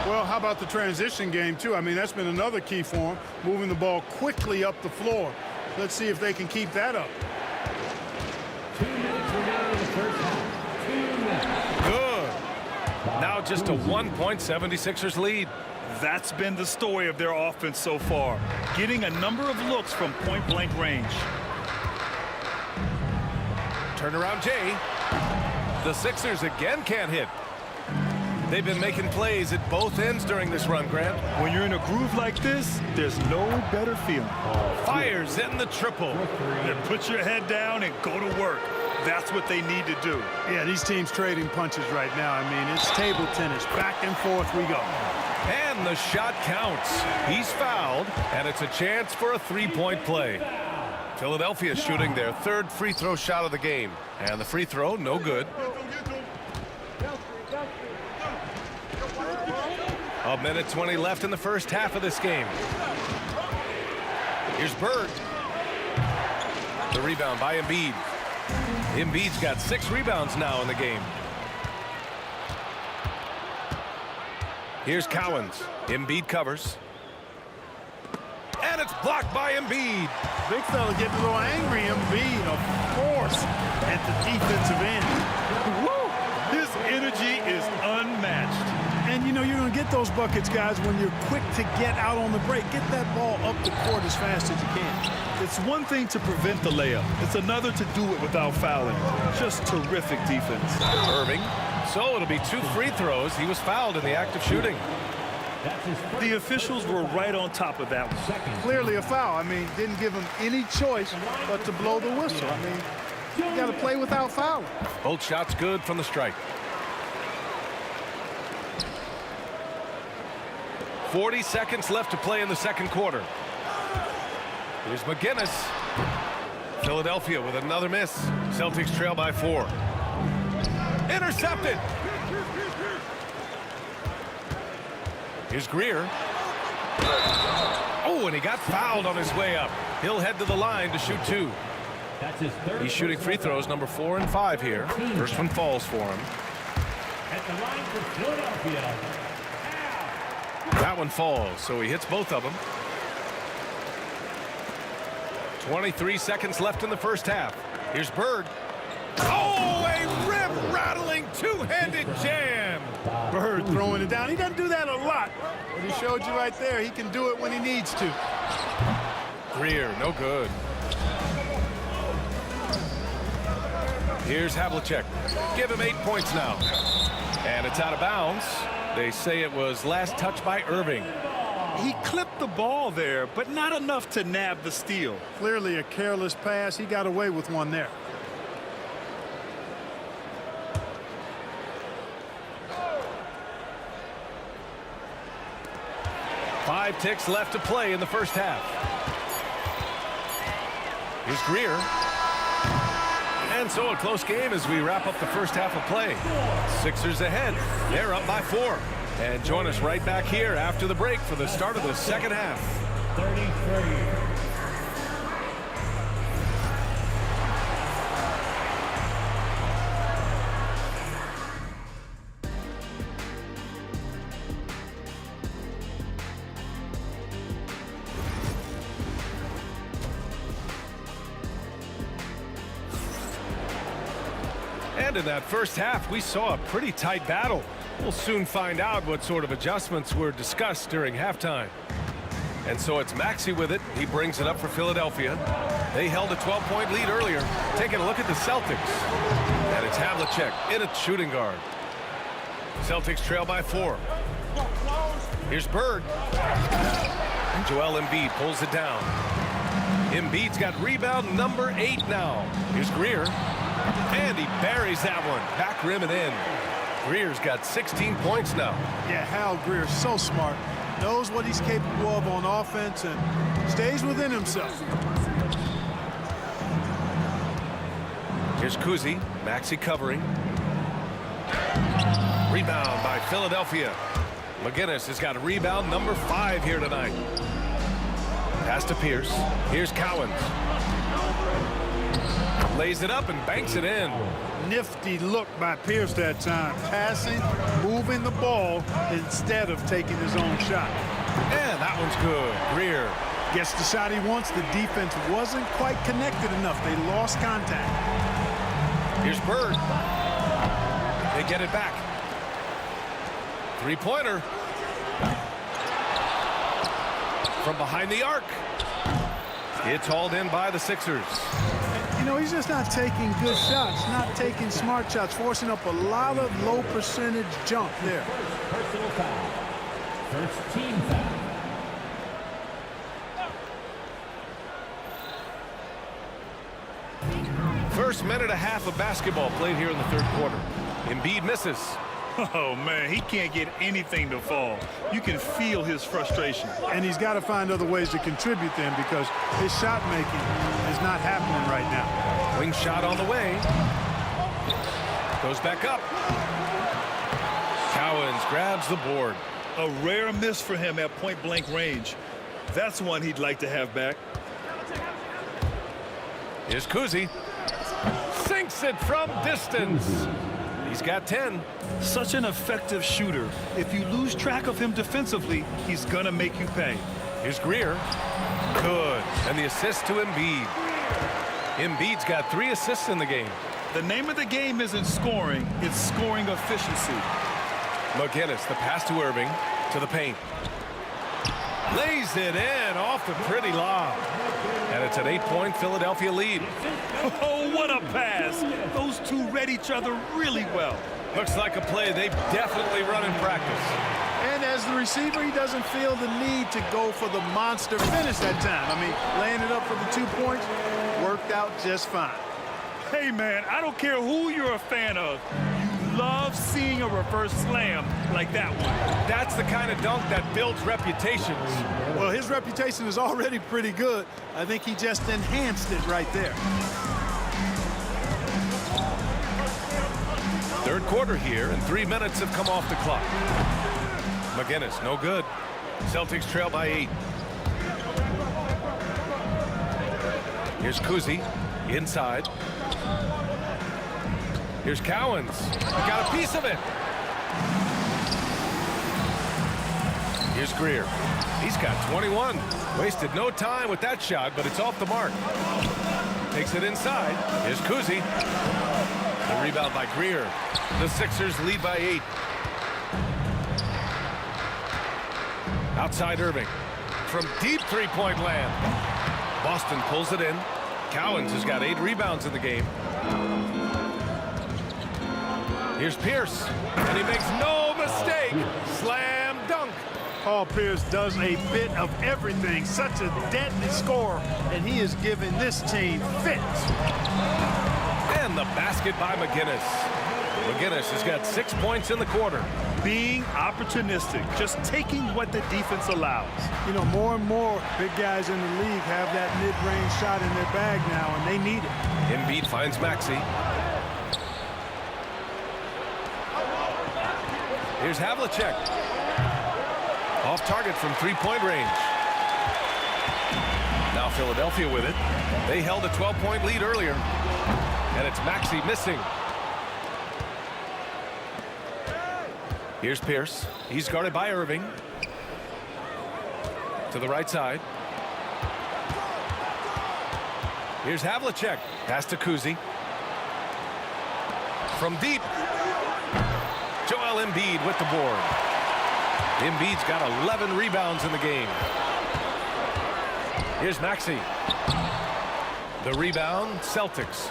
Well, how about the transition game, too? I mean, that's been another key for them, moving the ball quickly up the floor. Let's see if they can keep that up. 2 minutes remaining in the first half. 2 minutes. Good. Now just a 1-point 76ers lead. That's been the story of their offense so far, getting a number of looks from point-blank range. Turnaround Jay. The Sixers again can't hit. They've been making plays at both ends during this run, Grant. When you're in a groove like this, there's no better feeling. Fires in the triple. Then put your head down and go to work. That's what they need to do. Yeah, these teams trading punches right now. I mean, it's table tennis. Back and forth we go. And the shot counts. He's fouled, and it's a chance for a three-point play. Philadelphia shooting their third free throw shot of the game. And the free throw, no good. A minute 20 left in the first half of this game. Here's Bird. The rebound by Embiid. Embiid's got 6 rebounds now in the game. Here's Cowens. Embiid covers. And it's blocked by Embiid. Big fella getting a little angry. Embiid, of course, at the defensive end. Woo! His energy is unmatched. And, you know, you're going to get those buckets, guys, when you're quick to get out on the break. Get that ball up the court as fast as you can. It's one thing to prevent the layup. It's another to do it without fouling. Just terrific defense. Irving. So it'll be 2 free throws. He was fouled in the act of shooting. The officials were right on top of that one. Clearly a foul. I mean, didn't give him any choice but to blow the whistle. I mean, you got to play without fouling. Both shots good from the strike. 40 seconds left to play in the second quarter. Here's McGinnis. Philadelphia with another miss. Celtics trail by 4. Intercepted. Here's Greer. Oh, and he got fouled on his way up. He'll head to the line to shoot 2. He's shooting free throws number 4 and 5 here. First one falls for him. At the line for Philadelphia. That one falls, so he hits both of them. 23 seconds left in the first half. Here's Bird. Oh, a rip-rattling two-handed jam. Bird throwing it down. He doesn't do that a lot, but he showed you right there he can do it when he needs to. Greer, no good. Here's Havlicek. Give him 8 points now. And it's out of bounds. They say it was last touched by Irving. He clipped the ball there, but not enough to nab the steal. Clearly a careless pass. He got away with one there. Five ticks left to play in the first half. Here's Greer. And so a close game as we wrap up the first half of play. Sixers ahead. They're up by 4. And join us right back here after the break for the start of the second half. 33. And in that first half, we saw a pretty tight battle. We'll soon find out what sort of adjustments were discussed during halftime. And so it's Maxey with it. He brings it up for Philadelphia. They held a 12-point lead earlier. Taking a look at the Celtics. And it's Havlicek in at shooting guard. Celtics trail by 4. Here's Bird. And Joel Embiid pulls it down. Embiid's got rebound number 8 now. Here's Greer. And he buries that one. Back rim and in. Greer's got 16 points now. Yeah, Hal Greer, so smart. Knows what he's capable of on offense and stays within himself. Here's Kuzi. Maxey covering. Rebound by Philadelphia. McGinnis has got a rebound number 5 here tonight. Pass to Pierce. Here's Cowens. Lays it up and banks it in. Nifty look by Pierce that time. Passing, moving the ball instead of taking his own shot. And that one's good. Greer gets the shot he wants. The defense wasn't quite connected enough. They lost contact. Here's Bird. They get it back. Three-pointer. From behind the arc. It's hauled in by the Sixers. You know, he's just not taking good shots, not taking smart shots, forcing up a lot of low percentage jump there. Personal foul. First team foul. First minute and a half of basketball played here in the third quarter. Embiid misses. Oh, man, he can't get anything to fall. You can feel his frustration. And he's got to find other ways to contribute then because his shot making is not happening right now. Wing shot on the way. Goes back up. Cowens grabs the board. A rare miss for him at point-blank range. That's one he'd like to have back. Here's Kuzi. Sinks it from distance. He's got 10. Such an effective shooter. If you lose track of him defensively, he's gonna make you pay. Here's Greer. Good. And the assist to Embiid. Embiid's got 3 assists in the game. The name of the game isn't scoring, it's scoring efficiency. McGinnis, the pass to Irving, to the paint. Lays it in off the pretty lob. And it's an 8-point Philadelphia lead. Oh, what a pass. Those two read each other really well. Looks like a play they've definitely run in practice. And as the receiver, he doesn't feel the need to go for the monster finish that time. I mean, laying it up for the 2 points worked out just fine. Hey, man, I don't care who you're a fan of. You love seeing a reverse slam like that one. That's the kind of dunk that builds reputations. Well, his reputation is already pretty good. I think he just enhanced it right there. Third quarter here, and 3 minutes have come off the clock. McGinnis, no good. Celtics trail by 8. Here's Kuzi, inside. Here's Cowens. He got a piece of it. Here's Greer. He's got 21. Wasted no time with that shot, but it's off the mark. Takes it inside. Here's Kuzi. The rebound by Greer. The Sixers lead by 8. Outside Irving. From deep three-point land. Boston pulls it in. Cowens has got 8 rebounds in the game. Here's Pierce. And he makes no mistake. Slam dunk. Paul Pierce does a bit of everything. Such a deadly scorer. And he is giving this team fits. And the basket by McGinnis. McGinnis has got 6 points in the quarter. Being opportunistic, just taking what the defense allows. You know, more and more big guys in the league have that mid-range shot in their bag now, and they need it. Embiid finds Maxey. Here's Havlicek. Off target from three-point range. Now Philadelphia with it. They held a 12-point lead earlier. And it's Maxey missing. Here's Pierce. He's guarded by Irving. To the right side. Here's Havlicek. Pass to Kuzi. From deep. Joel Embiid with the board. Embiid's got 11 rebounds in the game. Here's Maxey. The rebound, Celtics.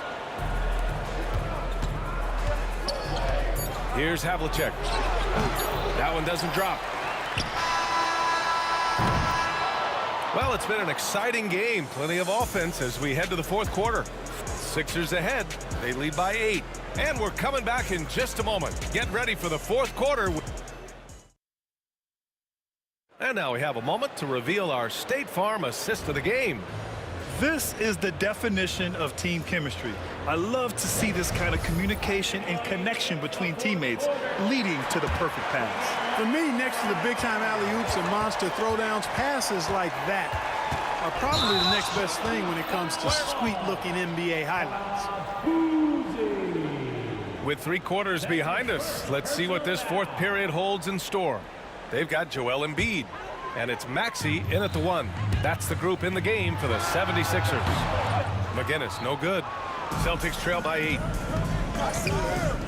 Here's Havlicek. That one doesn't drop. Well, it's been an exciting game. Plenty of offense as we head to the fourth quarter. Sixers ahead. They lead by 8. And we're coming back in just a moment. Get ready for the fourth quarter. And now we have a moment to reveal our State Farm assist of the game. This is the definition of team chemistry. I love to see this kind of communication and connection between teammates leading to the perfect pass. For me, next to the big-time alley-oops and monster throwdowns, passes like that are probably the next best thing when it comes to sweet-looking NBA highlights. With 3 quarters behind us, let's see what this fourth period holds in store. They've got Joel Embiid, and it's Maxey in at the 1. That's the group in the game for the 76ers. McGinnis, no good. Celtics trail by 8.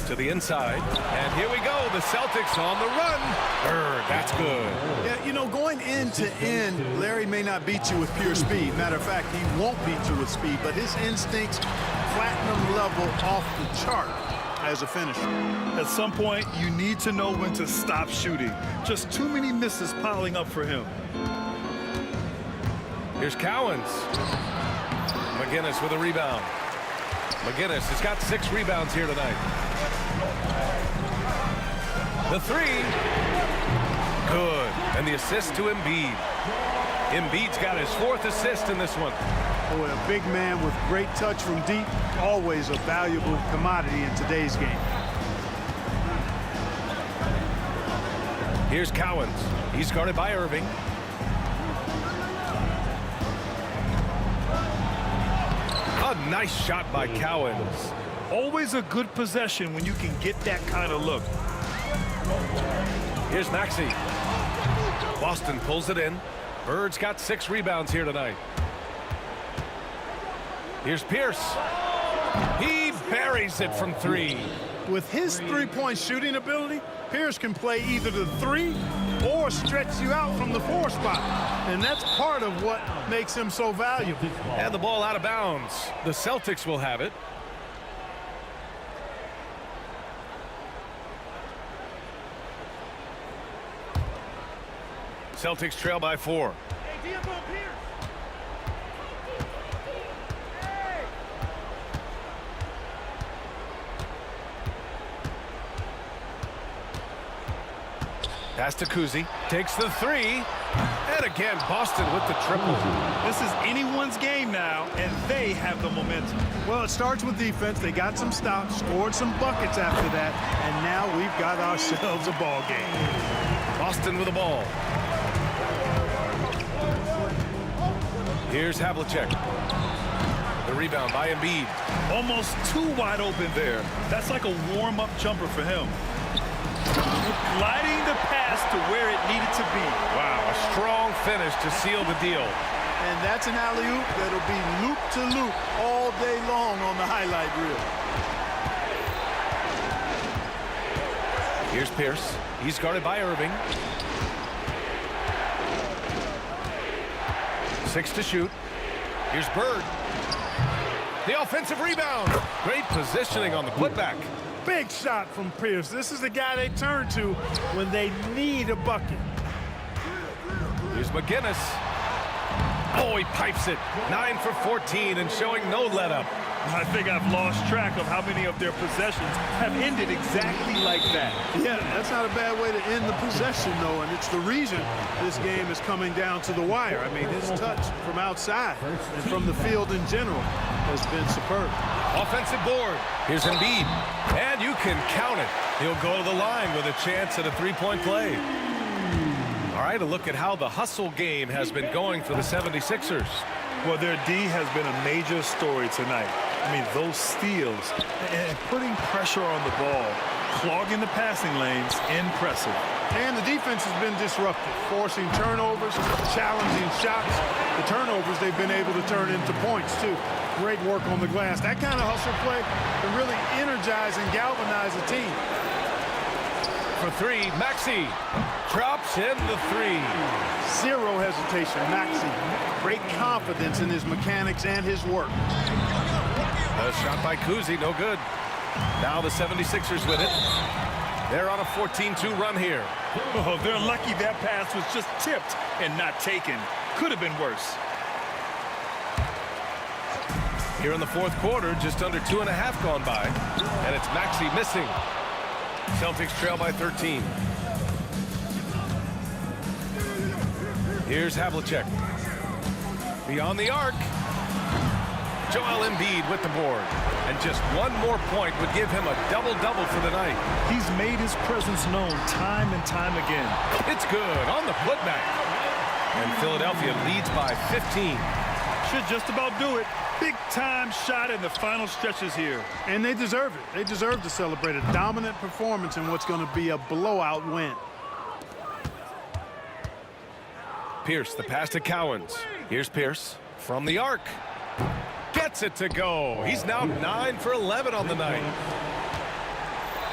To the inside, and here we go. The Celtics on the run. That's good. Yeah, you know, going end to end, Larry may not beat you with pure speed. Matter of fact, he won't beat you with speed, but his instincts, platinum level off the chart as a finisher. At some point, you need to know when to stop shooting. Just too many misses piling up for him. Here's Cowens. McGinnis with a rebound. McGinnis has got 6 rebounds here tonight. The 3. Good. And the assist to Embiid. Embiid's got his 4th assist in this one. Boy, a big man with great touch from deep, always a valuable commodity in today's game. Here's Cowens. He's guarded by Irving. A nice shot by Cowens. Always a good possession when you can get that kind of look. Here's Maxey. Boston pulls it in. Bird's got 6 rebounds here tonight. Here's Pierce. He buries it from 3. With his three-point shooting ability, Pierce can play either the 3 or stretch you out from the 4 spot. And that's part of what makes him so valuable. And the ball out of bounds. The Celtics will have it. Celtics trail by 4. Pass to Kuzi. Takes the 3. And again, Boston with the triple. This is anyone's game now, and they have the momentum. Well, it starts with defense. They got some stops, scored some buckets after that, and now we've got ourselves a ball game. Boston with the ball. Here's Havlicek. The rebound by Embiid. Almost too wide open there. That's like a warm-up jumper for him. Gliding the pass to where it needed to be. Wow, a strong finish to seal the deal. And that's an alley-oop that'll be loop-to-loop all day long on the highlight reel. Here's Pierce. He's guarded by Irving. 6 to shoot. Here's Bird. The offensive rebound. Great positioning on the putback. Big shot from Pierce. This is the guy they turn to when they need a bucket. Here's McGinnis. Oh, he pipes it. 9 for 14 and showing no let-up. I think I've lost track of how many of their possessions have ended exactly like that. Yeah, that's not a bad way to end the possession, though, and it's the reason this game is coming down to the wire. I mean, his touch from outside and from the field in general has been superb. Offensive board. Here's Embiid. And you can count it. He'll go to the line with a chance at a 3-point play. All right, a look at how the hustle game has been going for the 76ers. Well, their D has been a major story tonight. I mean, those steals and putting pressure on the ball, clogging the passing lanes, impressive. And the defense has been disruptive, forcing turnovers, challenging shots. The turnovers they've been able to turn into points, too. Great work on the glass. That kind of hustle play can really energize and galvanize a team. For 3, Maxey drops in the 3. Zero hesitation, Maxey. Great confidence in his mechanics and his work. A shot by Kuzi, no good. Now the 76ers with it. They're on a 14-2 run here. Oh, they're lucky that pass was just tipped and not taken. Could have been worse. Here in the fourth quarter, just under 2.5 gone by, and it's Maxey missing. Celtics trail by 13. Here's Havlicek. Beyond the arc. Joel Embiid with the board. And just one more point would give him a double-double for the night. He's made his presence known time and time again. It's good on the putback. And Philadelphia leads by 15. Should just about do it. Big-time shot in the final stretches here. And they deserve it. They deserve to celebrate a dominant performance in what's going to be a blowout win. Pierce, the pass to Cowens. Here's Pierce from the arc. Gets it to go. He's now 9 for 11 on the night.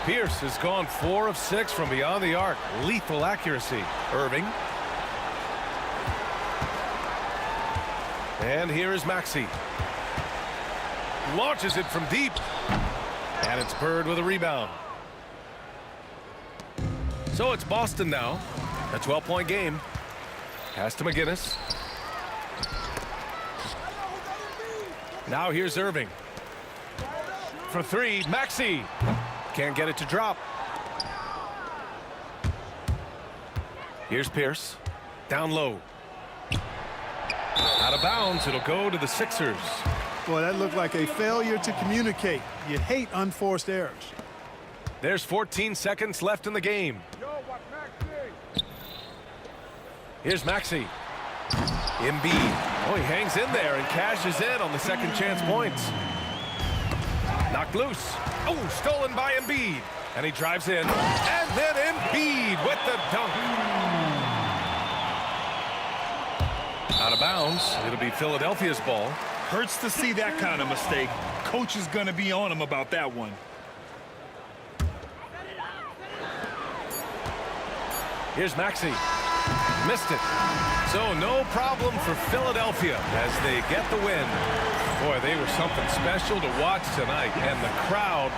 Pierce has gone 4 of 6 from beyond the arc. Lethal accuracy. Irving. And here is Maxey. Launches it from deep. And it's Bird with a rebound. So it's Boston now. A 12-point game. Pass to McGinnis. Now here's Irving. For 3, Maxey. Can't get it to drop. Here's Pierce. Down low. Out of bounds. It'll go to the Sixers. Boy, that looked like a failure to communicate. You hate unforced errors. There's 14 seconds left in the game. Here's Maxey. Embiid. Oh, he hangs in there and cashes in on the second chance points. Knocked loose. Oh, stolen by Embiid. And he drives in. And then Embiid with the dunk. Out of bounds. It'll be Philadelphia's ball. Hurts to see that kind of mistake. Coach is going to be on him about that one. Here's Maxey. Missed it. So no problem for Philadelphia as they get the win. Boy, they were something special to watch tonight, and the crowd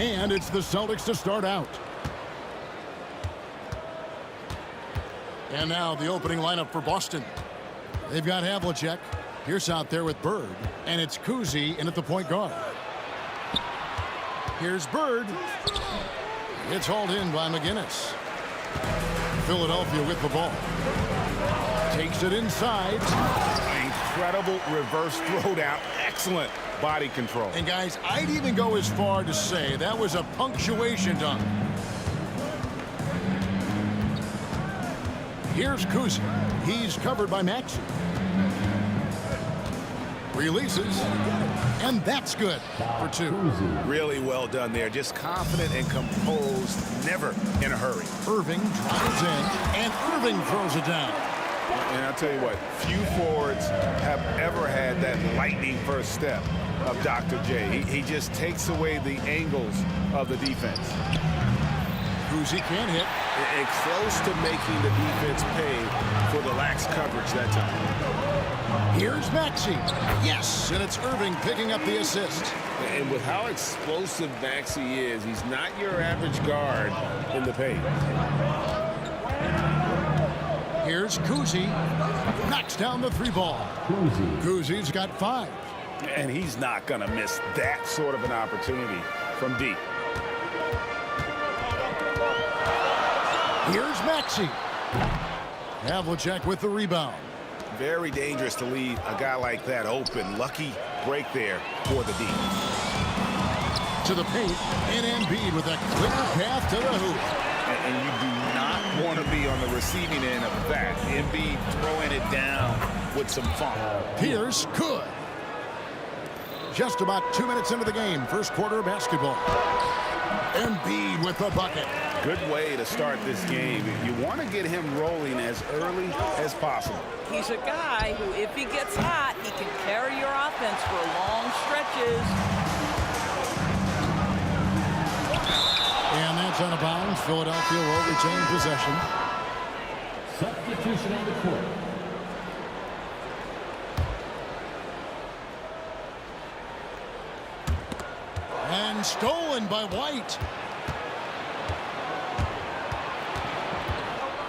And it's the Celtics to start out. And now the opening lineup for Boston. They've got Havlicek. Pierce out there with Bird. And it's Kuzi in at the point guard. Here's Bird. It's hauled in by McGinnis. Philadelphia with the ball. Takes it inside. Incredible reverse throwdown. Excellent body control. And guys, I'd even go as far to say that was a punctuation dunk. Here's Kuzi. He's covered by Maxey. Releases. And that's good for two. Really well done there. Just confident and composed. Never in a hurry. Irving drives in. And Irving throws it down. And I'll tell you what, few forwards have ever had that lightning first step of Dr. J. He just takes away the angles of the defense. Kuzi can't hit. And close to making the defense pay for the lax coverage that time. Here's Maxey. Yes, and it's Irving picking up the assist. And with how explosive Maxey is, he's not your average guard in the paint. Here's Kuzi. Knocks down the three ball. Kuzi's got 5. And he's not going to miss that sort of an opportunity from deep. Here's Maxey. Havlicek with the rebound. Very dangerous to leave a guy like that open. Lucky break there for the D. To the paint, and Embiid with a clear path to the hoop. And you do not want to be on the receiving end of that. Embiid throwing it down with some fun. Pierce could. Just about 2 minutes into the game, first quarter of basketball. Embiid with the bucket. Good way to start this game. You want to get him rolling as early as possible. He's a guy who, if he gets hot, he can carry your offense for long stretches. And that's out of bounds. Philadelphia will retain possession. Substitution on the court. And stolen by White.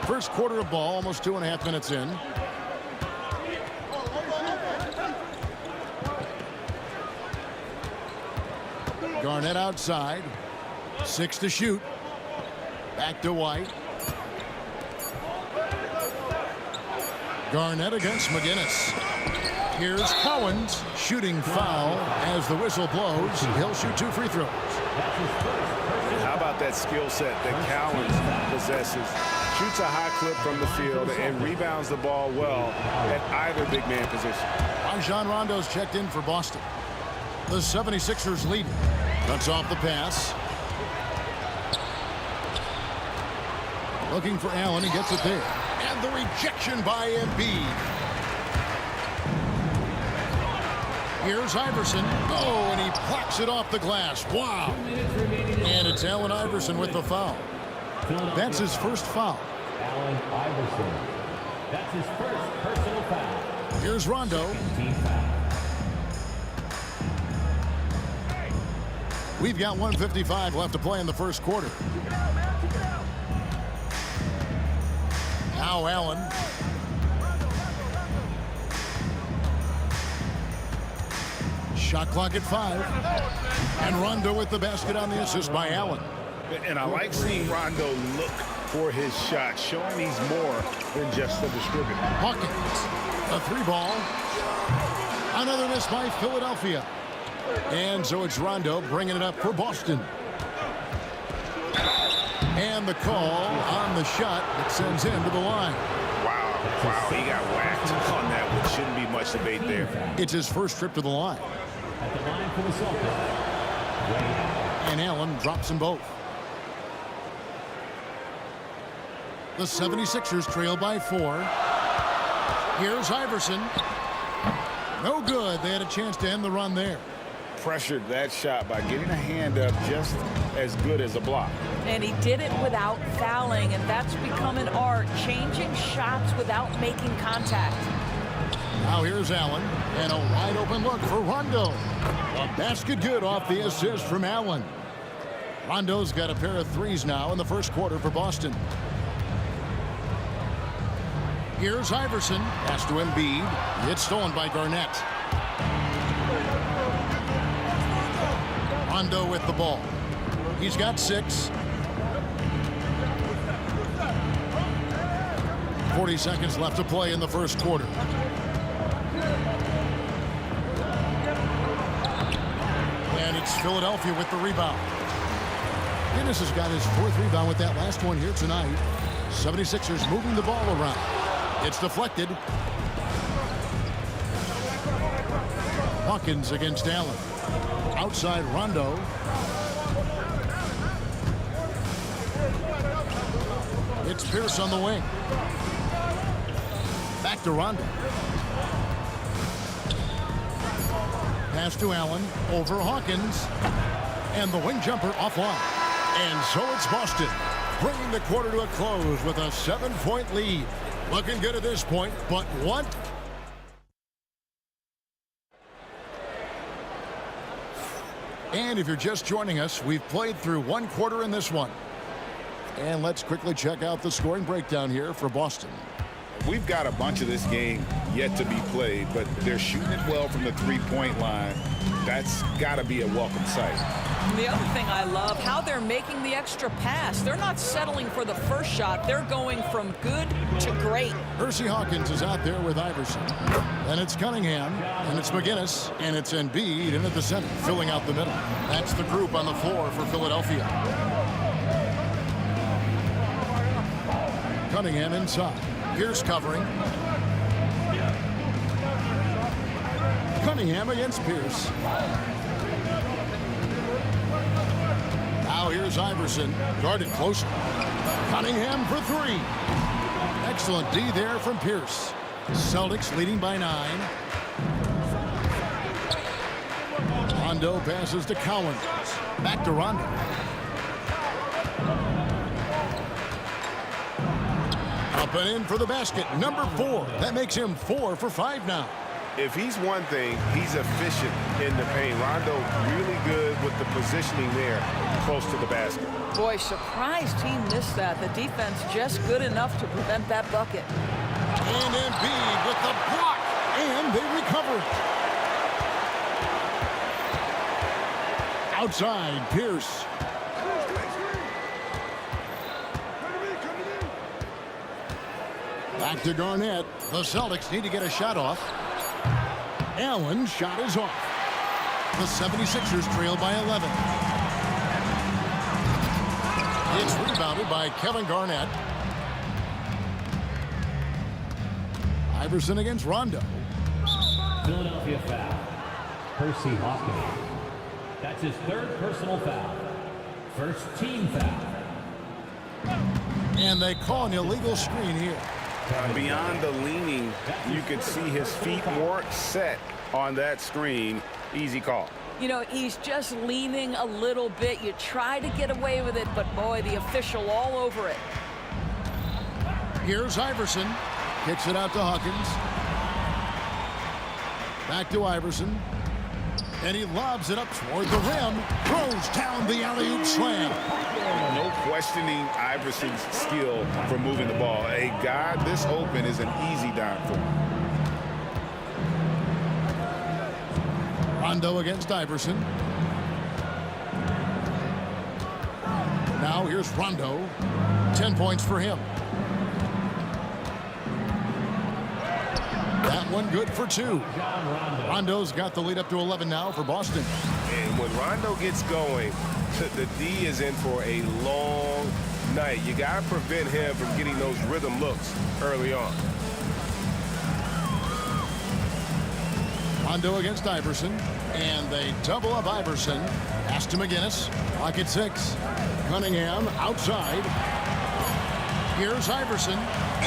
For first quarter of ball, almost 2.5 minutes in. Garnett outside. 6 to shoot. Back to White. Garnett against McGinnis. Here's Collins, shooting foul as the whistle blows. He'll shoot 2 free throws. How about that skill set that Collins possesses? Shoots a high clip from the field and rebounds the ball well at either big man position. Rajon Rondo's checked in for Boston. The 76ers lead. Cuts off the pass. Looking for Allen. He gets it there. And the rejection by Embiid. Here's Iverson. Oh, and he plucks it off the glass. Wow. And it's Allen Iverson with the foul. That's his first foul. Allen Iverson. That's his first personal foul. Here's Rondo. We've got 1:55 left to play in the first quarter. Now Allen. Shot clock at 5. And Rondo with the basket on the assist by Allen. And I like seeing Rondo look for his shot, showing he's more than just a distributor. Hawkins, a 3-ball. Another miss by Philadelphia. And so it's Rondo bringing it up for Boston. And the call on the shot that sends him to the line. Wow, he got whacked on that, which shouldn't be much debate there. It's his first trip to the line. At the line for the Celtics. And Allen drops them both. The 76ers trail by 4. Here's Iverson. No good. They had a chance to end the run there. Pressured that shot by getting a hand up just as good as a block. And he did it without fouling, and that's become an art, changing shots without making contact. Now here's Allen, and a wide open look for Rondo. A basket good off the assist from Allen. Rondo's got a pair of threes now in the first quarter for Boston. Here's Iverson. Pass to Embiid. It's stolen by Garnett. Rondo with the ball. He's got 6. 40 seconds left to play in the first quarter. And it's Philadelphia with the rebound. Guinness has got his 4th rebound with that last one here tonight. 76ers moving the ball around. It's deflected. Hawkins against Allen. Outside Rondo. It's Pierce on the wing. Back to Rondo. Pass to Allen. Over Hawkins. And the wing jumper offline. And so it's Boston, bringing the quarter to a close with a 7-point lead. Looking good at this point, but what? And if you're just joining us, we've played through 1 quarter in this one. And let's quickly check out the scoring breakdown here for Boston. We've got a bunch of this game yet to be played, but they're shooting it well from the 3-point line. That's got to be a welcome sight. The other thing I love, how they're making the extra pass. They're not settling for the first shot. They're going from good to great. Hersey Hawkins is out there with Iverson. And it's Cunningham, and it's McGinnis, and it's Embiid in at the center, filling out the middle. That's the group on the floor for Philadelphia. Cunningham inside. Pierce covering. Cunningham against Pierce. Now here's Iverson, guarded closer. Cunningham for 3. Excellent D there from Pierce. Celtics leading by 9. Rondo passes to Collins. Back to Rondo. Up and in for the basket, number 4. That makes him 4 for 5 now. If he's one thing, he's efficient in the paint. Rondo really good with the positioning there close to the basket. Boy, surprised he missed that. The defense just good enough to prevent that bucket. And Embiid with the block, and they recovered. Outside, Pierce. Back to Garnett. The Celtics need to get a shot off. Allen's shot is off. The 76ers trail by 11. It's rebounded by Kevin Garnett. Iverson against Rondo. Philadelphia foul. Percy Hawkins. That's his third personal foul. First team foul. And they call an illegal screen here. Beyond the leaning, you could see his feet weren't set on that screen. Easy call. You know, he's just leaning a little bit. You try to get away with it, but boy, the official all over it. Here's Iverson. Kicks it out to Hawkins. Back to Iverson. And he lobs it up toward the rim. Throws down the alley-oop slam. No questioning Iverson's skill for moving the ball. A guy this open is an easy dime for him. Rondo against Iverson. Now here's Rondo. 10 points for him. That one good for 2. Rondo's got the lead up to 11 now for Boston. And when Rondo gets going, the D is in for a long night. You got to prevent him from getting those rhythm looks early on. Rondo against Iverson, and they double up Iverson. Pass to McGinnis. Clock at 6. Cunningham outside. Here's Iverson.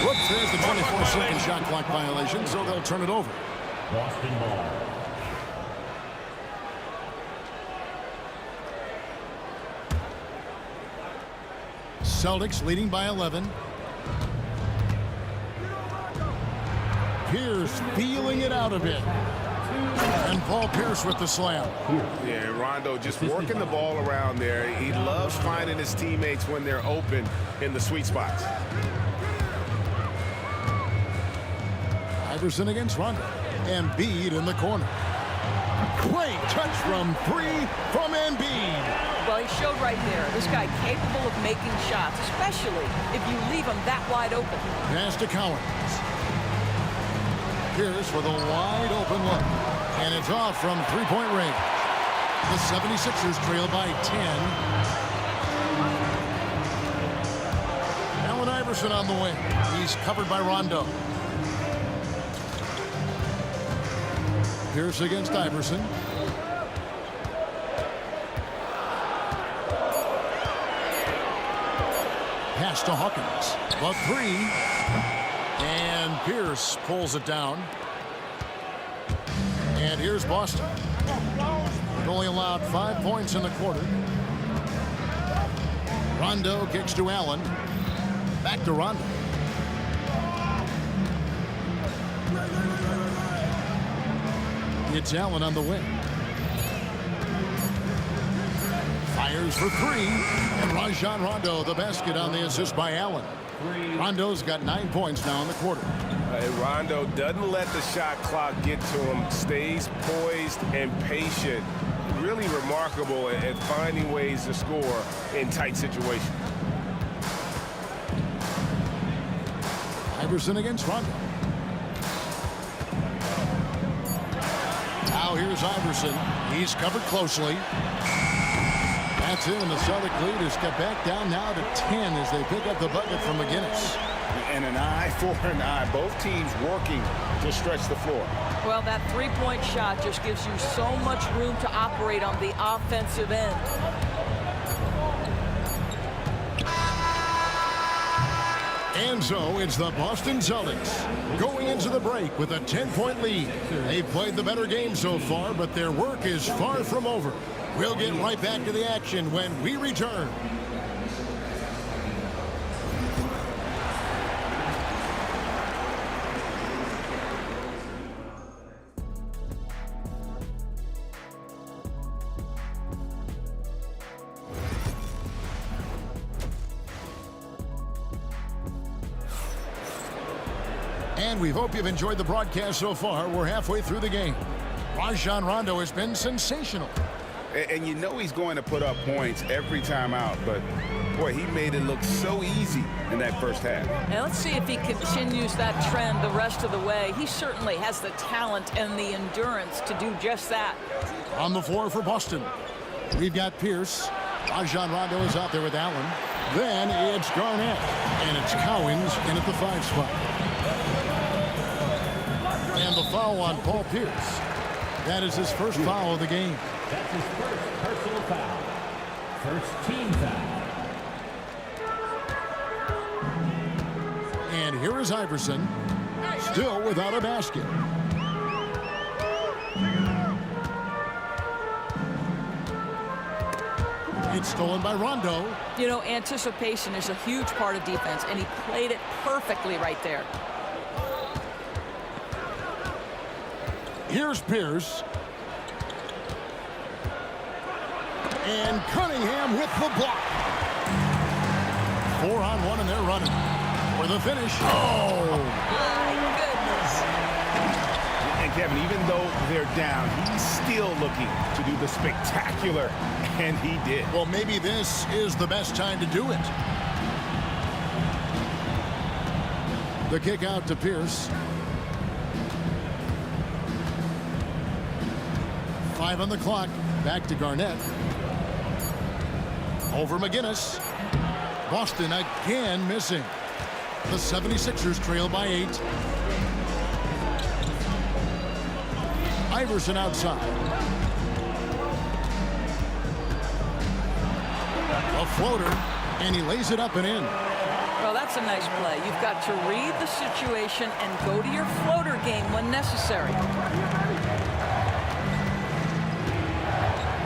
Whoops, there's the 24-second shot clock violation, so they'll turn it over. Boston ball. Celtics leading by 11. Pierce feeling it out a bit. And Paul Pierce with the slam. Yeah, Rondo just working the ball around there. He loves finding his teammates when they're open in the sweet spots. Iverson against Rondo. Embiid in the corner. Great touch from 3 from Embiid. Well, he showed right there. This guy capable of making shots, especially if you leave him that wide open. Pass to Collins. Pierce with a wide open look. And it's off from three-point range. The 76ers trail by 10. Allen Iverson on the wing. He's covered by Rondo. Pierce against Iverson. Pass to Hawkins. The 3. And Pierce pulls it down. And here's Boston. It only allowed 5 points in the quarter. Rondo kicks to Allen. Back to Rondo. It's Allen on the wing. Fires for 3. And Rajon Rondo, the basket on the assist by Allen. Rondo's got 9 points now in the quarter. Rondo doesn't let the shot clock get to him, stays poised and patient. Really remarkable at finding ways to score in tight situations. Iverson against Rondo. Now here's Iverson. He's covered closely. That's it, and the Celtic lead has got back down now to 10 as they pick up the bucket from McGinnis. And an eye for an eye. Both teams working to stretch the floor. Well, that three-point shot just gives you so much room to operate on the offensive end. And so it's the Boston Celtics going into the break with a 10-point lead. They've played the better game so far, but their work is far from over. We'll get right back to the action when we return. And we hope you've enjoyed the broadcast so far. We're halfway through the game. Rajon Rondo has been sensational. And you know he's going to put up points every time out, but boy, he made it look so easy in that first half. Now let's see if he continues that trend the rest of the way. He certainly has the talent and the endurance to do just that. On the floor for Boston, we've got Pierce. Rajon Rondo is out there with Allen. Then it's Garnett, and it's Cowens in at the 5 spot. And the foul on Paul Pierce. That is his first foul of the game. That's his first personal foul. First team foul. And here is Iverson, still without a basket. It's stolen by Rondo. You know, anticipation is a huge part of defense, and he played it perfectly right there. Here's Pierce. And Cunningham with the block. 4-on-1, and they're running for the finish. Oh! My goodness. And Kevin, even though they're down, he's still looking to do the spectacular, and he did. Well, maybe this is the best time to do it. The kick out to Pierce. 5 on the clock. Back to Garnett. Over McGinnis. Boston again missing. The 76ers trail by 8. Iverson outside. A floater, and he lays it up and in. Well, that's a nice play. You've got to read the situation and go to your floater game when necessary.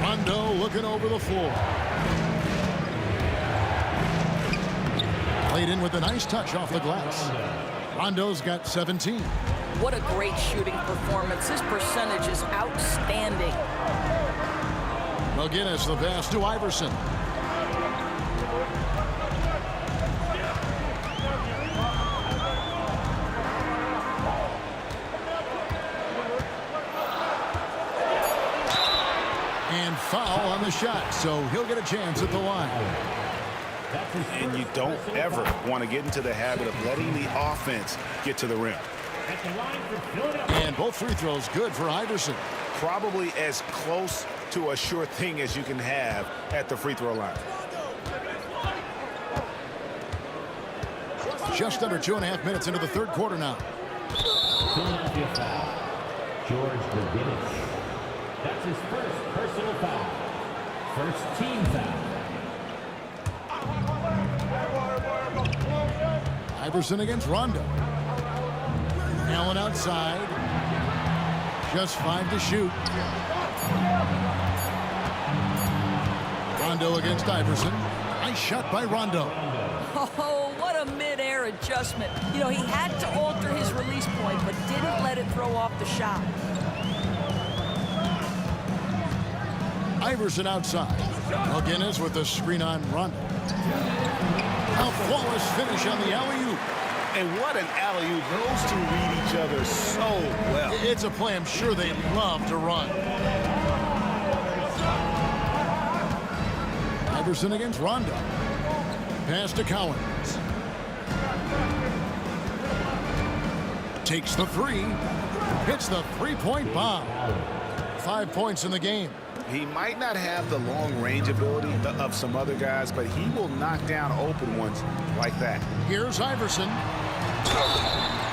Rondo looking over the floor. Played in with a nice touch off the glass. Rondo's got 17. What a great shooting performance. His percentage is outstanding. McGinnis the pass to Iverson. And foul on the shot, so he'll get a chance at the line. And you don't ever want to get into the habit of letting the offense get to the rim. And both free throws good for Iverson. Probably as close to a sure thing as you can have at the free throw line. Just under 2.5 minutes into the third quarter now. Philadelphia foul. George McGinnis. That's his first personal foul. First team foul. Iverson against Rondo. Allen outside. Just 5 to shoot. Rondo against Iverson. Nice shot by Rondo. Oh, what a mid-air adjustment. You know, he had to alter his release point, but didn't let it throw off the shot. Iverson outside. McGinnis with the screen on Rondo. A flawless finish on the alley-oop. And what an alley-oop. Those two read each other so well. It's a play I'm sure they love to run. Iverson against Rondo. Pass to Cowens. Takes the 3. Hits the 3-point bomb. 5 points in the game. He might not have the long-range ability of some other guys, but he will knock down open ones like that. Here's Iverson.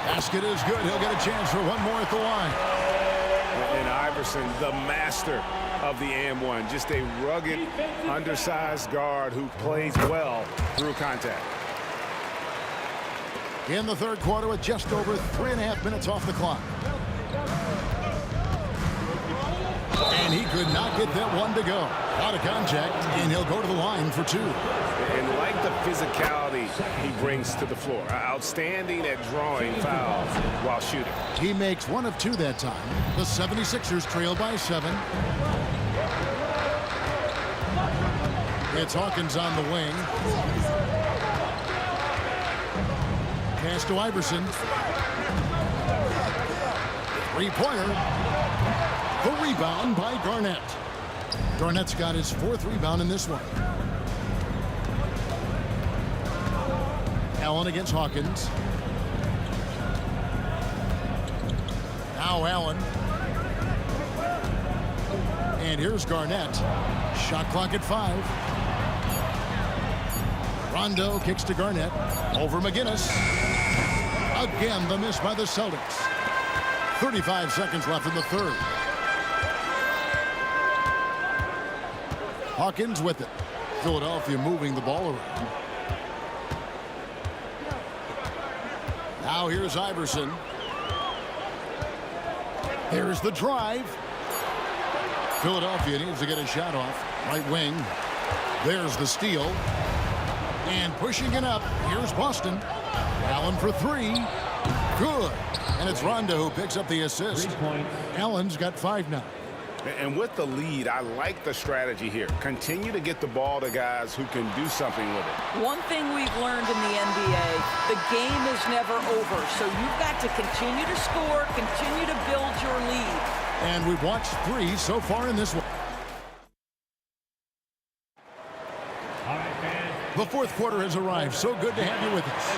Basket is good. He'll get a chance for one more at the line. And Iverson, the master of the and-one. Just a rugged, undersized guard who plays well through contact. In the third quarter with just over 3.5 minutes off the clock. And he could not get that one to go. Out of contact, and he'll go to the line for 2. And like the physicality he brings to the floor. Outstanding at drawing fouls while shooting. He makes 1 of 2 that time. The 76ers trail by 7. It's Hawkins on the wing. Pass to Iverson. Three-pointer. The rebound by Garnett. Garnett's got his 4th rebound in this one. Allen against Hawkins. Now Allen. And here's Garnett. Shot clock at 5. Rondo kicks to Garnett. Over McGinnis. Again, the miss by the Celtics. 35 seconds left in the 3rd. Hawkins with it. Philadelphia moving the ball around. Now here's Iverson. Here's the drive. Philadelphia needs to get a shot off. Right wing. There's the steal. And pushing it up. Here's Boston. Allen for 3. Good. And it's Rondo who picks up the assist. Allen's got 5 now. And with the lead, I like the strategy here. Continue to get the ball to guys who can do something with it. One thing we've learned in the NBA, the game is never over. So you've got to continue to score, continue to build your lead. And we've watched 3 so far in this one. The 4th quarter has arrived. So good to have you with us.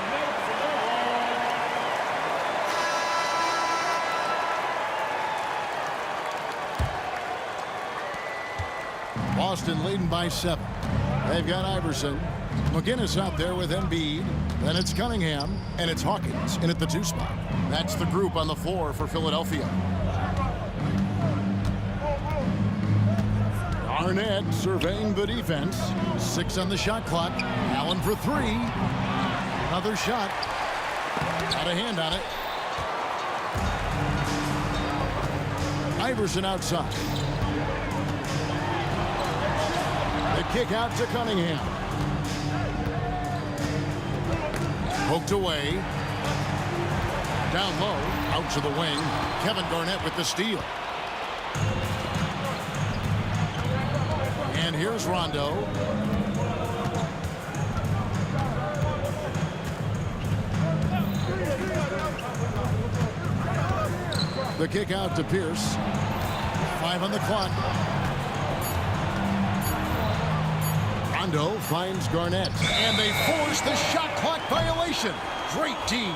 Boston leading by 7. They've got Iverson. McGinnis out there with Embiid. Then it's Cunningham. And it's Hawkins in at the 2 spot. That's the group on the floor for Philadelphia. Arnett surveying the defense. 6 on the shot clock. Allen for 3. Another shot. Got a hand on it. Iverson outside. The kick out to Cunningham. Poked away. Down low. Out to the wing. Kevin Garnett with the steal. And here's Rondo. The kick out to Pierce. 5 on the clock. Rondo finds Garnett. And they force the shot clock violation. Great team.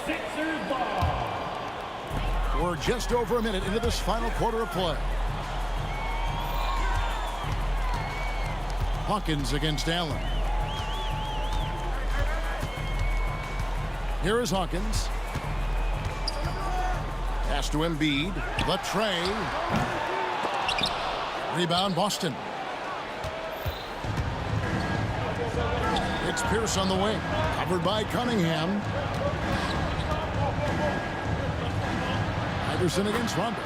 Sixers ball. We're just over a minute into this final quarter of play. Hawkins against Allen. Here is Hawkins. Pass to Embiid. The tray. Rebound Boston. It's Pierce on the wing. Covered by Cunningham. Iverson against Rondo.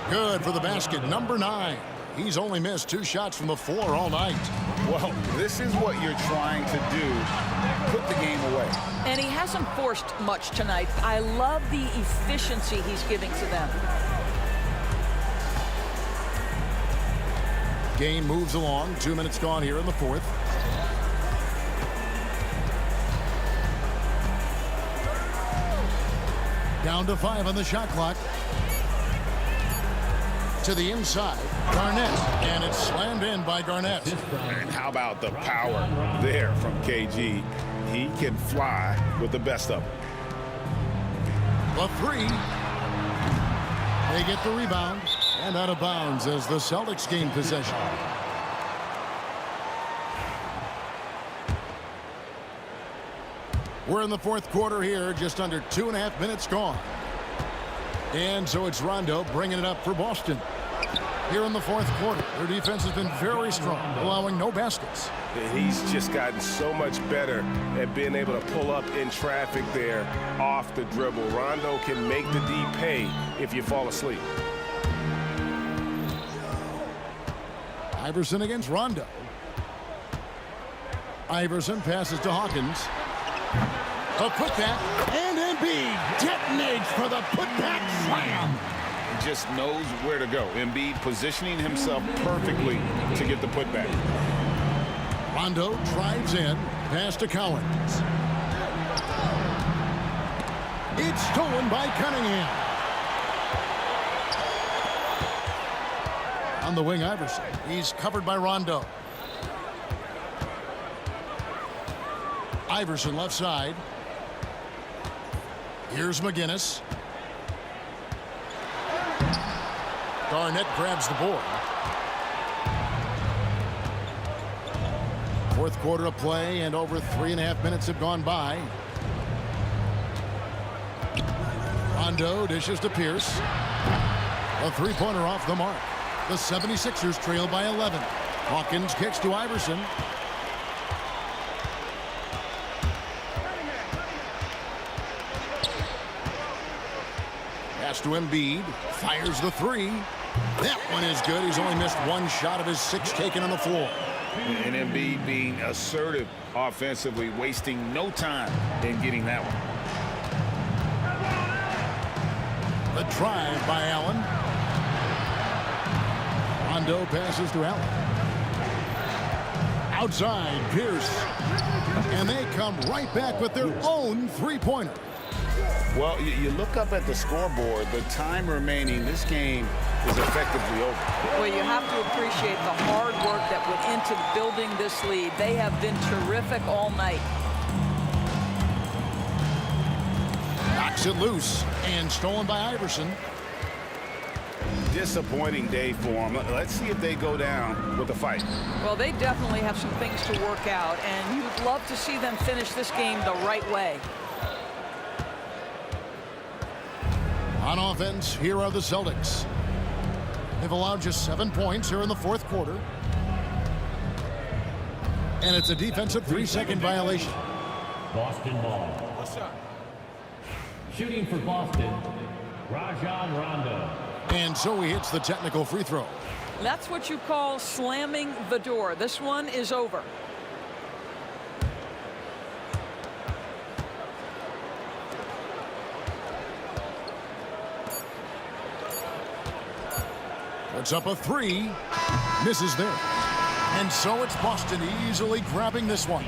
Good for the basket. Number 9. He's only missed 2 shots from the floor all night. Well, this is what you're trying to do. Put the game away. And he hasn't forced much tonight. I love the efficiency he's giving to them. Game moves along. 2 minutes gone here in the 4th. Down to 5 on the shot clock. To the inside. Garnett. And it's slammed in by Garnett. And how about the power there from KG? He can fly with the best of them. The 3. They get the rebound. And out of bounds as the Celtics gain possession. We're in the 4th quarter here. Just under 2.5 minutes gone. And so it's Rondo bringing it up for Boston. Here in the 4th quarter, their defense has been very strong, allowing no baskets. He's just gotten so much better at being able to pull up in traffic there off the dribble. Rondo can make the D pay if you fall asleep. Iverson against Rondo. Iverson passes to Hawkins. A putback, and Embiid detonates for the putback slam. He just knows where to go. Embiid positioning himself perfectly to get the putback. Rondo drives in, pass to Collins. It's stolen by Cunningham. On the wing, Iverson. He's covered by Rondo. Iverson left side. Here's McGinnis. Garnett grabs the board. Fourth quarter of play, and over 3.5 minutes have gone by. Rondo dishes to Pierce. A three-pointer off the mark. The 76ers trail by 11. Hawkins kicks to Iverson. Pass to Embiid. Fires the three. That one is good. He's only missed one shot of his 6 taken on the floor. And Embiid being assertive offensively, wasting no time in getting that one. The drive by Allen. Rondo passes to Allen. Outside, Pierce. And they come right back with their own three-pointer. Well, you look up at the scoreboard, the time remaining, this game is effectively over. Well, you have to appreciate the hard work that went into building this lead. They have been terrific all night. Knocks it loose and stolen by Iverson. Disappointing day for them. Let's see if they go down with a fight. Well, they definitely have some things to work out, and you'd love to see them finish this game the right way. On offense, here are the Celtics. They've allowed just 7 points here in the fourth quarter. And it's a defensive 3-second violation. Boston ball. Shooting for Boston, Rajon Rondo. And so he hits the technical free throw. That's what you call slamming the door. This one is over. Puts up a three. Misses there. And so it's Boston easily grabbing this one.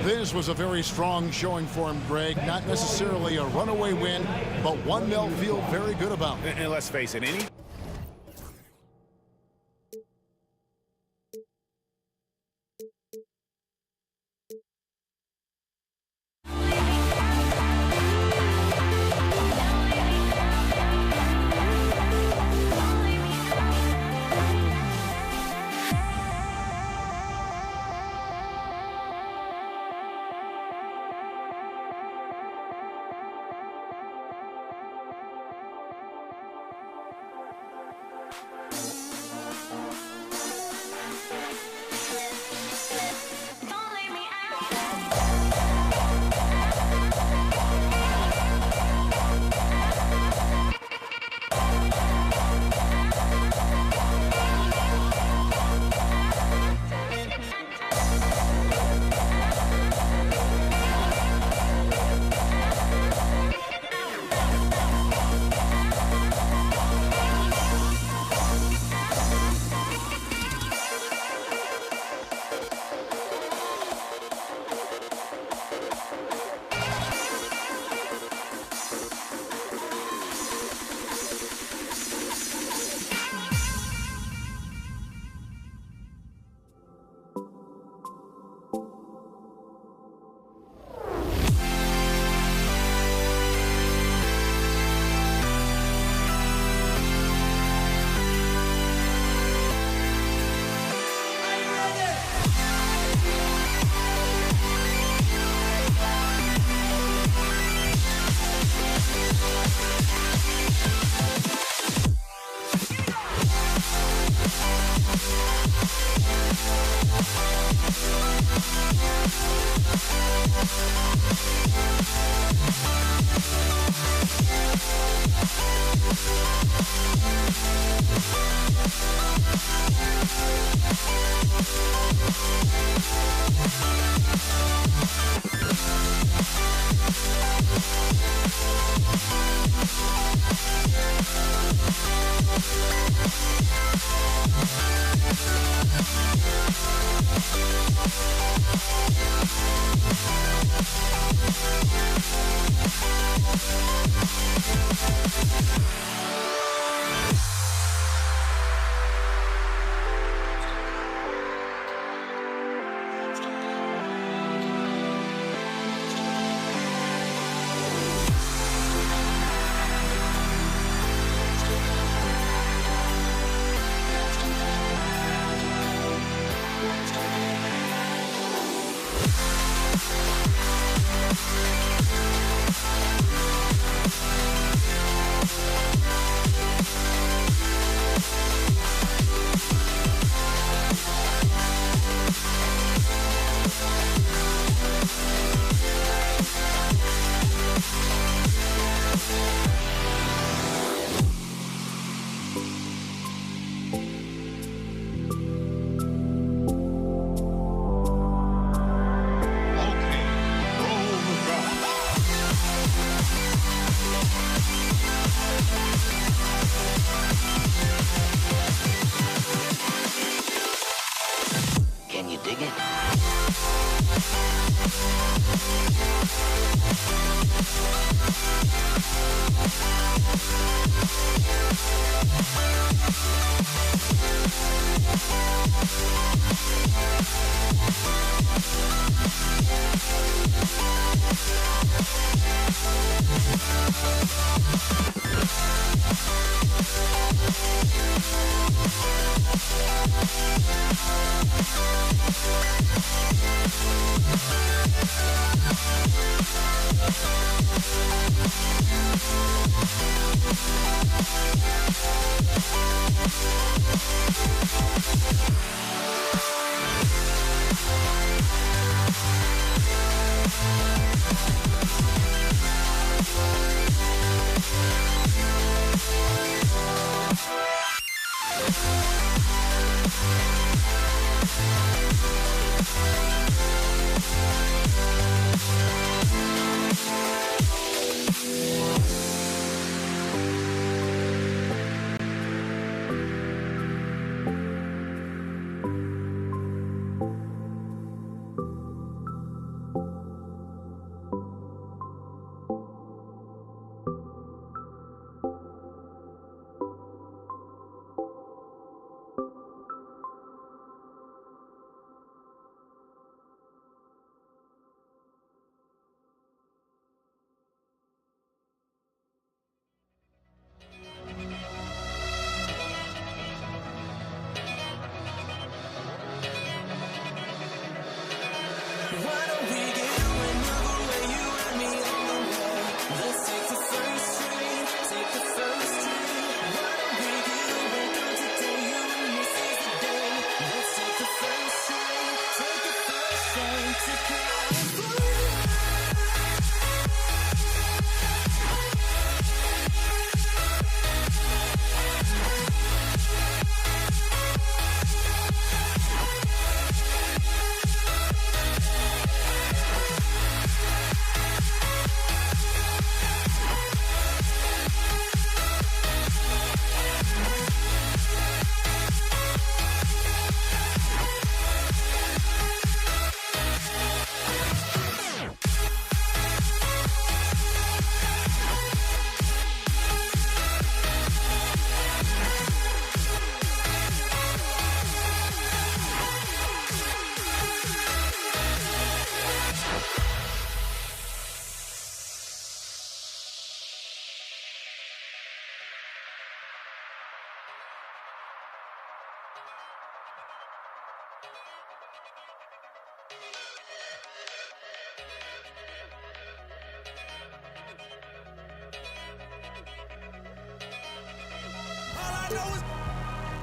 This was a very strong showing for him, Greg. Not necessarily a runaway win, but one they'll feel very good about. And let's face it, any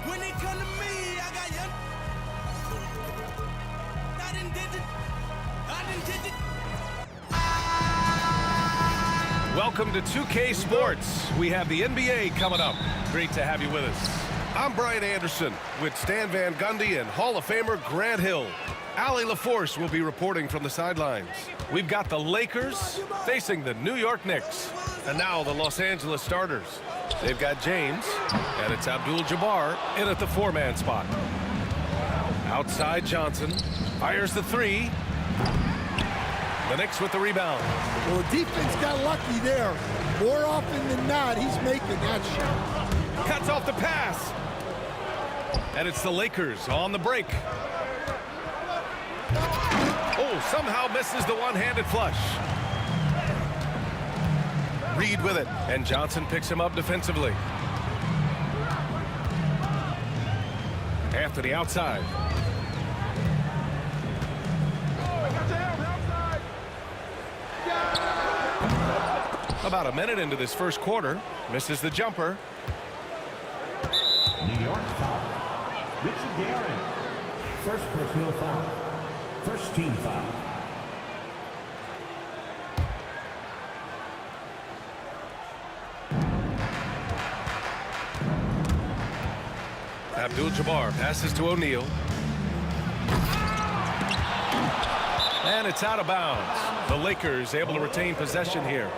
When they come to me, I got young. I done did it. Welcome to 2K Sports. We have the NBA coming up. Great to have you with us. I'm Brian Anderson with Stan Van Gundy and Hall of Famer Grant Hill. Allie LaForce will be reporting from the sidelines. We've got the Lakers facing the New York Knicks. And now the Los Angeles starters. They've got James, and it's Abdul-Jabbar in at the four-man spot. Outside Johnson, fires the three. The Knicks with the rebound. Well, the defense got lucky there. More often than not, he's making that shot. Cuts off the pass. And it's the Lakers on the break. Oh, somehow misses the one-handed flush. Reed with it, and Johnson picks him up defensively. Anthony outside. About a minute into this first quarter, misses the jumper. New York foul. Richard Garrett. First personal foul. First team foul. Abdul-Jabbar passes to O'Neal. And it's out of bounds. The Lakers able to retain possession here.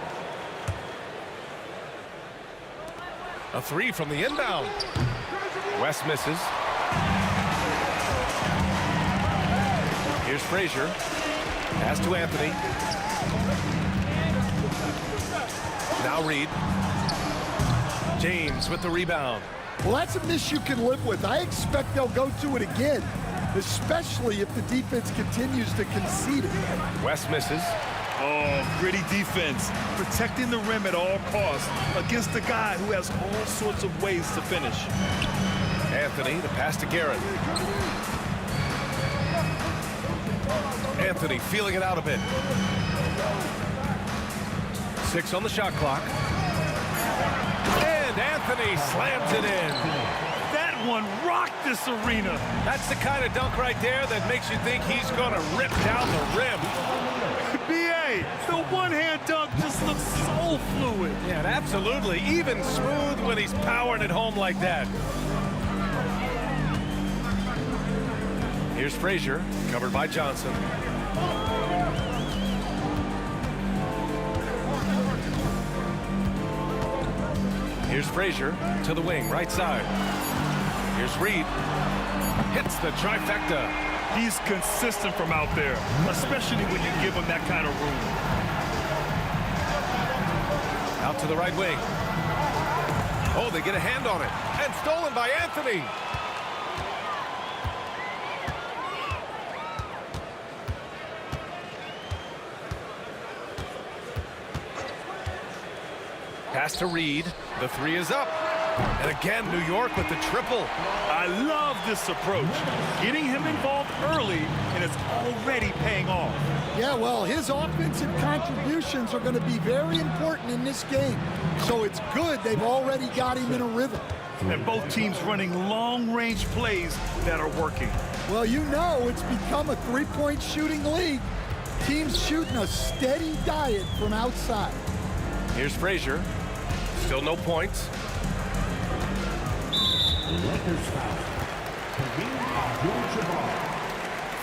A three from the inbound. West misses. Here's Frazier. Pass to Anthony. Now Reed. James with the rebound. Well, that's a miss you can live with. I expect they'll go to it again. especially if the defense continues to concede it. West misses. Oh, gritty defense, protecting the rim at all costs against a guy who has all sorts of ways to finish. Anthony, the pass to Garrett. Anthony feeling it out a bit. 6 on the shot clock. And Anthony slams it in. That one rocked this arena. That's the kind of dunk right there that makes you think he's going to rip down the rim. B.A., the one-hand dunk just looks so fluid. Yeah, absolutely. Even smooth when he's powering it home like that. Here's Frazier, covered by Johnson. Here's Frazier to the wing, right side. Here's Reed. Hits the trifecta. He's consistent from out there, especially when you give him that kind of room. Out to the right wing. Oh, they get a hand on it. And stolen by Anthony. Pass to Reed. The 3 is up. And again, New York with the triple. I love this approach. Getting him involved early, and it's already paying off. Yeah, well, his offensive contributions are going to be very important in this game. So it's good they've already got him in a rhythm. And both teams running long-range plays that are working. Well, you know it's become a three-point shooting league. Teams shooting a steady diet from outside. Here's Frazier. Still no points. Lakers foul. Abdul-Jabbar.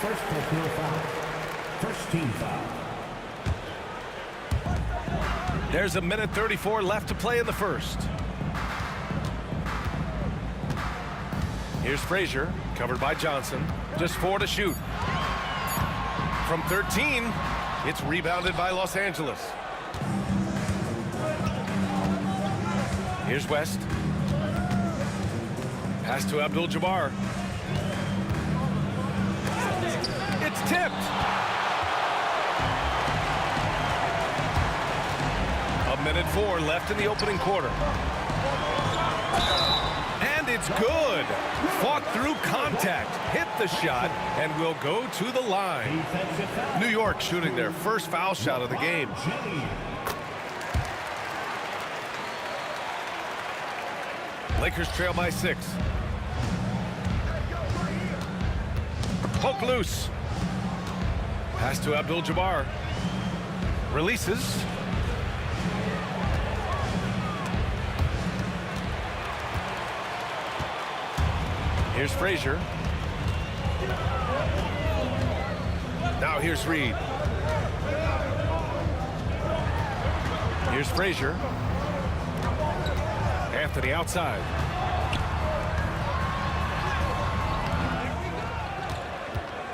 First personal foul. First team foul. There's a minute 34 left to play in the first. Here's Frazier, covered by Johnson. Just 4 to shoot. From 13, it's rebounded by Los Angeles. Here's West. Pass to Abdul-Jabbar. It's tipped. A minute 4 left in the opening quarter. And it's good. Fought through contact, hit the shot, and will go to the line. New York shooting their first foul shot of the game. Lakers trail by 6. Poke loose. Pass to Abdul-Jabbar. Releases. Here's Frazier. Now here's Reed. Here's Frazier. Anthony outside.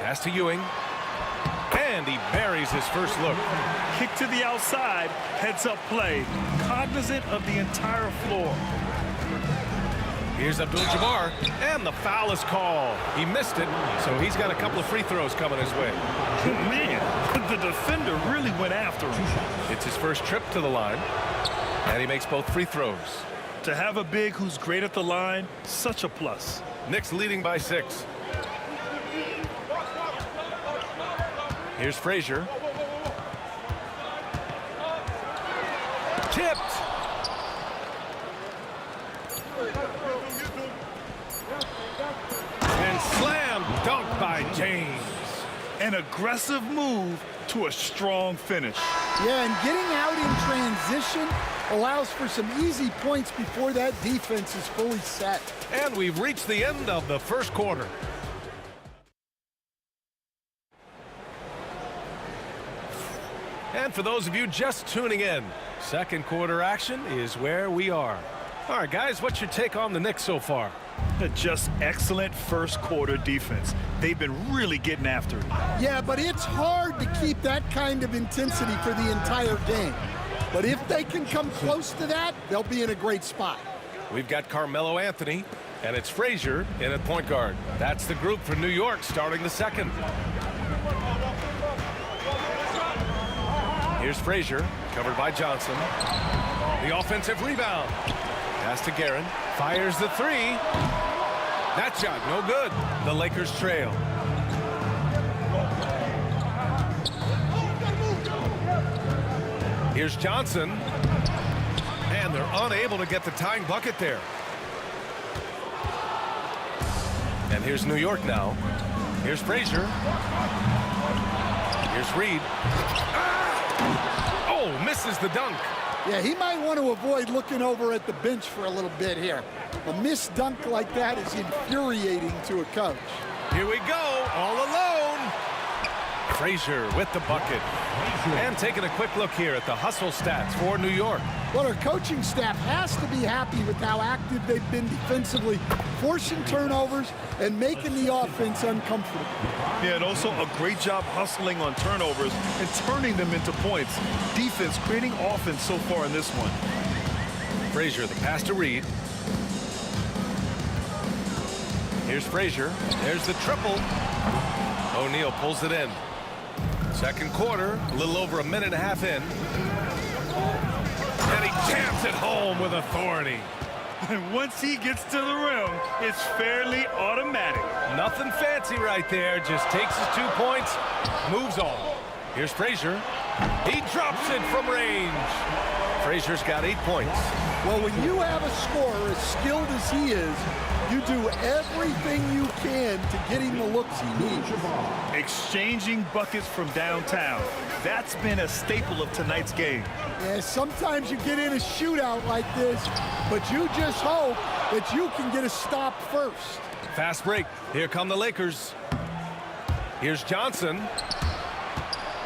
Pass to Ewing. And he buries his first look. Kick to the outside, heads-up play. Cognizant of the entire floor. Here's Abdul-Jabbar, and the foul is called. He missed it, so he's got a couple of free throws coming his way. Man, the defender really went after him. It's his first trip to the line, and he makes both free throws. To have a big who's great at the line, such a plus. Knicks leading by 6. Here's Frazier. Tipped. And slam dunk by James. An aggressive move to a strong finish. Yeah, and getting out in transition allows for some easy points before that defense is fully set. And we've reached the end of the first quarter. And for those of you just tuning in, second quarter action is where we are. All right, guys, what's your take on the Knicks so far? Just excellent first quarter defense. They've been really getting after it. Yeah, but it's hard to keep that kind of intensity for the entire game. But if they can come close to that, they'll be in a great spot. We've got Carmelo Anthony And it's Frazier in at point guard. That's the group for New York starting the second. Here's Frazier, covered by Johnson. The offensive rebound. Pass to Guerin. Fires the three. That shot, no good. The Lakers trail. Here's Johnson. And they're unable to get the tying bucket there. And here's New York now. Here's Frazier. Here's Reed. Oh, misses the dunk. Yeah, he might want to avoid looking over at the bench for a little bit here. A missed dunk like that is infuriating to a coach. Here we go, all alone. Frazier with the bucket. And taking a quick look here at the hustle stats for New York. Well, our coaching staff has to be happy with how active they've been defensively, forcing turnovers and making the offense uncomfortable. Yeah, and also a great job hustling on turnovers and turning them into points. Defense creating offense so far in this one. Frazier, the pass to Reed. Here's Frazier. There's the triple. O'Neal pulls it in. Second quarter, a little over a minute and a half in. And he jams it home with authority. And once he gets to the rim, it's fairly automatic. Nothing fancy right there. Just takes his 2 points, moves on. Here's Frazier. He drops it from range. Frazier's got 8 points. Well, when you have a scorer as skilled as he is, you do everything you can to get him the looks he needs. Exchanging buckets from downtown. That's been a staple of tonight's game. Yeah, sometimes you get in a shootout like this, but you just hope that you can get a stop first. Fast break. Here come the Lakers. Here's Johnson.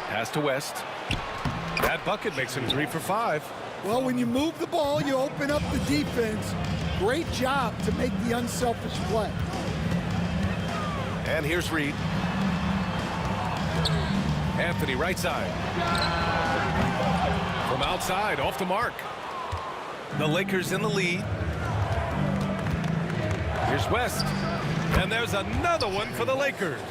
Pass to West. That bucket makes him 3 for 5. Well, when you move the ball, you open up the defense. Great job to make the unselfish play. And here's Reed. Anthony right side. From outside, off the mark. The Lakers in the lead. Here's West. And there's another one for the Lakers.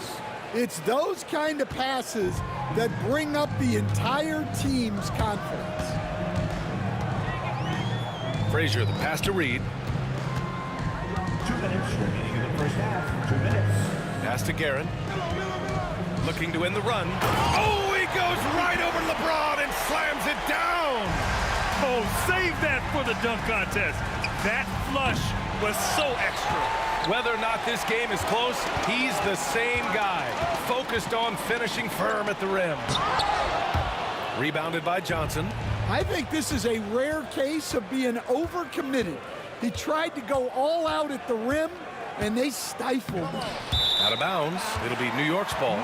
It's those kind of passes that bring up the entire team's confidence. Frazier, the pass to Reed. 2 minutes remaining in the first half. 2 minutes. Pass to Guerin. Looking to win the run. Oh, he goes right over LeBron and slams it down. Oh, save that for the dunk contest. That flush was so extra. Whether or not this game is close, he's the same guy. Focused on finishing firm at the rim. Rebounded by Johnson. I think this is a rare case of being overcommitted. He tried to go all out at the rim, and they stifled him. Out of bounds. It'll be New York's ball.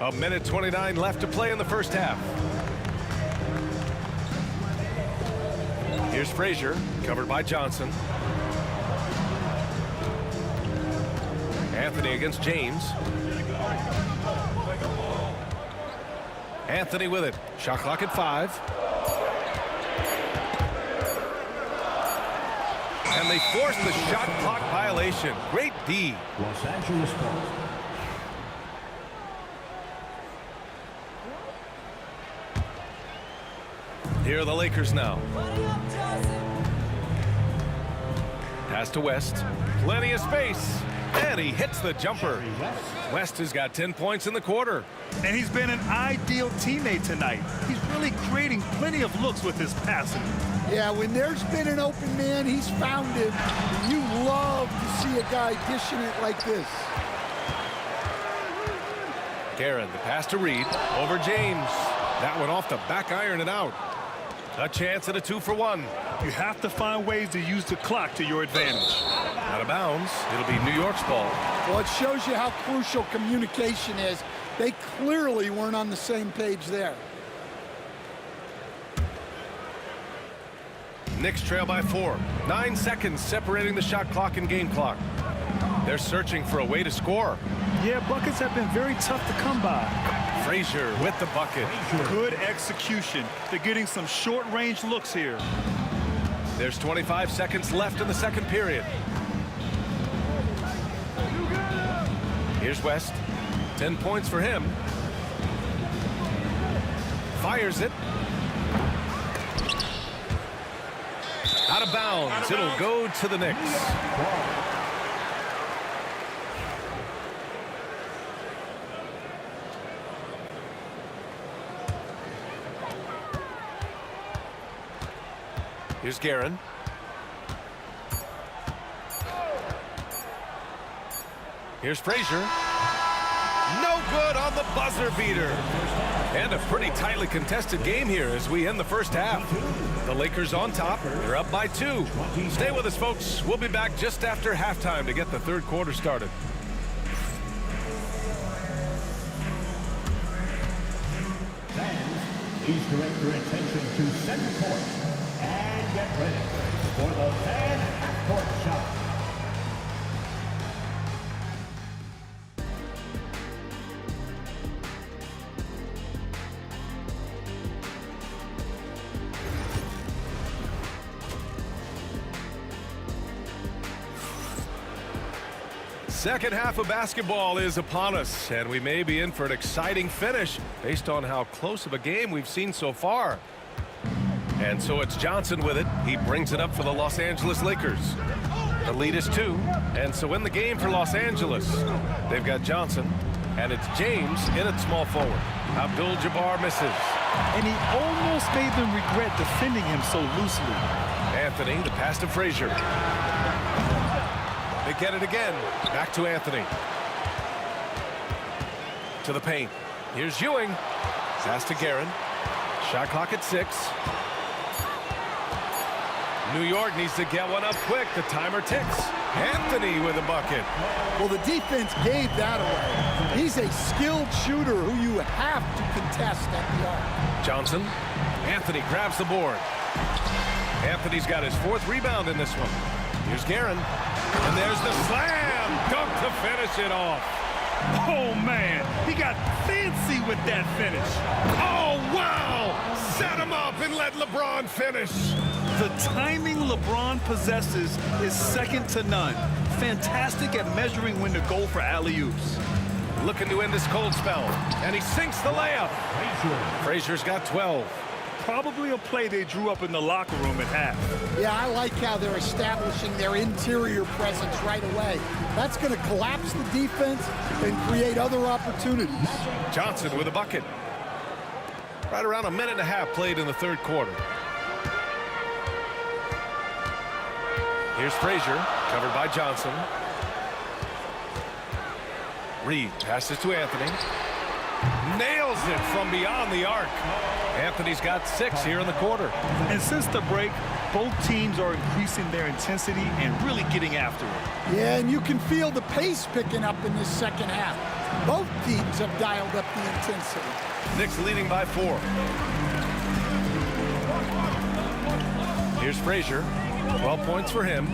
A minute 29 left to play in the first half. Here's Frazier, covered by Johnson. Anthony against James. Anthony with it. Shot clock at 5. And they force the shot clock violation. Great D. Los Angeles ball. Here are the Lakers now. Pass to West. Plenty of space. And he hits the jumper. West has got 10 points in the quarter. And he's been an ideal teammate tonight. He's really creating plenty of looks with his passing. Yeah, when there's been an open man, he's found it. And you love to see a guy dishing it like this. Guerin, the pass to Reed. Over James. That one off the back iron and out. A chance at a 2 for 1. You have to find ways to use the clock to your advantage. Out of bounds. It'll be New York's ball. Well, it shows you how crucial communication is. They clearly weren't on the same page there. Knicks trail by 4. 9 seconds separating the shot clock and game clock. They're searching for a way to score. Yeah, buckets have been very tough to come by. Frazier with the bucket. Good execution. They're getting some short-range looks here. There's 25 seconds left in the second period. Here's West. 10 points for him. Fires it. Out of bounds. It'll go to the Knicks. Here's Guerin. Here's Frazier. No good on the buzzer beater. And a pretty tightly contested game here as we end the first half. The Lakers on top. They're up by 2. Stay with us, folks. We'll be back just after halftime to get the third quarter started. Fans, please direct your attention to center court and get ready for the fan half-court shot. Second half of basketball is upon us, and we may be in for an exciting finish based on how close of a game we've seen so far. And so it's Johnson with it. He brings it up for the Los Angeles Lakers. The lead is 2, and so in the game for Los Angeles, they've got Johnson, and it's James in at small forward. Abdul-Jabbar misses. And he almost made them regret defending him so loosely. Anthony, the pass to Frazier. They get it again. Back to Anthony. To the paint. Here's Ewing. Pass to Guerin. Shot clock at 6. New York needs to get one up quick. The timer ticks. Anthony with a bucket. Well, the defense gave that away. He's a skilled shooter who you have to contest at the arc. Johnson. Anthony grabs the board. Anthony's got his 4th rebound in this one. Here's Guerin. And there's the slam dunk to finish it off. Oh, man. He got fancy with that finish. Oh, wow. Set him up and let LeBron finish. The timing LeBron possesses is second to none. Fantastic at measuring when to go for alley-oops. Looking to end this cold spell. And he sinks the layup. Frazier's got 12. Probably a play they drew up in the locker room at half. Yeah, I like how they're establishing their interior presence right away. That's going to collapse the defense and create other opportunities. Johnson with a bucket. Right around a minute and a half played in the third quarter. Here's Frazier, covered by Johnson. Reed passes to Anthony. Nails it from beyond the arc. Anthony's got 6 here in the quarter. And since the break, both teams are increasing their intensity and really getting after it. Yeah, and you can feel the pace picking up in this second half. Both teams have dialed up the intensity. Knicks leading by 4. Here's Frazier. 12 points for him.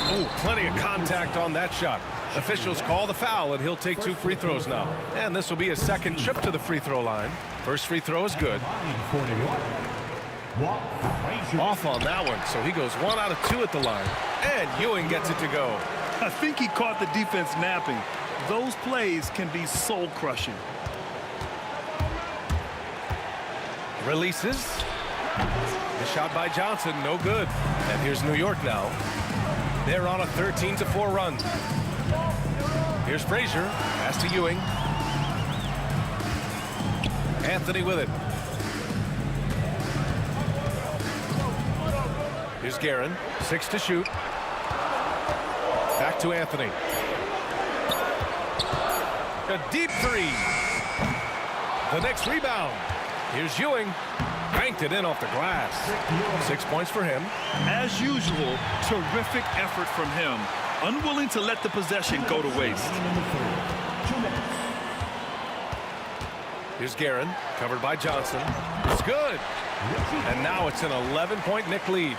Oh, plenty of contact on that shot. Officials call the foul, and he'll take 2 free throws now. And this will be his second trip to the free throw line. First free throw is good. Off on that one, so he goes 1 out of 2 at the line. And Ewing gets it to go. I think he caught the defense napping. Those plays can be soul-crushing. Releases. The shot by Johnson, no good. And here's New York now. They're on a 13-4 run. Here's Frazier. Pass to Ewing. Anthony with it. Here's Guerin. 6 to shoot. Back to Anthony. A deep 3. The next rebound. Here's Ewing. Banked it in off the glass. 6 points for him. As usual, terrific effort from him. Unwilling to let the possession go to waste. Here's Guerin, covered by Johnson. It's good. And now it's an 11-point Knick lead.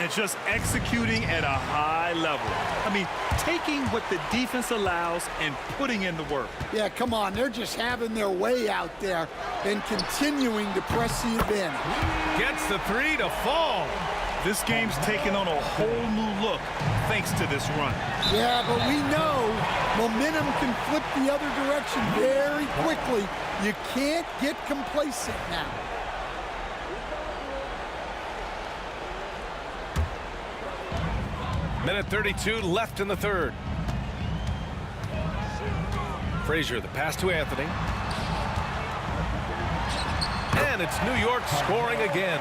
And just executing at a high level. I mean, taking what the defense allows and putting in the work. Yeah, come on. They're just having their way out there and continuing to press the advantage. Gets the three to fall. This game's taken on a whole new look thanks to this run. Yeah, but we know momentum can flip the other direction very quickly. You can't get complacent now. Minute 32 left in the third. Frazier, the pass to Anthony. And it's New York scoring again.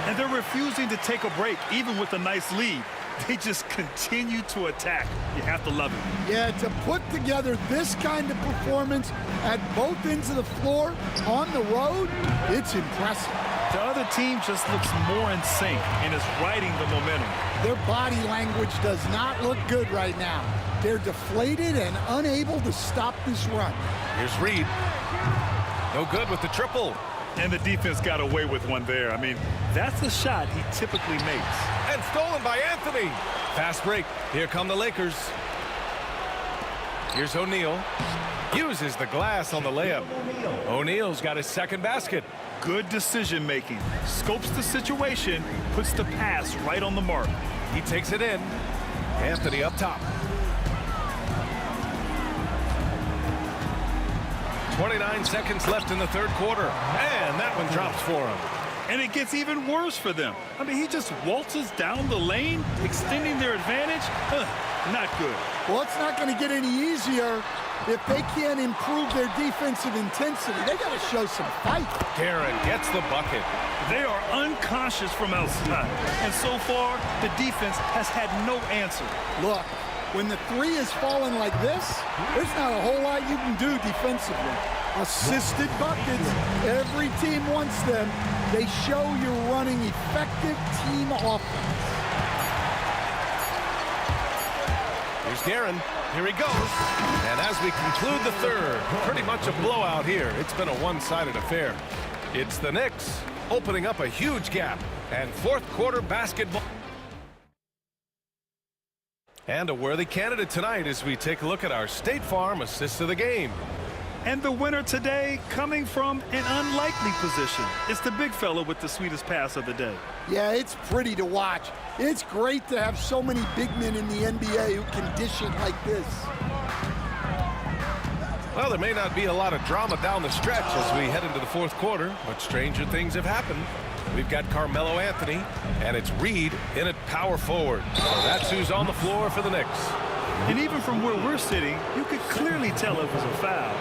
And they're refusing to take a break, even with a nice lead. They just continue to attack. You have to love it. Yeah, to put together this kind of performance at both ends of the floor on the road, it's impressive. The other team just looks more in sync and is riding the momentum. Their body language does not look good right now. They're deflated and unable to stop this run. Here's Reed. No good with the triple. And the defense got away with one there. I mean, that's a shot he typically makes. And stolen by Anthony. Fast break. Here come the Lakers. Here's O'Neal. Uses the glass on the layup. O'Neal's got his second basket. Good decision making. Scopes the situation, puts the pass right on the mark. He takes it in. Anthony up top. 29 seconds left in the third quarter. And that one drops for him. And it gets even worse for them. I mean, he just waltzes down the lane, extending their advantage. Not good. Well, it's not going to get any easier if they can't improve their defensive intensity. They got to show some fight. Guerin gets the bucket. They are unconscious from outside. And so far, the defense has had no answer. Look, when the three is falling like this, there's not a whole lot you can do defensively. Assisted buckets, every team wants them. They show you're running effective team offense. Here's Guerin. Here he goes. And as we conclude the third, pretty much a blowout here. It's been a one-sided affair. It's the Knicks opening up a huge gap. And fourth quarter basketball. And a worthy candidate tonight as we take a look at our State Farm assist of the game. And the winner today coming from an unlikely position. It's the big fella with the sweetest pass of the day. Yeah, it's pretty to watch. It's great to have so many big men in the NBA who can dish it like this. Well, there may not be a lot of drama down the stretch as we head into the fourth quarter, but stranger things have happened. We've got Carmelo Anthony, and it's Reed in at power forward. So that's who's on the floor for the Knicks. And even from where we're sitting, you could clearly tell it was a foul.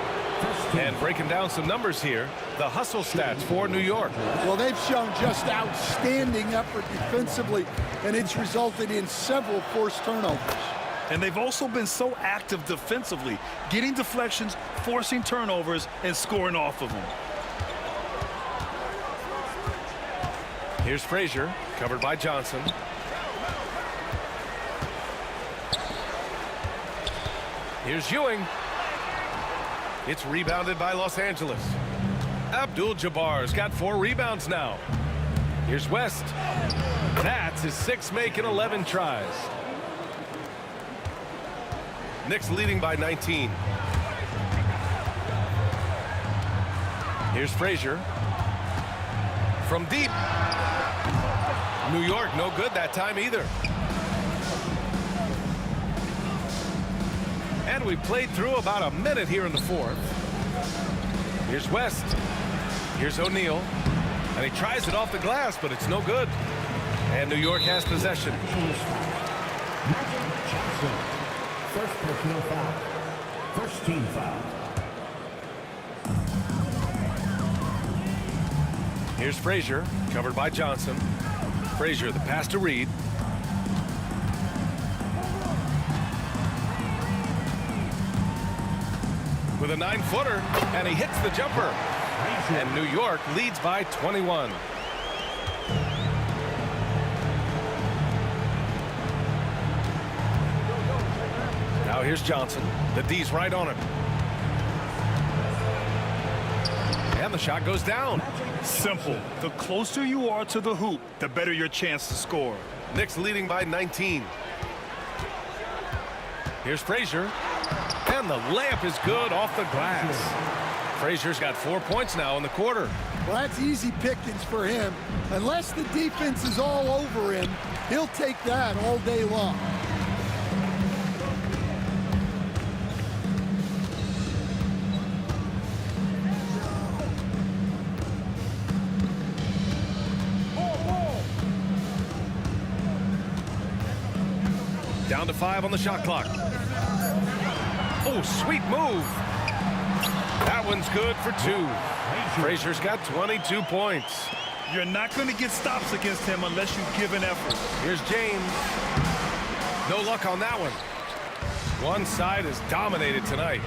And breaking down some numbers here, the hustle stats for New York. Well, they've shown just outstanding effort defensively, and it's resulted in several forced turnovers. And they've also been so active defensively, getting deflections, forcing turnovers, and scoring off of them. Here's Frazier, covered by Johnson. Here's Ewing. It's rebounded by Los Angeles. Abdul-Jabbar's got 4 rebounds now. Here's West. That's his 6th make in 11 tries. Knicks leading by 19. Here's Frazier. From deep. New York no good that time either. And we played through about a minute here in the fourth. Here's West. Here's O'Neal. And he tries it off the glass, but it's no good. And New York has possession. First personal foul. First team foul. Here's Frazier, covered by Johnson. Frazier, the pass to Reed. With a 9-footer, and he hits the jumper. And New York leads by 21. Now here's Johnson. The D's right on him. And the shot goes down. Simple. The closer you are to the hoop, the better your chance to score. Knicks leading by 19. Here's Frazier. And the layup is good off the glass. Frazier's got 4 points now in the quarter. Well, that's easy pickings for him. Unless the defense is all over him, he'll take that all day long. Down to 5 on the shot clock. Oh, sweet move. That one's good for 2. Frazier's got 22 points. You're not going to get stops against him unless you give an effort. Here's James. No luck on that one. One side is dominated tonight.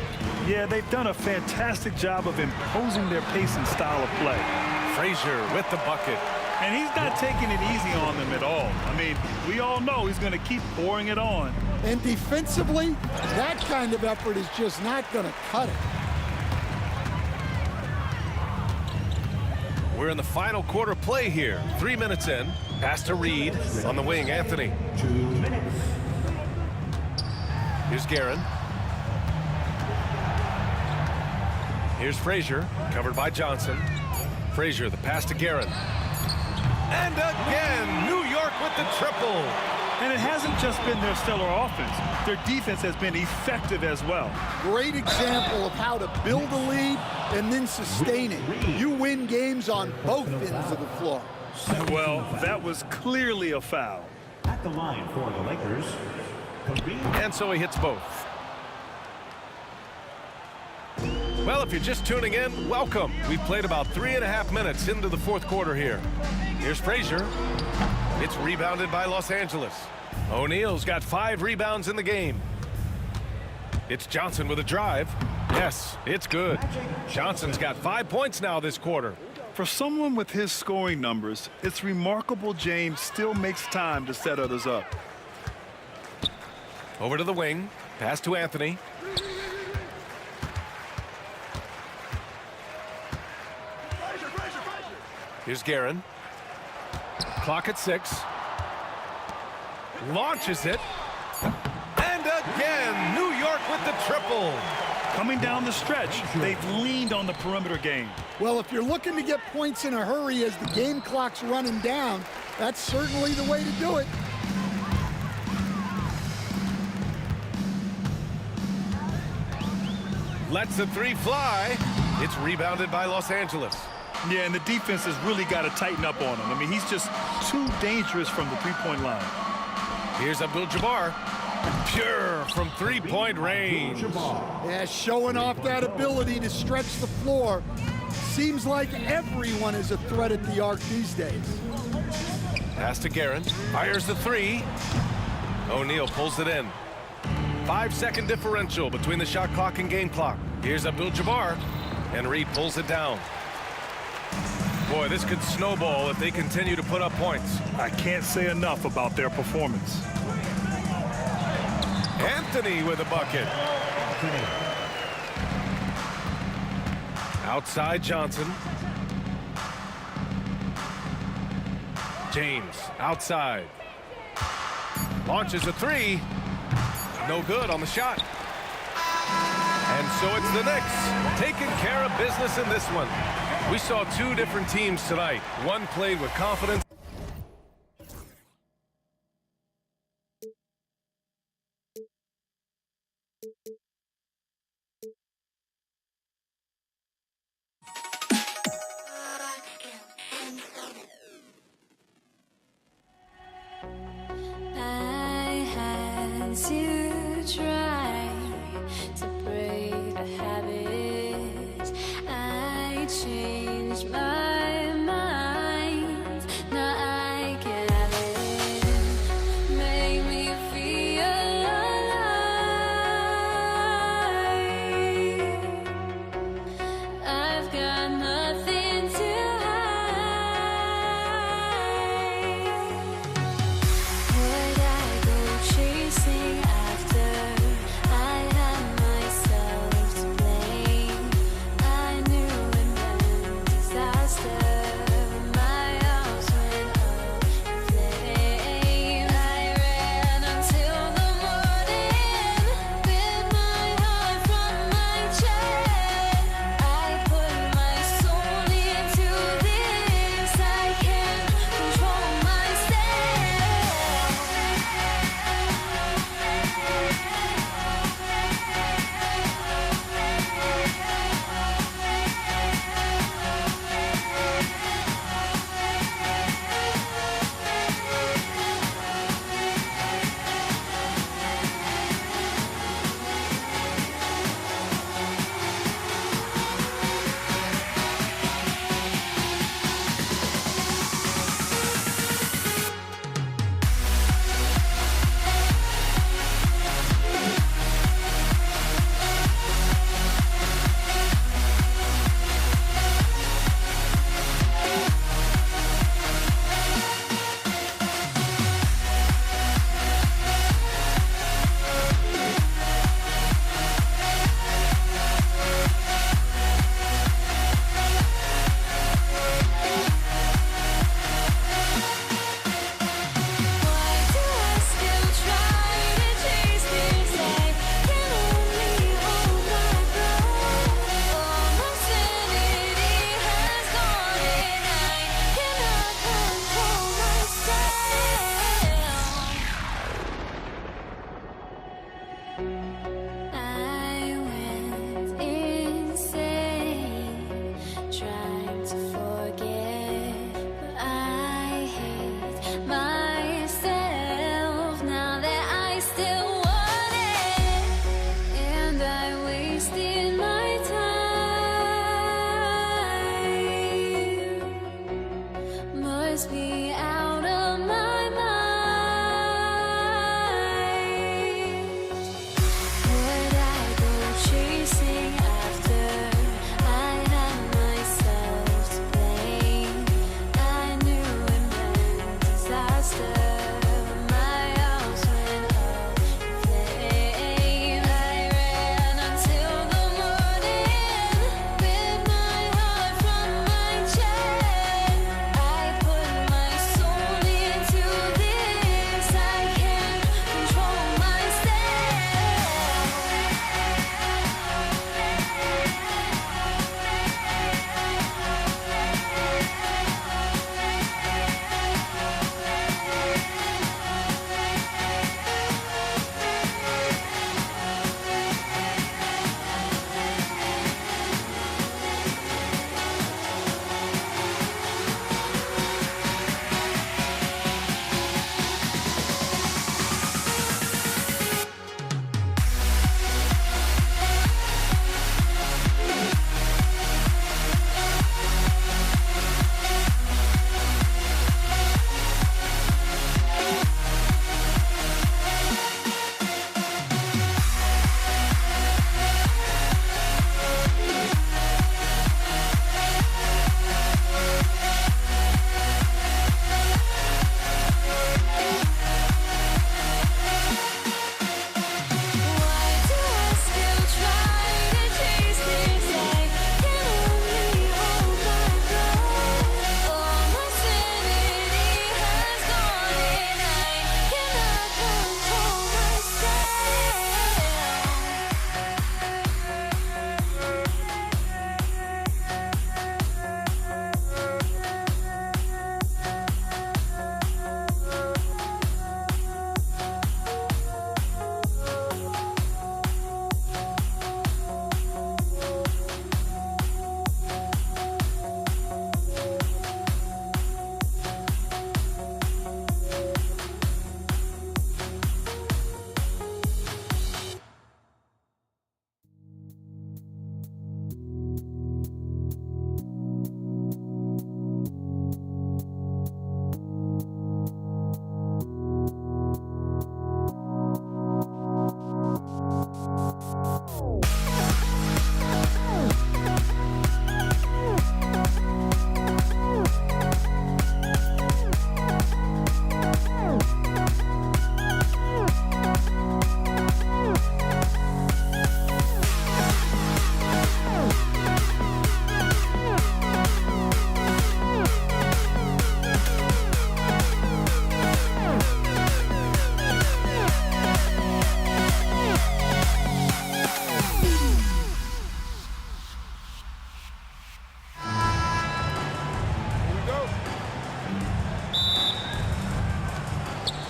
Yeah, they've done a fantastic job of imposing their pace and style of play. Frazier with the bucket. And he's not taking it easy on them at all. I mean, we all know he's going to keep pouring it on. And defensively, that kind of effort is just not going to cut it. We're in the final quarter play here. 3 minutes in. Pass to Reed. On the wing, Anthony. 2 minutes. Here's Guerin. Here's Frazier, covered by Johnson. Frazier, the pass to Guerin. And again, New York with the triple. And it hasn't just been their stellar offense. Their defense has been effective as well. Great example of how to build a lead and then sustain it. You win games on both ends of the floor. Well, that was clearly a foul. At the line for the Lakers. And so he hits both. Well, if you're just tuning in, welcome. We've played about 3.5 minutes into the fourth quarter here. Here's Frazier. It's rebounded by Los Angeles. O'Neal's got 5 rebounds in the game. It's Johnson with a drive. Yes, it's good. Johnson's got 5 points now this quarter. For someone with his scoring numbers, it's remarkable James still makes time to set others up. Over to the wing. Pass to Anthony. Here's Guerin. Clock at 6. Launches it. And again, New York with the triple. Coming down the stretch, they've leaned on the perimeter game. Well, if you're looking to get points in a hurry as the game clock's running down, that's certainly the way to do it. Lets the 3 fly. It's rebounded by Los Angeles. Yeah, and the defense has really got to tighten up on him. I mean, he's just too dangerous from the three-point line. Here's Abdul-Jabbar. Pure from three-point range. Yeah, showing off that ability to stretch the floor. Seems like everyone is a threat at the arc these days. Pass to Guerin. Fires the 3. O'Neal pulls it in. 5-second differential between the shot clock and game clock. Here's Abdul-Jabbar. And Reed pulls it down. Boy, this could snowball if they continue to put up points. I can't say enough about their performance. Anthony with a bucket. Outside Johnson. James outside. Launches a 3. No good on the shot. And so it's the Knicks taking care of business in this one. We saw 2 different teams tonight. One played with confidence. I had to try to break the habit. I changed my mind. Now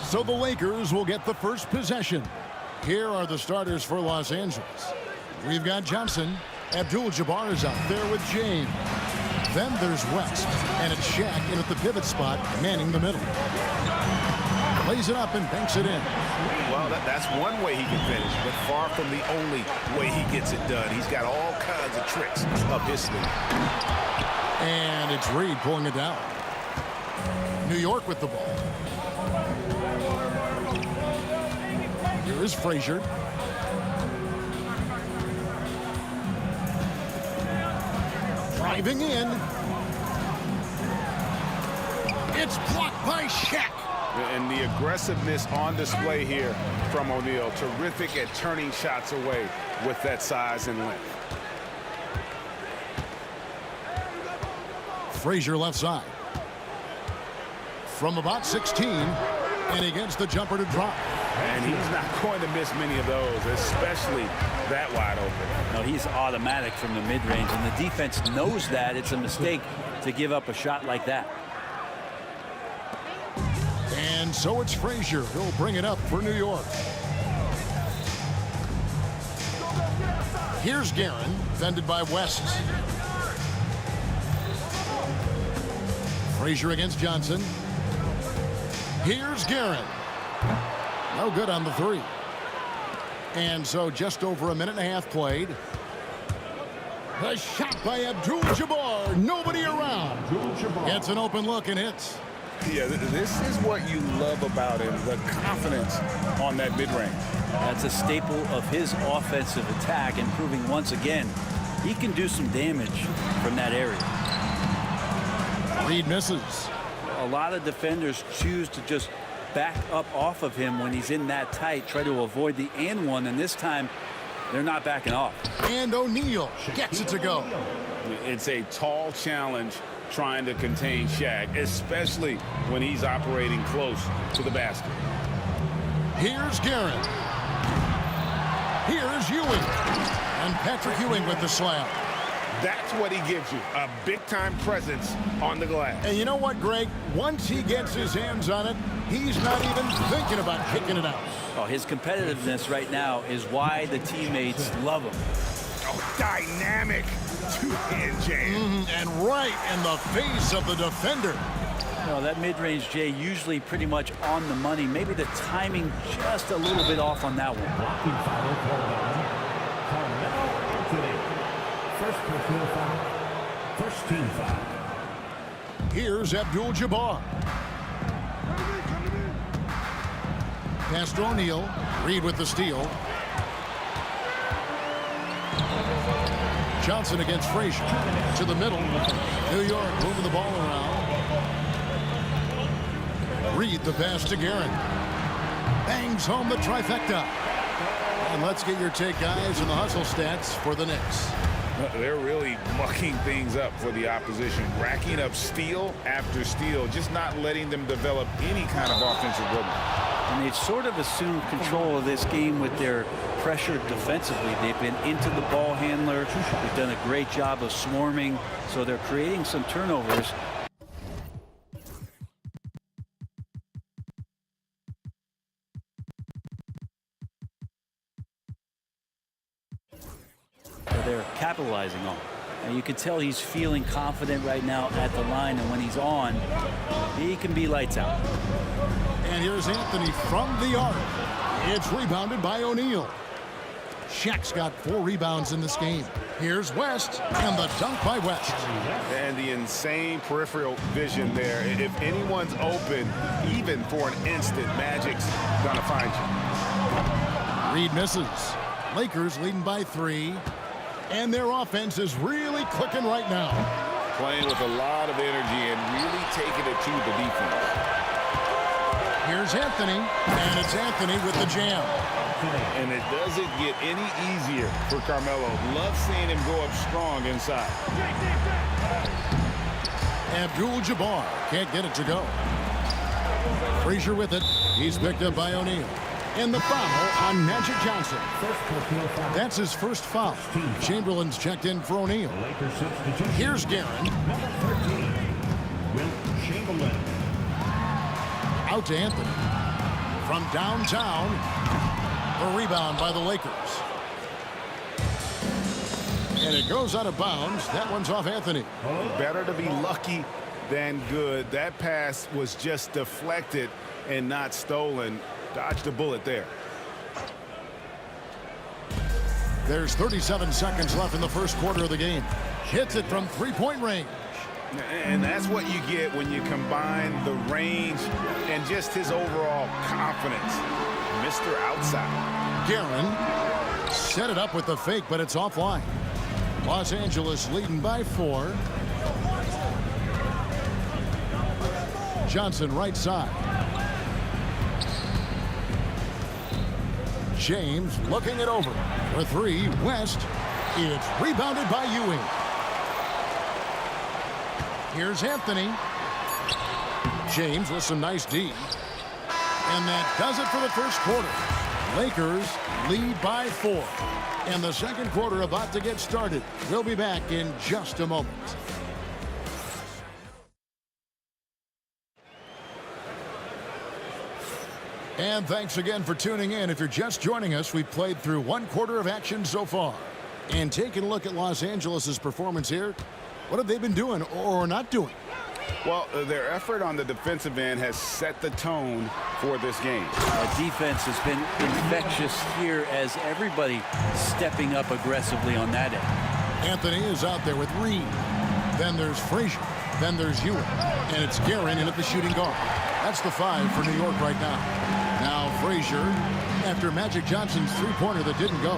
So the Lakers will get the first possession. Here are the starters for Los Angeles. We've got Johnson. Abdul-Jabbar is out there with James. Then there's West, and it's Shaq in at the pivot spot, manning the middle. Lays it up and banks it in. Well, that's one way he can finish, but far from the only way he gets it done. He's got all kinds of tricks up his sleeve. And it's Reed pulling it down. New York with the ball. Here is Frazier. Driving in. It's blocked by Shaq. And the aggressiveness on display here from O'Neal. Terrific at turning shots away with that size and length. Frazier left side. From about 16, and he gets the jumper to drop. And he's not going to miss many of those, especially that wide open. No, he's automatic from the mid-range, and the defense knows that. It's a mistake to give up a shot like that. And so it's Frazier. He'll bring it up for New York. Here's Guerin, defended by West. Frazier against Johnson. Here's Guerin. No good on the three. And so just over a minute and a half played. The shot by Abdul-Jabbar. Nobody around. Gets an open look and hits. Yeah, this is what you love about him, the confidence on that mid-range. That's a staple of his offensive attack, and proving once again he can do some damage from that area. Reed misses. A lot of defenders choose to just back up off of him when he's in that tight, try to avoid the and one, and this time they're not backing off. And O'Neal gets it to go. It's a tall challenge trying to contain Shaq, especially when he's operating close to the basket. Here's Guerin. Here's Ewing. And Patrick Ewing with the slam. That's what he gives you, a big-time presence on the glass. And you know what, Greg? Once he gets his hands on it, he's not even thinking about kicking it out. Oh, his competitiveness right now is why the teammates love him. Oh, dynamic two-hand jam. And right in the face of the defender. No, that mid-range Jay usually pretty much on the money. Maybe the timing just a little bit off on that one. First personal foul. First team foul. Here's Abdul-Jabbar. Pass to O'Neal. Reed with the steal. Johnson against Frazier. To the middle. New York moving the ball around. Reed the pass to Guerin. Bangs home the trifecta. And let's get your take, guys, on the hustle stats for the Knicks. They're really mucking things up for the opposition, racking up steal after steal, just not letting them develop any kind of offensive rhythm. And they've sort of assumed control of this game with their pressure defensively. They've been into the ball handler. They've done a great job of swarming, so they're creating some turnovers. They're capitalizing on. And you can tell he's feeling confident right now at the line, and when he's on, he can be lights out. And here's Anthony from the arc. It's rebounded by O'Neal. Shaq's got 4 rebounds in this game. Here's West, and the dunk by West. And the insane peripheral vision there. If anyone's open, even for an instant, Magic's gonna find you. Reed misses. Lakers leading by 3. And their offense is really clicking right now. Playing with a lot of energy and really taking it to the defense. Here's Anthony, and it's Anthony with the jam. And it doesn't get any easier for Carmelo. Love seeing him go up strong inside. Abdul-Jabbar can't get it to go. Frazier with it. He's picked up by O'Neal. And the foul on Magic Johnson. That's his first foul. Chamberlain's checked in for O'Neal. Here's Guerin. Number 13, Will Chamberlain. Out to Anthony. from downtown. A rebound by the Lakers. And it goes out of bounds. That one's off Anthony. Better to be lucky than good. That pass was just deflected and not stolen. Dodged a bullet there. There's 37 seconds left in the first quarter of the game. Hits it from three-point range. And that's what you get when you combine the range and just his overall confidence. Mr. Outside. Guerin set it up with the fake, but it's offline. Los Angeles leading by 4. Johnson right side. James looking it over. For 3, West. It's rebounded by Ewing. Here's Anthony. James with some nice D. And that does it for the first quarter. Lakers lead by 4. And the second quarter about to get started. We'll be back in just a moment. And thanks again for tuning in. If you're just joining us, we've played through one quarter of action so far. And taking a look at Los Angeles' performance here, what have they been doing or not doing? Well, their effort on the defensive end has set the tone for this game. The defense has been infectious here as everybody stepping up aggressively on that end. Anthony is out there with Reed. Then there's Frazier. Then there's Ewing. And it's Guerin in at the shooting guard. That's the 5 for New York right now. Now Frazier after Magic Johnson's three-pointer that didn't go.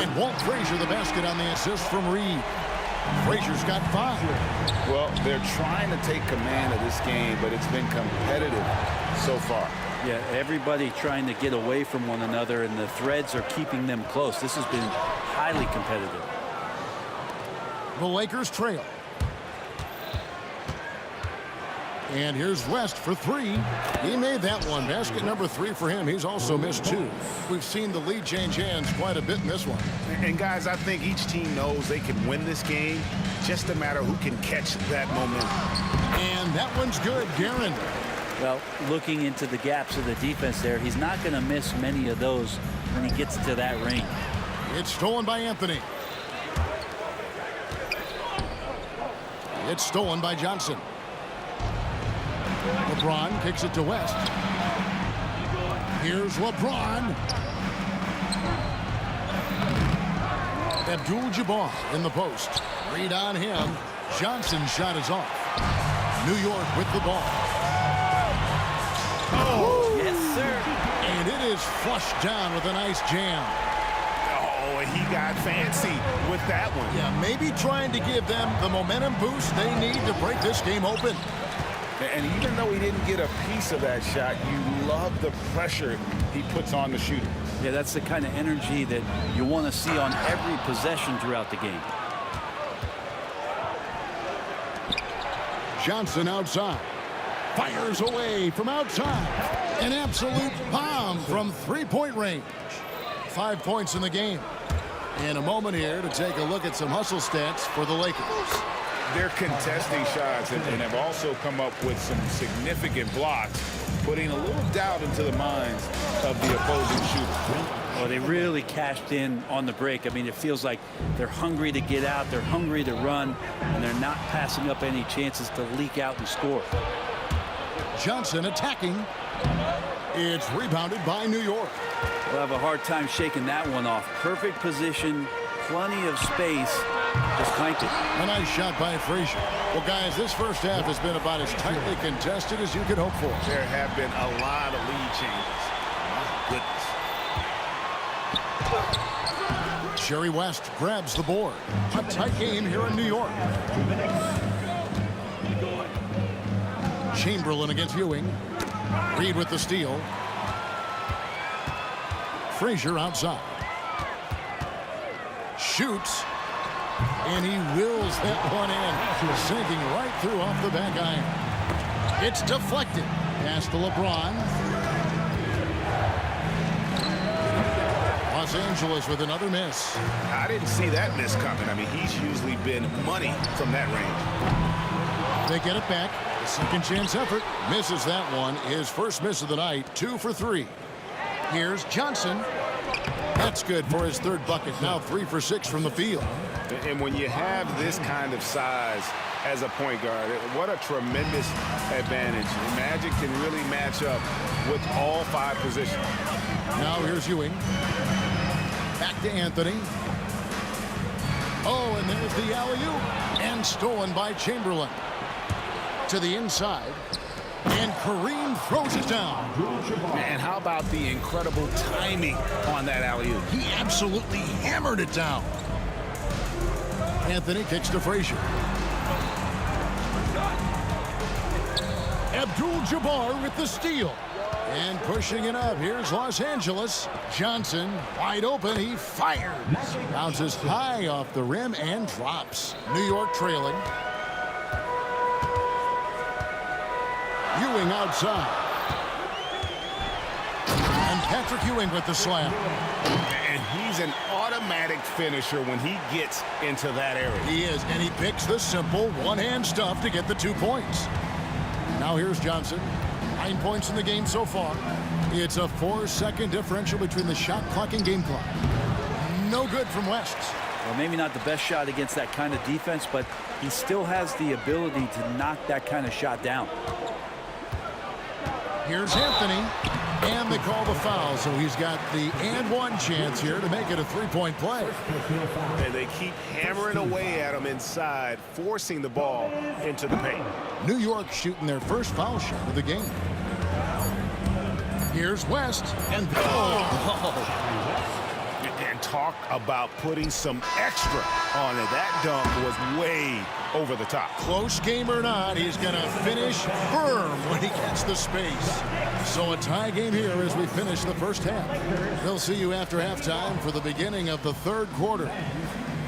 And Walt Frazier the basket on the assist from Reed. Frazier's got 5. Well, they're trying to take command of this game, but it's been competitive so far. Yeah, everybody trying to get away from one another, and the threads are keeping them close. This has been highly competitive. The Lakers trail. And here's West for 3. He made that one. Basket number 3 for him. He's also missed 2. We've seen the lead change hands quite a bit in this one. And guys, I think each team knows they can win this game. Just a matter who can catch that momentum. And that one's good. Guerin. Well, looking into the gaps of the defense there, he's not going to miss many of those when he gets to that range. It's stolen by Anthony. It's stolen by Johnson. LeBron kicks it to West. Here's LeBron. Abdul-Jabbar in the post. Read on him. Johnson's shot is off. New York with the ball. Oh, yes, sir. And it is flushed down with a nice jam. Oh, he got fancy with that one. Yeah, maybe trying to give them the momentum boost they need to break this game open. And even though he didn't get a piece of that shot, you love the pressure he puts on the shooter. Yeah, that's the kind of energy that you want to see on every possession throughout the game. Johnson outside. Fires away from outside. An absolute bomb from three-point range. 5 points in the game. And a moment here to take a look at some hustle stats for the Lakers. They're contesting shots and have also come up with some significant blocks, putting a little doubt into the minds of the opposing shooter. Well, they really cashed in on the break. I mean, it feels like they're hungry to get out, they're hungry to run, and they're not passing up any chances to leak out and score. Johnson attacking. It's rebounded by New York. We'll have a hard time shaking that one off. Perfect position, plenty of space. Just clanked it. A nice shot by Frazier. Well, guys, this first half has been about as tightly contested as you could hope for. There have been a lot of lead changes. My goodness. Sherry West grabs the board. A tight game here in New York. Chamberlain against Ewing. Reed with the steal. Frazier outside. Shoots. And he wills that one in. Sinking right through off the back iron. It's deflected. Pass to LeBron. Los Angeles with another miss. I didn't see that miss coming. I mean, he's usually been money from that range. They get it back. Second chance effort. Misses that one. His first miss of the night. 2 for 3. Here's Johnson. That's good for his third bucket. Now 3 for 6 from the field. And when you have this kind of size as a point guard, what a tremendous advantage. Magic can really match up with all 5 positions. Now here's Ewing. Back to Anthony. Oh, and there's the alley-oop. And stolen by Chamberlain. To the inside. And Kareem throws it down. Man, how about the incredible timing on that alley-oop? He absolutely hammered it down. Anthony kicks to Frazier. Abdul-Jabbar with the steal. And pushing it up. Here's Los Angeles. Johnson wide open. He fires. Bounces high off the rim and drops. New York trailing. Ewing outside. And Patrick Ewing with the slam. And he's an automatic finisher when he gets into that area. He is, and he picks the simple one-hand stuff to get the 2 points. Now here's Johnson. 9 points in the game so far. It's a 4-second differential between the shot clock and game clock. No good from West. Well, maybe not the best shot against that kind of defense, but he still has the ability to knock that kind of shot down. Here's Anthony, and they call the foul, so he's got the and one chance here to make it a 3-point play. And they keep hammering away at him inside, forcing the ball into the paint. New York shooting their first foul shot of the game. Here's West, and And talk about putting some extra on it. That dunk was way over the top. Close game or not, he's going to finish firm when he gets the space. So a tie game here as we finish the first half. They'll see you after halftime for the beginning of the third quarter.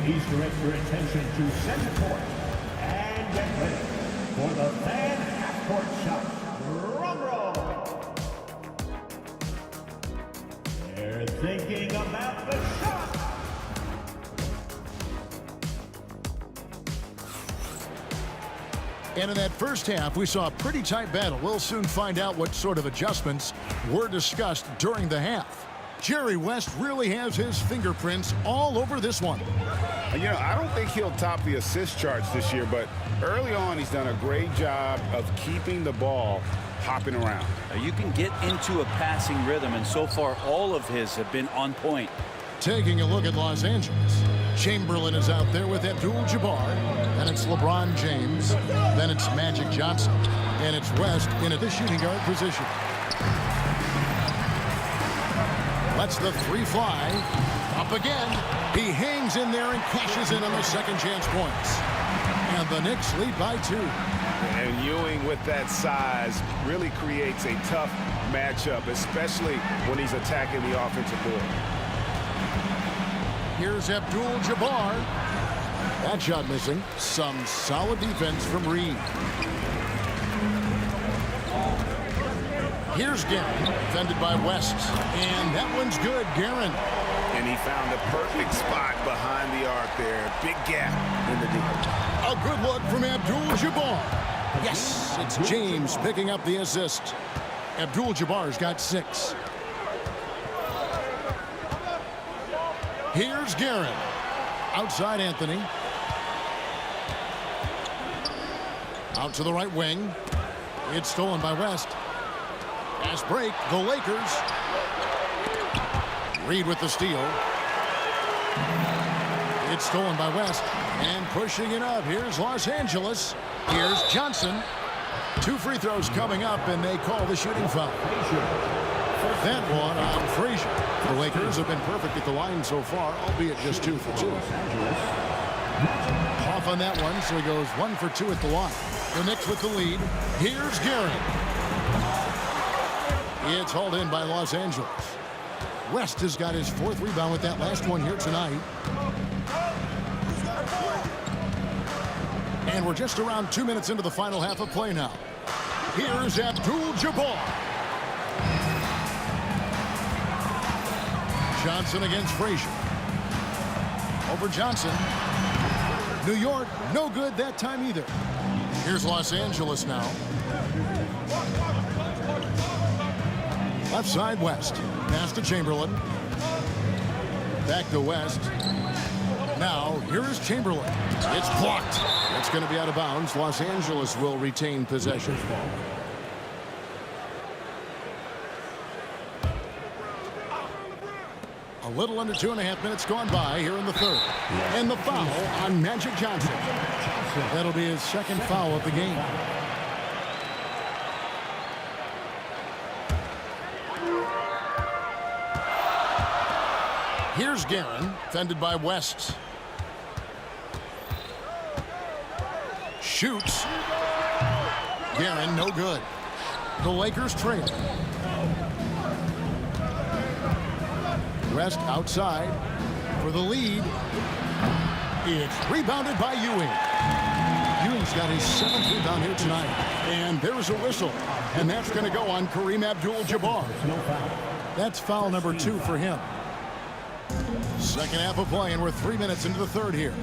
Please direct your attention to center court and get ready for the fan half-court shot. Drum roll. They're thinking about the shot. And in that first half, we saw a pretty tight battle. We'll soon find out what sort of adjustments were discussed during the half. Jerry West really has his fingerprints all over this one. You know, I don't think he'll top the assist charts this year, but early on he's done a great job of keeping the ball hopping around. You can get into a passing rhythm, and so far all of his have been on point. Taking a look at Los Angeles. Chamberlain is out there with Abdul-Jabbar. Then it's LeBron James. Then it's Magic Johnson. And it's West in at the shooting guard position. Lets the 3 fly. Up again. He hangs in there and cashes in on the second chance points. And the Knicks lead by 2. And Ewing with that size really creates a tough matchup, especially when he's attacking the offensive board. Here's Abdul-Jabbar. That shot missing. Some solid defense from Reed. Here's Guerin, defended by West. And that one's good, Guerin. And he found the perfect spot behind the arc there. Big gap in the defense. A good look from Abdul-Jabbar. Yes, it's James picking up the assist. Abdul-Jabbar's got 6. Here's Guerin. Outside Anthony. Out to the right wing. It's stolen by West. Fast break, the Lakers. Reed with the steal. It's stolen by West. And pushing it up. Here's Los Angeles. Here's Johnson. 2 free throws coming up, and they call the shooting foul. That one on Frazier. The Lakers have been perfect at the line so far, albeit just 2 for 2. Off on that one, so he goes 1 for 2 at the line. The Knicks with the lead. Here's Guerin. It's hauled in by Los Angeles. West has got his 4th rebound with that last one here tonight. And we're just around 2 minutes into the final half of play now. Here's Abdul-Jabbar. Johnson against Frazier. Over Johnson. New York, no good that time either. Here's Los Angeles now. Left side, West. Pass to Chamberlain. Back to West. Now, here is Chamberlain. It's blocked. It's going to be out of bounds. Los Angeles will retain possession. A little under 2.5 minutes gone by here in the third. And the foul on Magic Johnson. That'll be his second foul of the game. Here's Guerin, fended by West. Shoots. Guerin, no good. The Lakers trail. West outside for the lead. It's rebounded by Ewing. Ewing's got his 7th rebound here tonight. And there's a whistle. And that's going to go on Kareem Abdul-Jabbar. That's foul number 2 for him. Second half of play, and we're 3 minutes into the third here.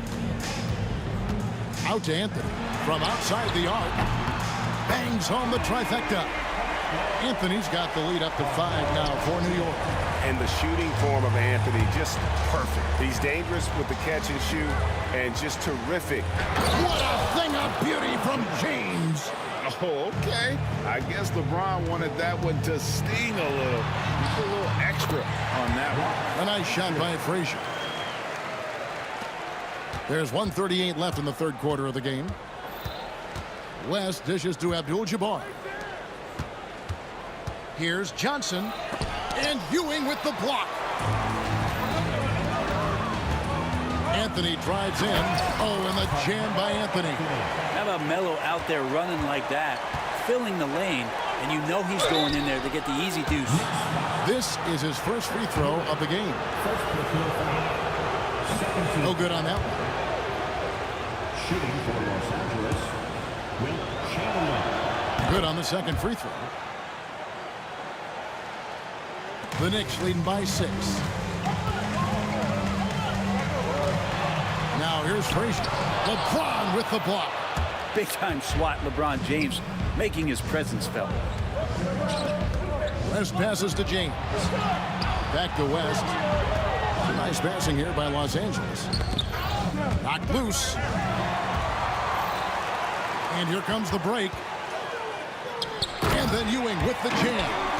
Out to Anthony from outside the arc. Bangs home the trifecta. Anthony's got the lead up to 5 now for New York. And the shooting form of Anthony, just perfect. He's dangerous with the catch and shoot, and just terrific. What a thing of beauty from James. Oh, okay. I guess LeBron wanted that one to sting a little. He put a little extra on that one. A nice shot by Frazier. There's 1:38 left in the third quarter of the game. West dishes to Abdul-Jabbar. Here's Johnson. And Ewing with the block. Anthony drives in. Oh, and the jam by Anthony. How about Melo out there running like that, filling the lane, and you know he's going in there to get the easy deuce. This is his first free throw of the game. No good on that one. Shooting for Los Angeles, Will Chamberlain. Good on the second free throw. The Knicks leading by 6. Now here's Frazier. LeBron with the block. Big time swat, LeBron James making his presence felt. West passes to James. Back to West. Nice passing here by Los Angeles. Knocked loose. And here comes the break. And then Ewing with the jam.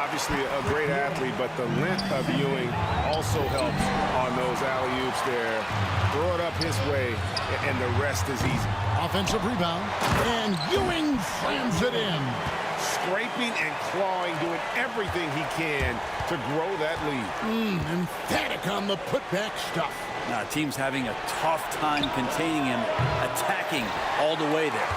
Obviously a great athlete, but the length of Ewing also helps on those alley-oops there. Throw it up his way, and the rest is easy. Offensive rebound, and Ewing slams it in. Scraping and clawing, doing everything he can to grow that lead. Emphatic on the putback stuff. Now, team's having a tough time containing him, attacking all the way there.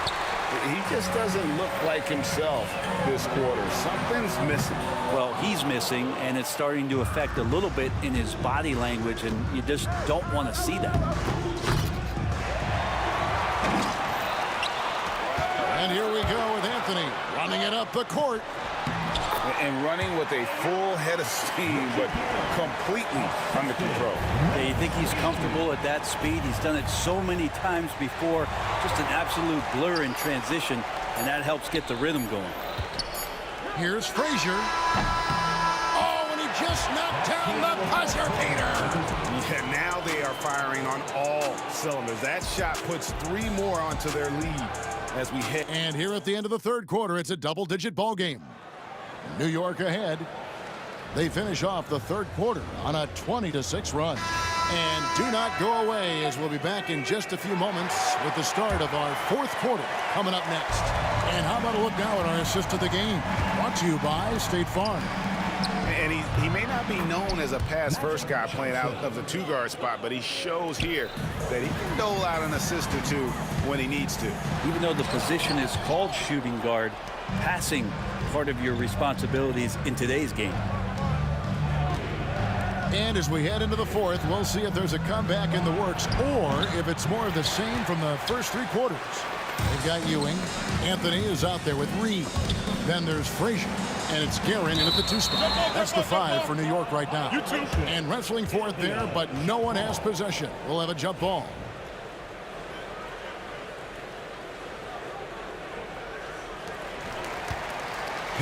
He just doesn't look like himself this quarter. Something's missing. Well, he's missing, and it's starting to affect a little bit in his body language, and you just don't want to see that. And here we go with Anthony running it up the court. And running with a full head of steam, but completely under control. Yeah, you think he's comfortable at that speed? He's done it so many times before. Just an absolute blur in transition, and that helps get the rhythm going. Here's Frazier. Oh, and he just knocked down the buzzer beater. Yeah, now they are firing on all cylinders. That shot puts 3 more onto their lead as we hit. And here at the end of the third quarter, it's a double-digit ball game. New York ahead. They finish off the third quarter on a 20-6 run. And do not go away, as we'll be back in just a few moments with the start of our fourth quarter coming up next. And how about a look now at our assist of the game, brought to you by State Farm. And he may not be known as a pass-first guy playing out of the 2-guard spot, but he shows here that he can dole out an assist or 2 when he needs to. Even though the position is called shooting guard, passing part of your responsibilities in today's game. And as we head into the fourth, we'll see if there's a comeback in the works or if it's more of the same from the first 3 quarters. They've got Ewing. Anthony is out there with Reed. Then there's Frazier. And it's Guerin in at the 2 spot. That's the 5 for New York right now. And wrestling for it there, but no one has possession. We'll have a jump ball.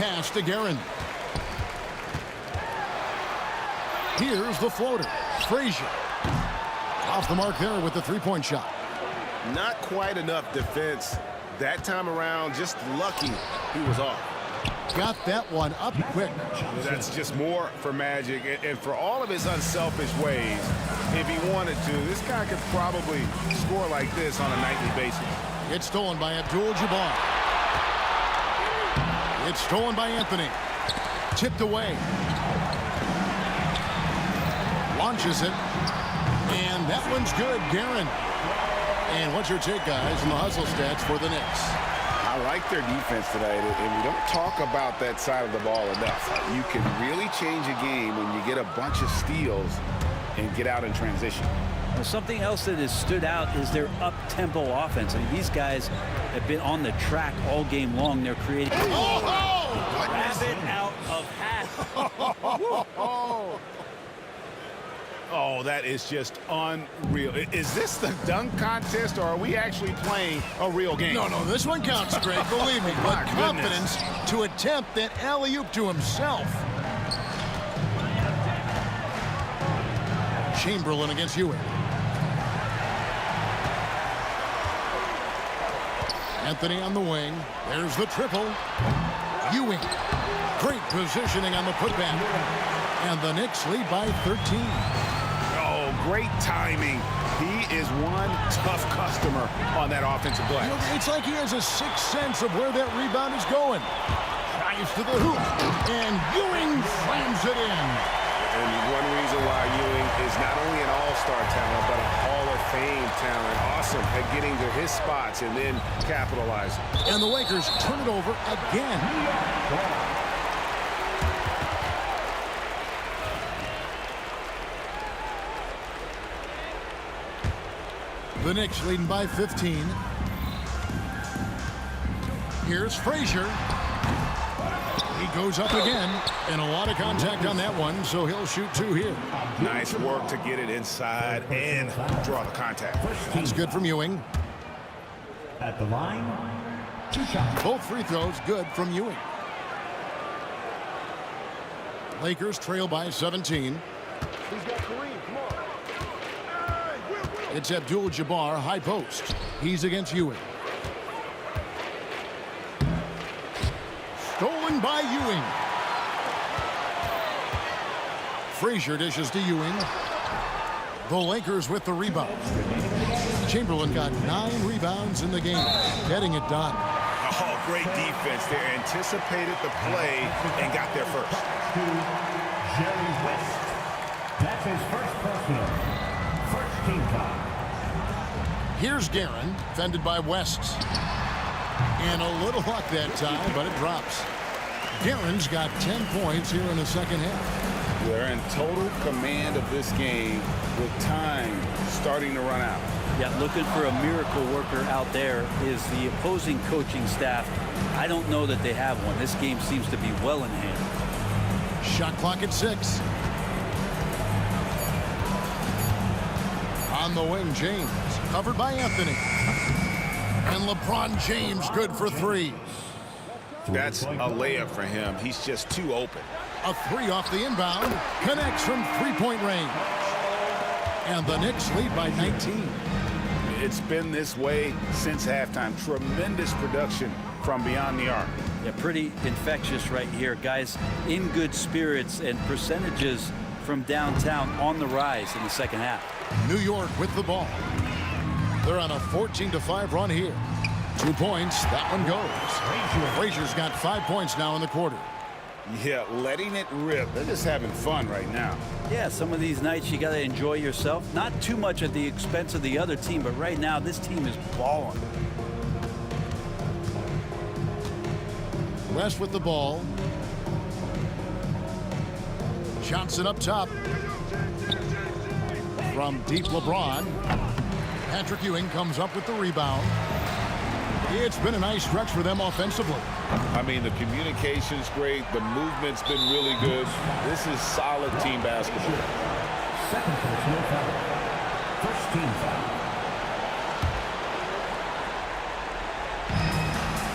pass to Guerin. Here's the floater. Frazier. Off the mark there with the three-point shot. Not quite enough defense that time around. Just lucky he was off. Got that one up quick. That's just more for Magic. And for all of his unselfish ways, if he wanted to, this guy could probably score like this on a nightly basis. It's stolen by Abdul-Jabbar. It's stolen by Anthony. Tipped away. Launches it. And that one's good, Guerin. And what's your take, guys, in the hustle stats for the Knicks? I like their defense tonight, and we don't talk about that side of the ball enough. You can really change a game when you get a bunch of steals and get out in transition. Well, something else that has stood out is their up-tempo offense. I mean, these guys have been on the track all game long. They're creating... Rabbit out of hat. Oh, that is just unreal. Is this the dunk contest, or are we actually playing a real game? No, this one counts, Greg, believe me. But confidence to attempt that alley-oop to himself. Chamberlain against Ewing. Anthony on the wing. There's the triple. Ewing. Great positioning on the putback. And the Knicks lead by 13. Great timing. He is one tough customer on that offensive glass. It's like he has a sixth sense of where that rebound is going. Drives to the hoop, and Ewing slams it in. And one reason why Ewing is not only an all-star talent, but a Hall of Fame talent. Awesome at getting to his spots and then capitalizing. And the Lakers turn it over again. The Knicks leading by 15. Here's Frazier. He goes up again, and a lot of contact on that one, so he'll shoot two here. Nice work to get it inside and draw the contact. That's good from Ewing. At the line, 2 shots. Both free throws good from Ewing. Lakers trail by 17. It's Abdul-Jabbar, high post. He's against Ewing. Stolen by Ewing. Frazier dishes to Ewing. The Lakers with the rebound. Chamberlain got 9 rebounds in the game, getting it done. Oh, great defense there. Anticipated the play and got there first. Jerry West. That's his first personal. First team foul. Here's Guerin, fended by West. And a little luck that time, but it drops. Guerin's got 10 points here in the second half. They're in total command of this game with time starting to run out. Yeah, looking for a miracle worker out there is the opposing coaching staff. I don't know that they have one. This game seems to be well in hand. Shot clock at 6. On the wing, James. Covered by Anthony. And LeBron James good for 3. That's a layup for him. He's just too open. A 3 off the inbound. Connects from three-point range. And the Knicks lead by 19. It's been this way since halftime. Tremendous production from beyond the arc. Yeah, pretty infectious right here. Guys in good spirits, and percentages from downtown on the rise in the second half. New York with the ball. They're on a 14-5 run here. 2 points. That one goes. Frazier's got 5 points now in the quarter. Yeah, letting it rip. They're just having fun right now. Yeah, some of these nights you got to enjoy yourself. Not too much at the expense of the other team, but right now this team is balling. West with the ball. Johnson up top. From deep, LeBron. Patrick Ewing comes up with the rebound. It's been a nice stretch for them offensively. I mean, the communication's great. The movement's been really good. This is solid team basketball. Second personal foul. First team foul.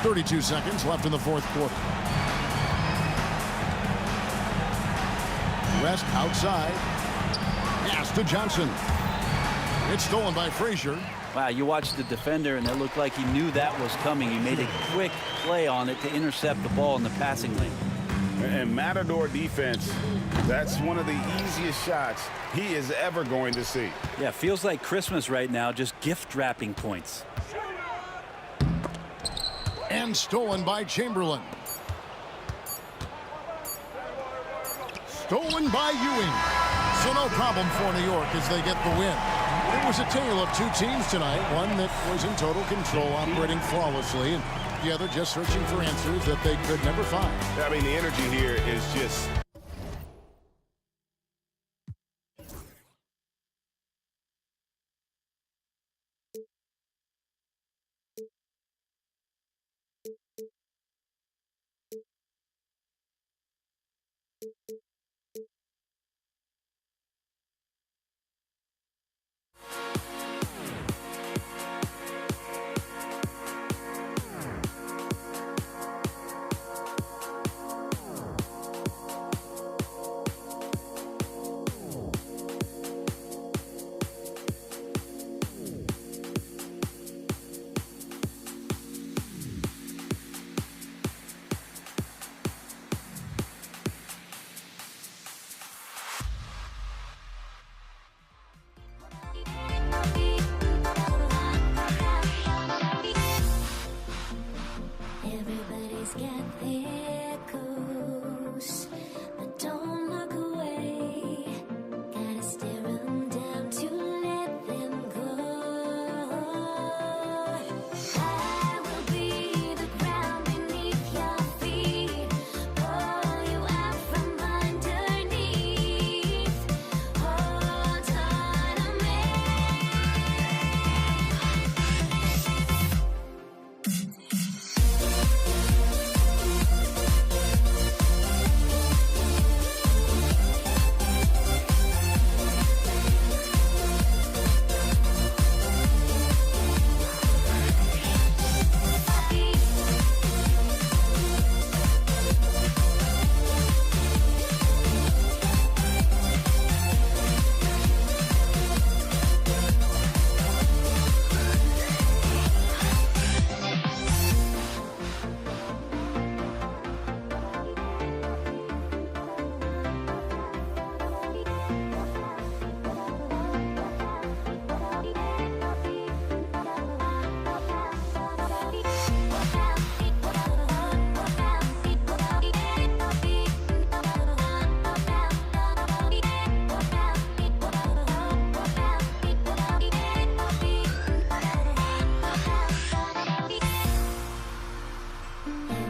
32 seconds left in the fourth quarter. rest outside. Pass to Johnson. It's stolen by Frazier. Wow, you watched the defender, and it looked like he knew that was coming. He made a quick play on it to intercept the ball in the passing lane. And Matador defense, that's one of the easiest shots he is ever going to see. Yeah, feels like Christmas right now, just gift wrapping points. And stolen by Chamberlain. Stolen by Ewing. So no problem for New York as they get the win. It was a tale of two teams tonight, one that was in total control, operating flawlessly, and the other just searching for answers that they could never find. I mean, the energy here is just... Everybody's got their coast, but don't look away. Gotta stare them down to let them go. I will be the ground beneath your feet, pull you out from underneath. Hold on to me.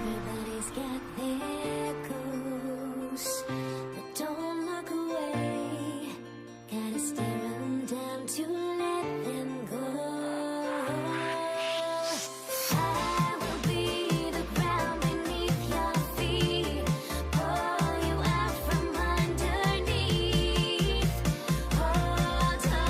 Everybody's got their coast, but don't look away. Gotta stare them down to let them go. I will be the ground beneath your feet, pull you out from underneath. Hold on to me.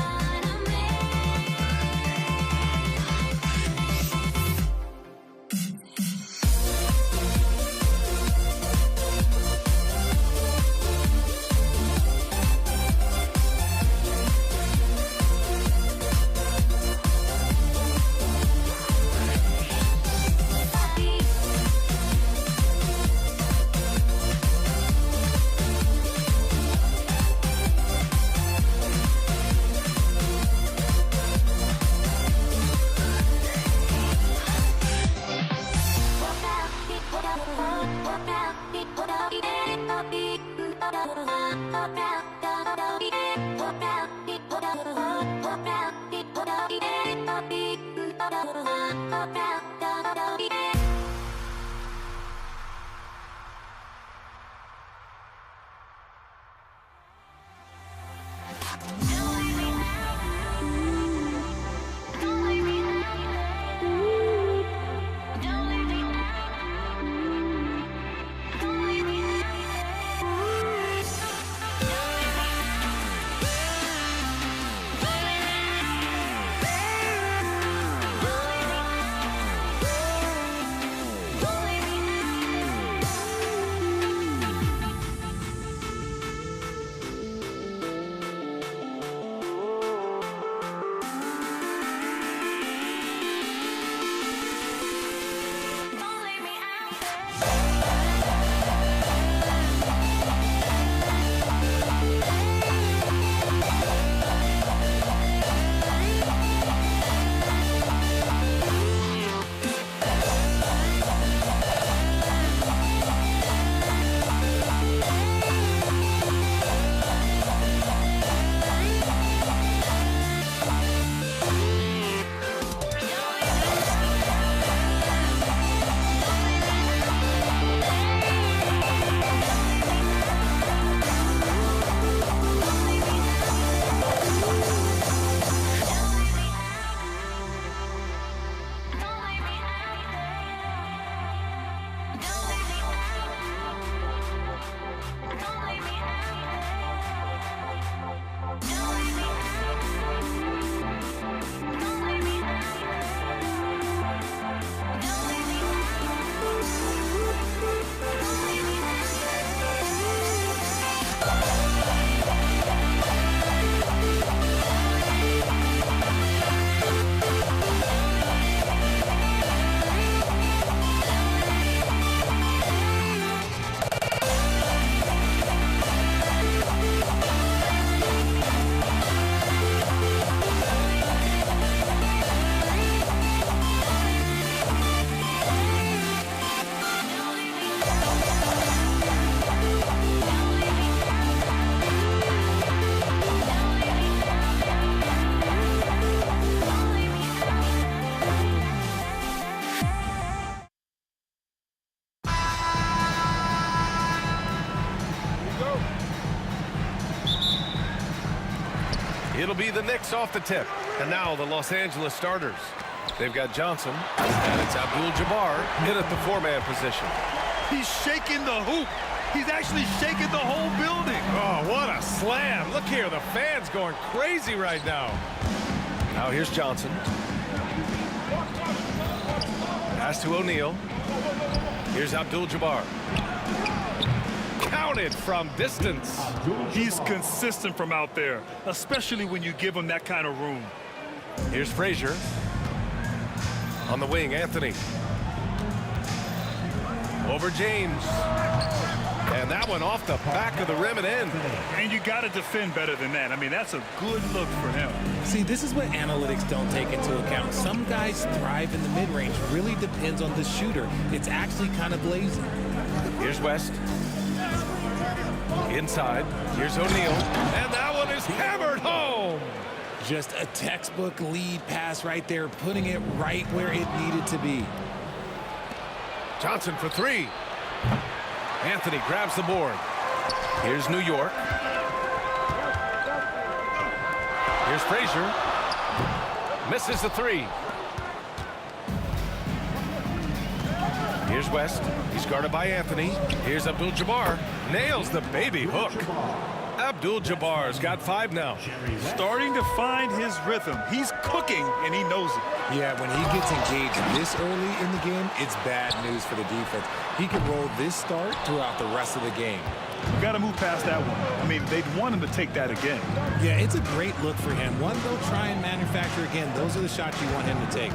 It'll be the Knicks off the tip. And now the Los Angeles starters. They've got Johnson, and it's Abdul-Jabbar in at the four-man position. He's shaking the hoop. He's actually shaking the whole building. Oh, what a slam. Look here, the fans going crazy right now. Now here's Johnson. Pass to O'Neal. Here's Abdul-Jabbar. Counted from distance. He's consistent from out there, especially when you give him that kind of room. Here's Frazier. On the wing, Anthony. Over James. And that one off the back of the rim and in. And you got to defend better than that. I mean, that's a good look for him. See, this is what analytics don't take into account. Some guys thrive in the mid-range. Really depends on the shooter. It's actually kind of lazy. Here's West. Inside. Here's O'Neal. And that one is hammered home. Just a textbook lead pass right there, putting it right where it needed to be. Johnson for three. Anthony grabs the board. Here's New York. Here's Frazier. Misses the three. Here's West. He's guarded by Anthony. Here's Abdul-Jabbar. Nails the baby hook. Abdul-Jabbar's got 5 now. Starting to find his rhythm. He's cooking, and he knows it. Yeah, when he gets engaged this early in the game, it's bad news for the defense. He can roll this start throughout the rest of the game. You got to move past that one. I mean, they'd want him to take that again. Yeah, it's a great look for him. One they'll try and manufacture again. Those are the shots you want him to take.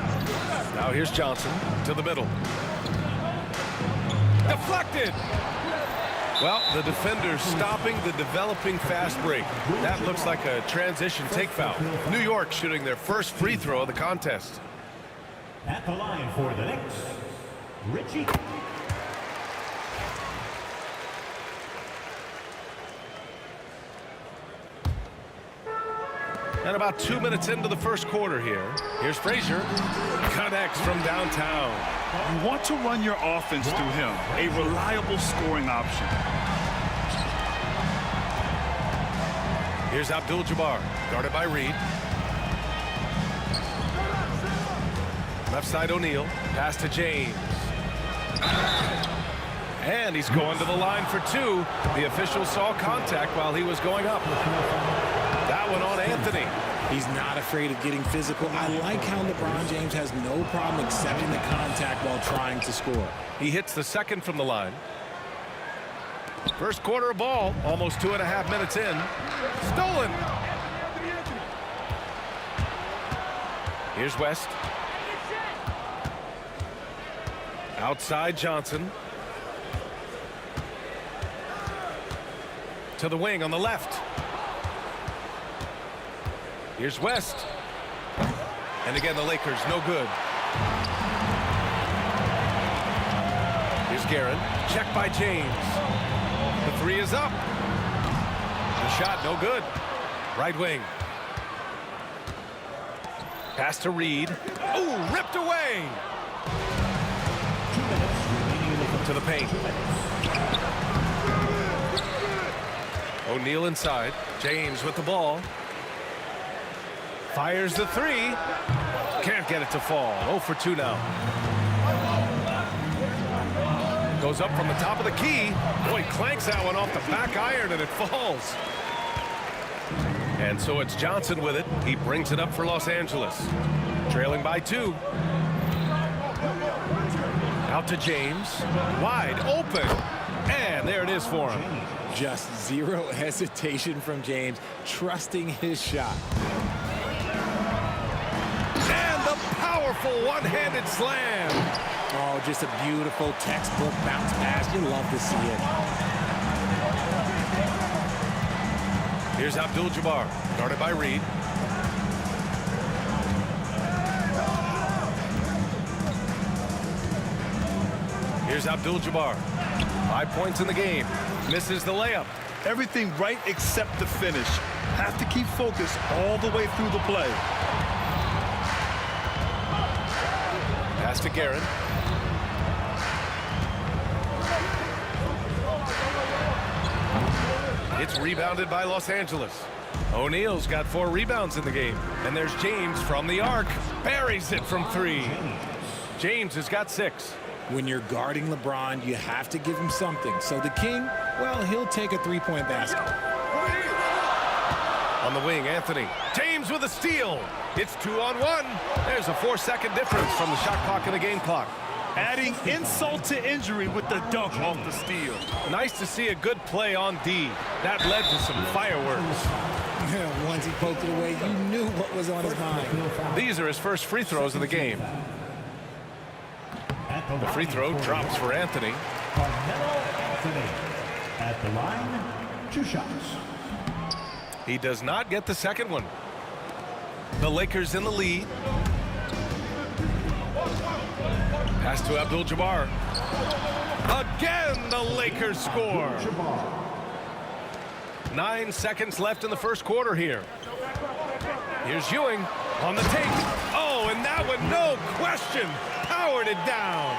Now here's Johnson to the middle. Deflected. Well, the defender's stopping the developing fast break. That looks like a transition take foul. New York shooting their first free throw of the contest. At the line for the Knicks, Richie. And about 2 minutes into the first quarter here. Here's Frazier. Connects from downtown. You want to run your offense through him. A reliable scoring option. Here's Abdul-Jabbar, guarded by Reed. Left side O'Neal. Pass to James. And he's going to the line for 2. The official saw contact while he was going up. That one on Anthony. He's not afraid of getting physical. I like how LeBron James has no problem accepting the contact while trying to score. He hits the second from the line. First quarter of ball, almost 2.5 minutes in. Stolen. Here's West. Outside Johnson. To the wing on the left. Here's West. And again, the Lakers, no good. Here's Guerin. Checked by James. The three is up. The shot, no good. Right wing. Pass to Reed. Ooh, ripped away. 2 minutes remaining To the paint. O'Neal inside. James with the ball. Fires the three. Can't get it to fall. 0 for 2 now. Goes up from the top of the key. Boy, clanks that one off the back iron and it falls. And so it's Johnson with it. He brings it up for Los Angeles. Trailing by 2. Out to James. Wide open. And there it is for him. Just zero hesitation from James, trusting his shot. And the powerful one-handed slam. Oh, just a beautiful textbook bounce pass. You love to see it. Here's Abdul-Jabbar, guarded by Reed. Here's Abdul-Jabbar. 5 points in the game. Misses the layup. Everything right except the finish. Have to keep focused all the way through the play. Pass to Guerin. It's rebounded by Los Angeles. O'Neal's got 4 rebounds in the game. And there's James from the arc. Buries it from 3. James has got 6. When you're guarding LeBron, you have to give him something. So the King, well, he'll take a three-point basket. On the wing, Anthony. James with a steal. It's 2-on-1. There's a 4-second difference from the shot clock and the game clock. Adding insult to injury with the dunk off the steal. Nice to see a good play on D. That led to some fireworks. Yeah, once he poked it away, you knew what was on his mind. These are his first free throws of the game. The free throw drops for Anthony. At the line, 2 shots. He does not get the second one. The Lakers in the lead. Pass to Abdul-Jabbar. Again, the Lakers score. 9 seconds left in the first quarter here. Here's Ewing on the take. Oh, and that one, no question, powered it down.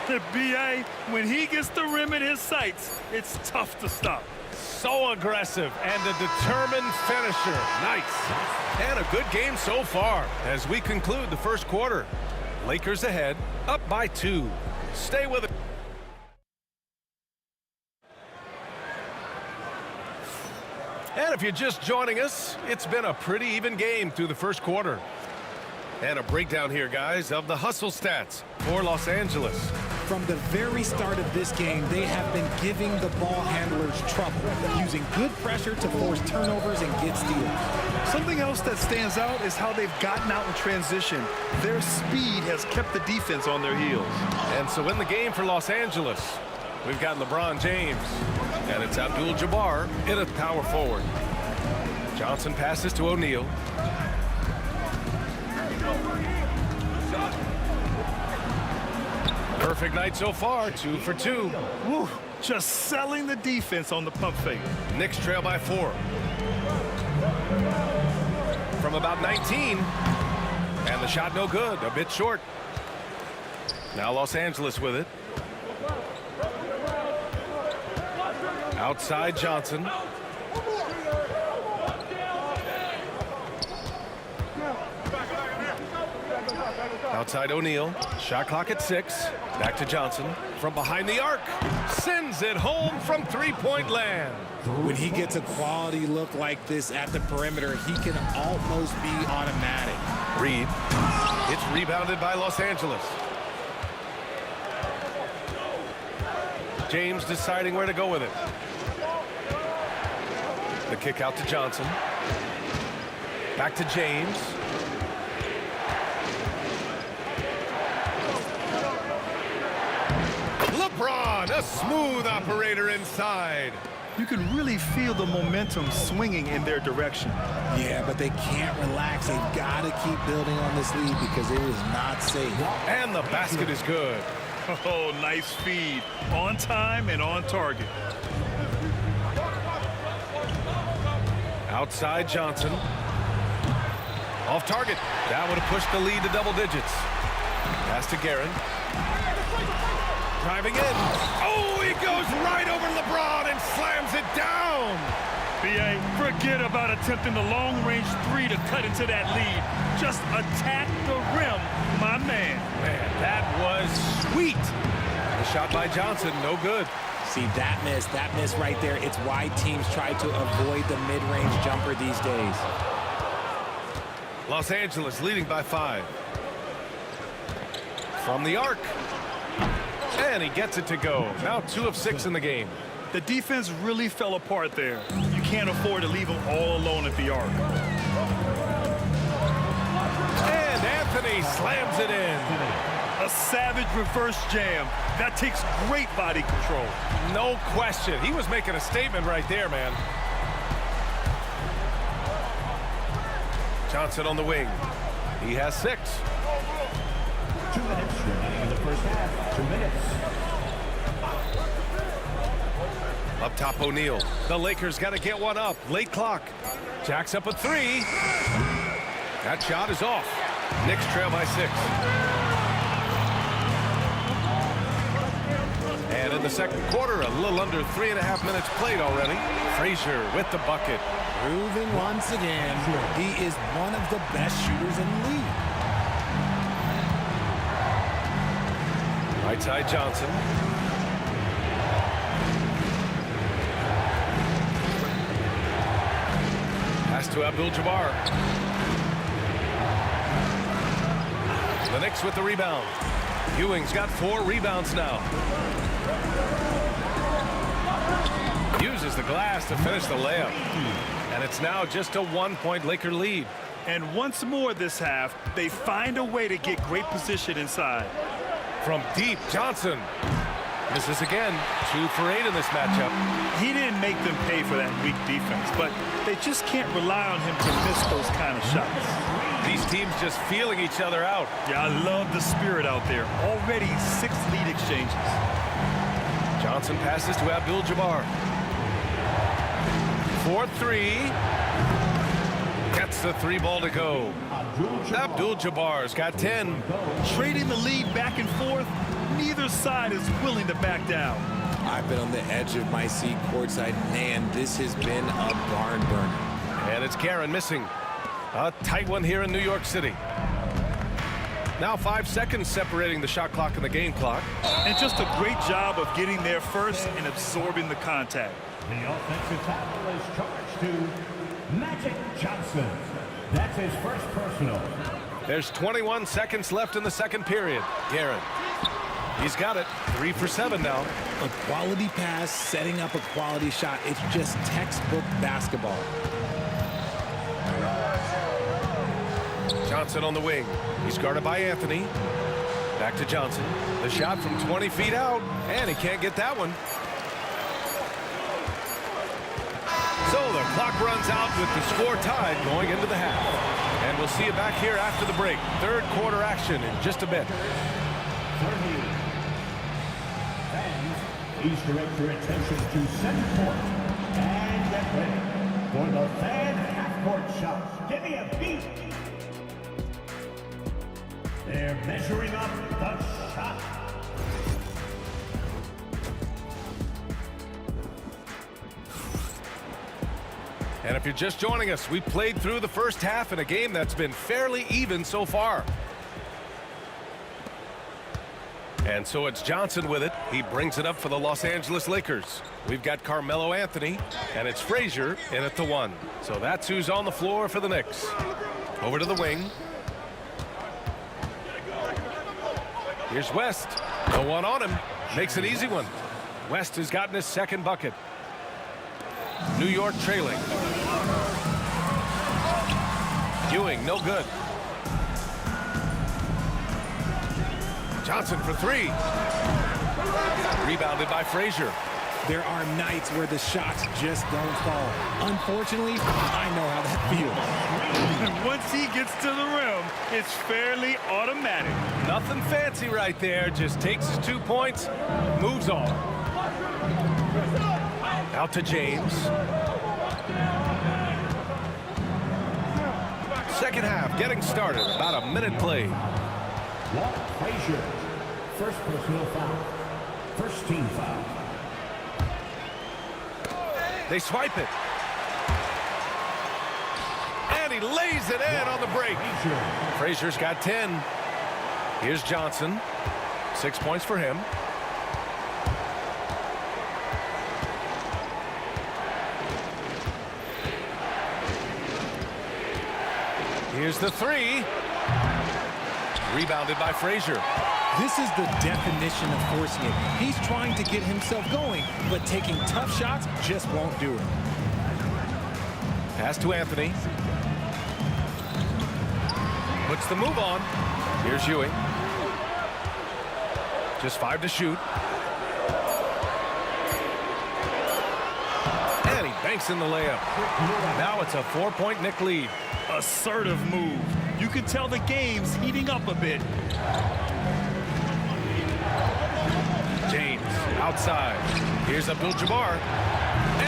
The BA, when he gets the rim in his sights, it's tough to stop. So aggressive and a determined finisher. Nice. And a good game so far as we conclude the first quarter. Lakers ahead, up by 2. Stay with it. And if you're just joining us, it's been a pretty even game through the first quarter. And a breakdown here, guys, of the hustle stats for Los Angeles. From the very start of this game, they have been giving the ball handlers trouble, using good pressure to force turnovers and get steals. Something else that stands out is how they've gotten out in transition. Their speed has kept the defense on their heels. And so in the game for Los Angeles, we've got LeBron James, and it's Abdul-Jabbar in a power forward. Johnson passes to O'Neal. Perfect night so far, 2 for 2. Woo, just selling the defense on the pump fake. Knicks trail by 4. From about 19. And the shot no good, a bit short. Now Los Angeles with it. Outside Johnson. Outside O'Neal. Shot clock at 6. Back to Johnson. From behind the arc. Sends it home from three-point land. When he gets a quality look like this at the perimeter, he can almost be automatic. Reed. It's rebounded by Los Angeles. James deciding where to go with it. The kick out to Johnson. Back to James. LeBron, a smooth operator inside. You can really feel the momentum swinging in their direction. Yeah, but they can't relax. They've got to keep building on this lead because it is not safe. And the basket is good. Oh, nice feed. On time and on target. Outside Johnson. Off target. That would have pushed the lead to double digits. Pass to Guerin. Driving in. Oh, he goes right over LeBron and slams it down. BA, forget about attempting the long-range 3 to cut into that lead. Just attack the rim, my man. Man, that was sweet. The shot by Johnson, no good. See, that miss right there, it's why teams try to avoid the mid-range jumper these days. Los Angeles leading by 5. From the arc. And he gets it to go. Now 2 of 6 in the game. The defense really fell apart there. You can't afford to leave them all alone at the arc. And Anthony slams it in. A savage reverse jam. That takes great body control. No question. He was making a statement right there, man. Johnson on the wing. He has 6. 2 minutes remaining in the first half. 2 minutes. Up top, O'Neal. The Lakers got to get one up. Late clock. Jacks up a 3. That shot is off. Knicks trail by 6. And in the second quarter, a little under 3.5 minutes played already. Frazier with the bucket. Proving once again, he is one of the best shooters in the league. Right side Johnson. Pass to Abdul-Jabbar. The Knicks with the rebound. Ewing's got 4 rebounds now. Uses the glass to finish the layup. And it's now just a 1-point Laker lead. And once more this half, they find a way to get great position inside. From deep, Johnson. Misses again. 2 for 8 in this matchup. He didn't make them pay for that weak defense, but they just can't rely on him to miss those kind of shots. These teams just feeling each other out. Yeah, I love the spirit out there. Already 6 lead exchanges. Johnson passes to Abdul-Jabbar. 4-3. Gets the 3 ball to go. Abdul-Jabbar's got 10. Trading the lead back and forth, neither side is willing to back down. I've been on the edge of my seat courtside. Man, this has been a barn burner. And it's Karen missing. A tight one here in New York City. Now 5 seconds separating the shot clock and the game clock. And just a great job of getting there first and absorbing the contact. The offensive tackle is charged to Magic Johnson. That's his first personal. There's 21 seconds left in the second period. Garrett. He's got it. 3 for 7 now. A quality pass, setting up a quality shot. It's just textbook basketball. Johnson on the wing. He's guarded by Anthony. Back to Johnson. The shot from 20 feet out. And he can't get that one. So the clock runs out with the score tied going into the half. And we'll see you back here after the break. Third quarter action in just a bit. Fans, please direct your attention to center court. And get ready for the fan half-court shot. Give me a beat. They're measuring up the shot. And if you're just joining us, we played through the first half in a game that's been fairly even so far. And so it's Johnson with it. He brings it up for the Los Angeles Lakers. We've got Carmelo Anthony, and it's Frazier in at the 1. So that's who's on the floor for the Knicks. Over to the wing. Here's West. No one on him. Makes an easy one. West has gotten his second bucket. New York trailing. Ewing, no good. Johnson for 3. Rebounded by Frazier. There are nights where the shots just don't fall. Unfortunately, I know how that feels. And once he gets to the rim, it's fairly automatic. Nothing fancy right there. Just takes his 2 points, moves on. Out to James. Second half getting started. About a minute played. Walt Frazier, first personal foul. First team foul. They swipe it. And he lays it in on the break. Frazier's got 10. Here's Johnson. 6 points for him. Here's the 3. Rebounded by Frazier. This is the definition of forcing it. He's trying to get himself going, but taking tough shots just won't do it. Pass to Anthony. Puts the move on. Here's Ewing. Just 5 to shoot. And he banks in the layup. Now it's a 4-point Knick lead. Assertive move. You can tell the game's heating up a bit. James outside. Here's Abdul-Jabbar.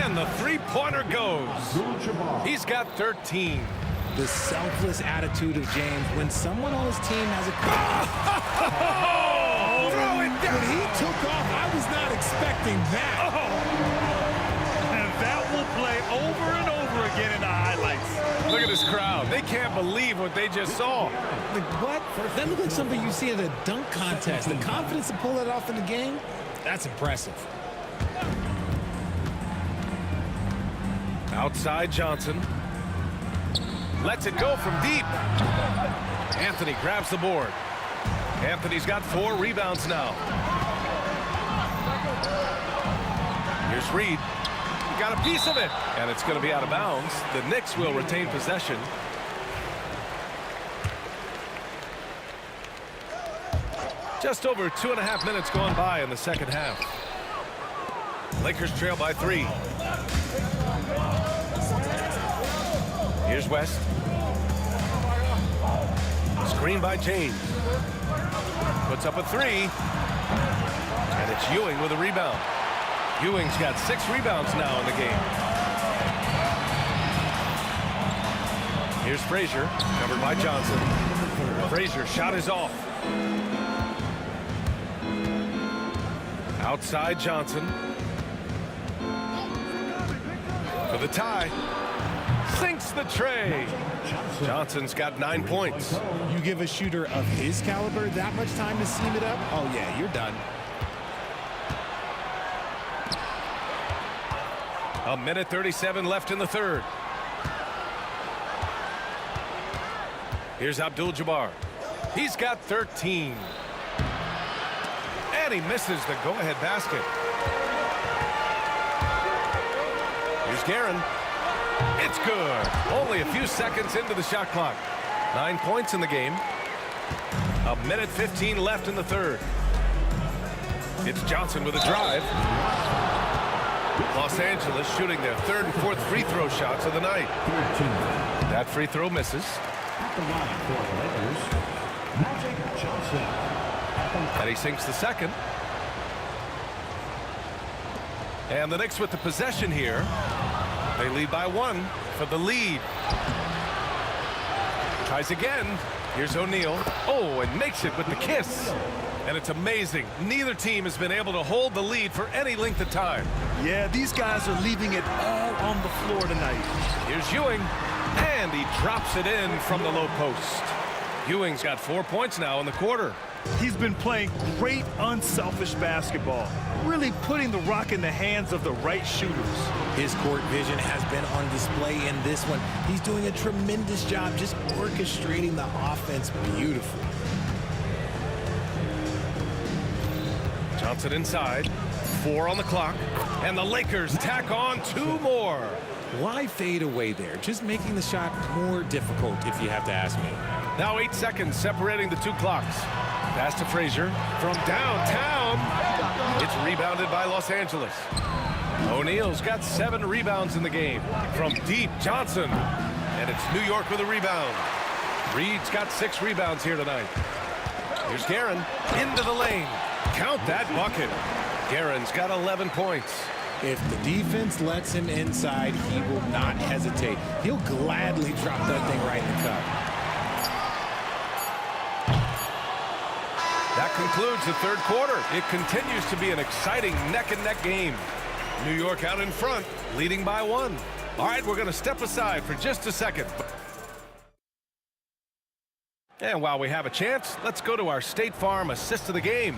And the 3-pointer goes. He's got 13. The selfless attitude of James when someone on his team has a... Throw it down! When he took off, I was not expecting that. And that will play over and over again in what they just saw. Like, what? That looked like something you see at a dunk contest. The confidence to pull that off in the game, that's impressive. Outside Johnson. Lets it go from deep. Anthony grabs the board. Anthony's got 4 rebounds now. Here's Reed. Got a piece of it. And it's going to be out of bounds. The Knicks will retain possession. Just over 2.5 minutes gone by in the second half. Lakers trail by 3. Here's West. Screen by James. Puts up a 3. And it's Ewing with a rebound. Ewing's got 6 rebounds now in the game. Here's Frazier, covered by Johnson. Frazier shot is off. Outside Johnson. For the tie. Sinks the tray. Johnson's got 9 points. You give a shooter of his caliber that much time to seam it up? Oh, yeah, you're done. A minute 37 left in the third. Here's Abdul-Jabbar. He's got 13. And he misses the go-ahead basket. Here's Guerin. It's good. Only a few seconds into the shot clock. 9 points in the game. A minute 15 left in the third. It's Johnson with a drive. Los Angeles shooting their 3rd and 4th free throw shots of the night. That free throw misses. And he sinks the second. And the Knicks with the possession here. They lead by 1 for the lead. Tries again. Here's O'Neal. Oh, and makes it with the kiss. And it's amazing. Neither team has been able to hold the lead for any length of time. Yeah, these guys are leaving it all on the floor tonight. Here's Ewing. And he drops it in from the low post. Ewing's got 4 points now in the quarter. He's been playing great, unselfish basketball, really putting the rock in the hands of the right shooters. His court vision has been on display in this one. He's doing a tremendous job just orchestrating the offense beautifully. Johnson inside. 4 on the clock. And the Lakers tack on 2 more. Why fade away there? Just making the shot more difficult, if you have to ask me. Now 8 seconds separating the 2 clocks. Pass to Frazier from downtown. It's rebounded by Los Angeles. O'Neal's got 7 rebounds in the game. From deep, Johnson. And it's New York with a rebound. Reed's got 6 rebounds here tonight. Here's Guerin into the lane. Count that bucket. Guerin's got 11 points. If the defense lets him inside, he will not hesitate. He'll gladly drop that thing right in the cup. That concludes the third quarter. It continues to be an exciting neck-and-neck game. New York out in front, leading by 1. All right, we're going to step aside for just a second. And while we have a chance, let's go to our State Farm assist of the game.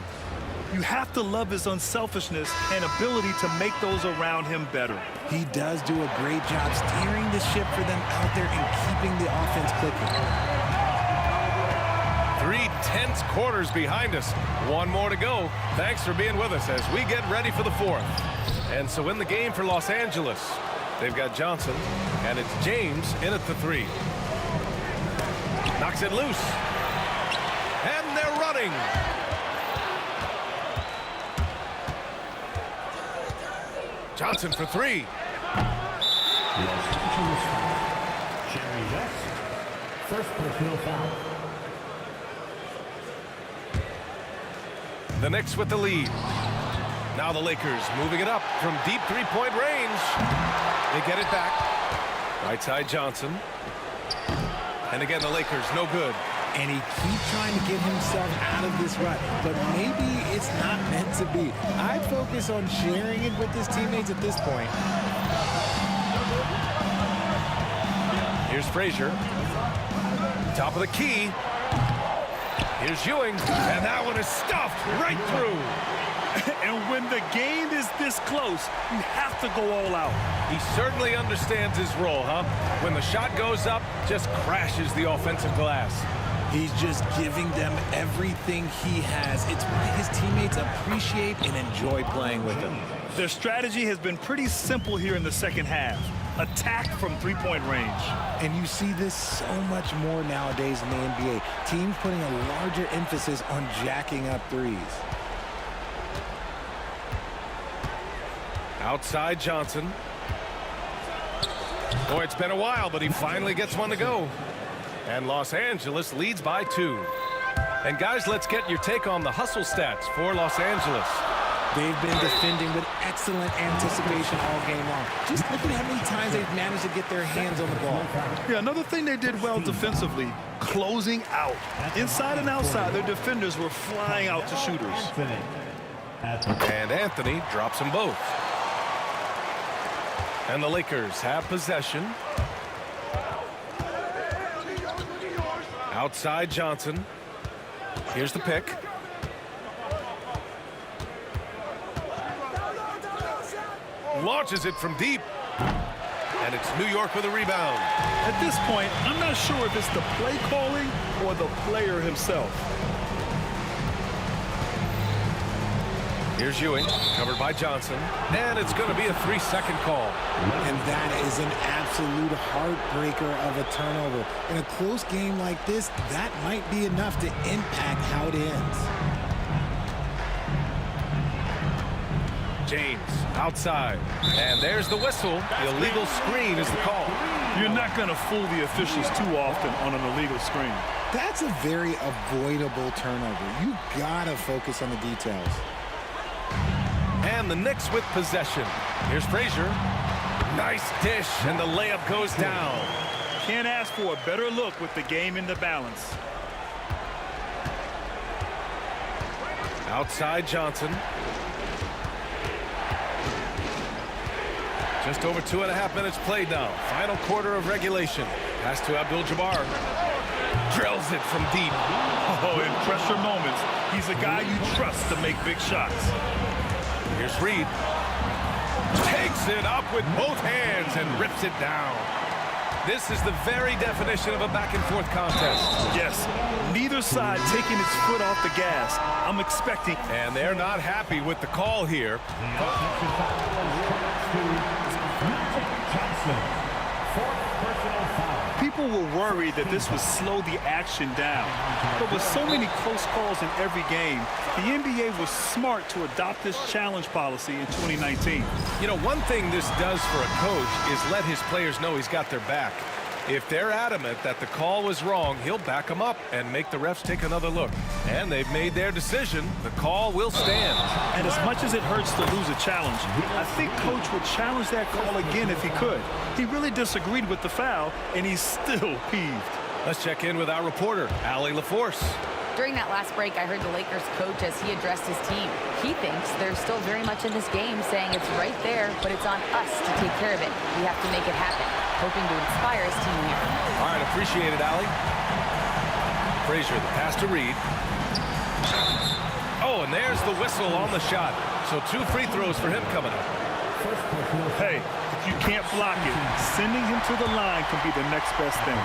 You have to love his unselfishness and ability to make those around him better. He does do a great job steering the ship for them out there and keeping the offense clicking. 3 tense quarters behind us. 1 more to go. Thanks for being with us as we get ready for the 4th. And so in the game for Los Angeles, they've got Johnson, and it's James in at the 3. Knocks it loose. And they're running. Johnson for 3. First personal foul. The Knicks with the lead. Now the Lakers moving it up from deep 3-point range. They get it back. Right side Johnson. And again, the Lakers no good. And he keeps trying to get himself out of this rut, but maybe it's not meant to be. I'd focus on sharing it with his teammates at this point. Here's Frazier. Top of the key. Here's Ewing, and that one is stuffed right through. And when the game is this close, you have to go all out. He certainly understands his role, huh? When the shot goes up, just crashes the offensive glass. He's just giving them everything he has. It's why his teammates appreciate and enjoy playing with him. Their strategy has been pretty simple here in the second half. Attack from three-point range. And you see this so much more nowadays in the NBA. Teams putting a larger emphasis on jacking up threes. Outside Johnson. Boy, it's been a while, but he finally gets one to go. And Los Angeles leads by 2. And guys, let's get your take on the hustle stats for Los Angeles. They've been defending with excellent anticipation all game long. Just look at how many times they've managed to get their hands on the ball. Yeah, another thing they did well defensively, closing out. Inside and outside, their defenders were flying out to shooters. And Anthony drops them both. And the Lakers have possession. Outside Johnson. Here's the pick. Launches it from deep. And it's New York with a rebound. At this point, I'm not sure if it's the play calling or the player himself. Here's Ewing, covered by Johnson. And it's going to be a 3-second call. And that is an absolute heartbreaker of a turnover. In a close game like this, that might be enough to impact how it ends. James outside. And there's the whistle. The illegal screen is the call. You're not going to fool the officials too often on an illegal screen. That's a very avoidable turnover. You got to focus on the details. And the Knicks with possession. Here's Frazier. Nice dish, and the layup goes down. Can't ask for a better look with the game in the balance. Outside Johnson. Just over 2.5 minutes played now. Final quarter of regulation. Pass to Abdul-Jabbar. Drills it from deep. Oh, in pressure moments, he's a guy you trust to make big shots. Here's Reed. Takes it up with both hands and rips it down. This is the very definition of a back-and-forth contest. Yes, neither side taking its foot off the gas. I'm expecting. And they're not happy with the call here. People were worried that this would slow the action down. But with so many close calls in every game, the NBA was smart to adopt this challenge policy in 2019. You know, one thing this does for a coach is let his players know he's got their back. If they're adamant that the call was wrong, he'll back them up and make the refs take another look. And they've made their decision. The call will stand. And as much as it hurts to lose a challenge, I think Coach would challenge that call again if he could. He really disagreed with the foul, and he's still peeved. Let's check in with our reporter, Allie LaForce. During that last break, I heard the Lakers coach as he addressed his team. He thinks they're still very much in this game, saying it's right there, but it's on us to take care of it. We have to make it happen. Hoping to inspire his team here. All right, appreciate it, Allie. Frazier, the pass to Reed. Oh, and there's the whistle on the shot. So 2 free throws for him coming up. Hey, if you can't block it, sending him to the line can be the next best thing.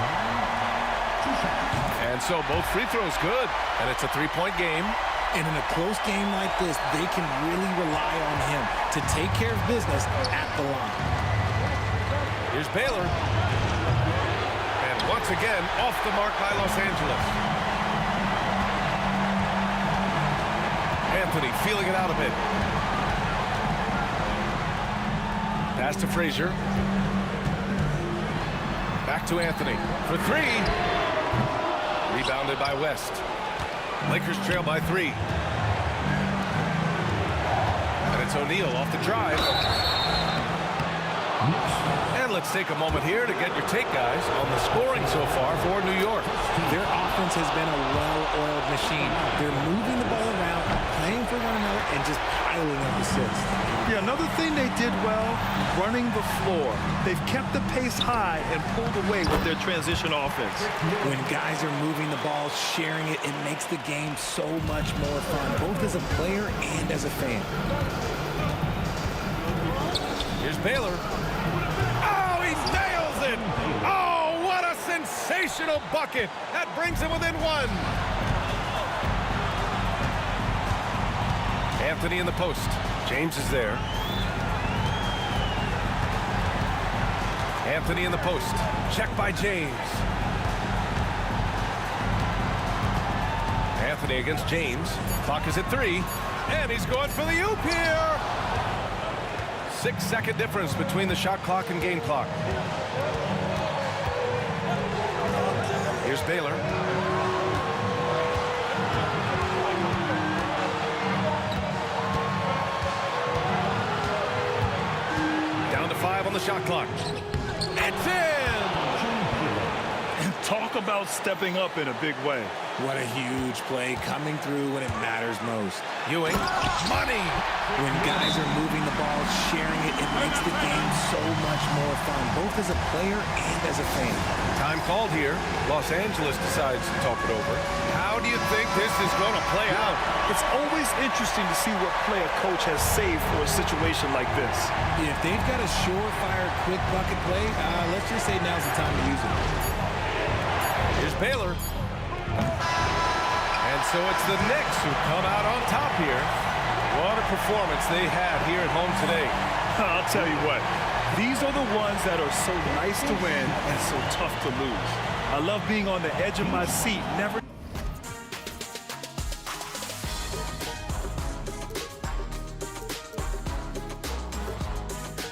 And so both free throws good, and it's a 3-point game. And in a close game like this, they can really rely on him to take care of business at the line. Here's Baylor. And once again, off the mark by Los Angeles. Anthony feeling it out a bit. Pass to Frazier. Back to Anthony for 3. Rebounded by West. Lakers trail by 3. And it's O'Neal off the drive. And let's take a moment here to get your take, guys, on the scoring so far for New York. Their offense has been a well-oiled machine. They're moving the ball around, playing for one another, and just piling up assists. Yeah, another thing they did well, running the floor. They've kept the pace high and pulled away with their transition offense. When guys are moving the ball, sharing it, it makes the game so much more fun, both as a player and as a fan. Here's Baylor. Oh, he nails it! Oh, what a sensational bucket! That brings him within one. Anthony in the post. James is there. Anthony in the post. Check by James. Anthony against James. Clock is at 3. And he's going for the oop here. 6-second difference between the shot clock and game clock. Here's Baylor. Down to 5 on the shot clock. It's in! And talk about stepping up in a big way. What a huge play, coming through when it matters most. Ewing, money! When guys are moving the ball, sharing it, it makes the game so much more fun, both as a player and as a fan. Time called here. Los Angeles decides to talk it over. How do you think this is going to play out? It's always interesting to see what play a coach has saved for a situation like this. If they've got a surefire, quick bucket play, let's just say now's the time to use it. Here's Baylor. And so it's the Knicks who come out on top here. What a performance they had here at home today. I'll tell you what, these are the ones that are so nice to win and so tough to lose. I love being on the edge of my seat, never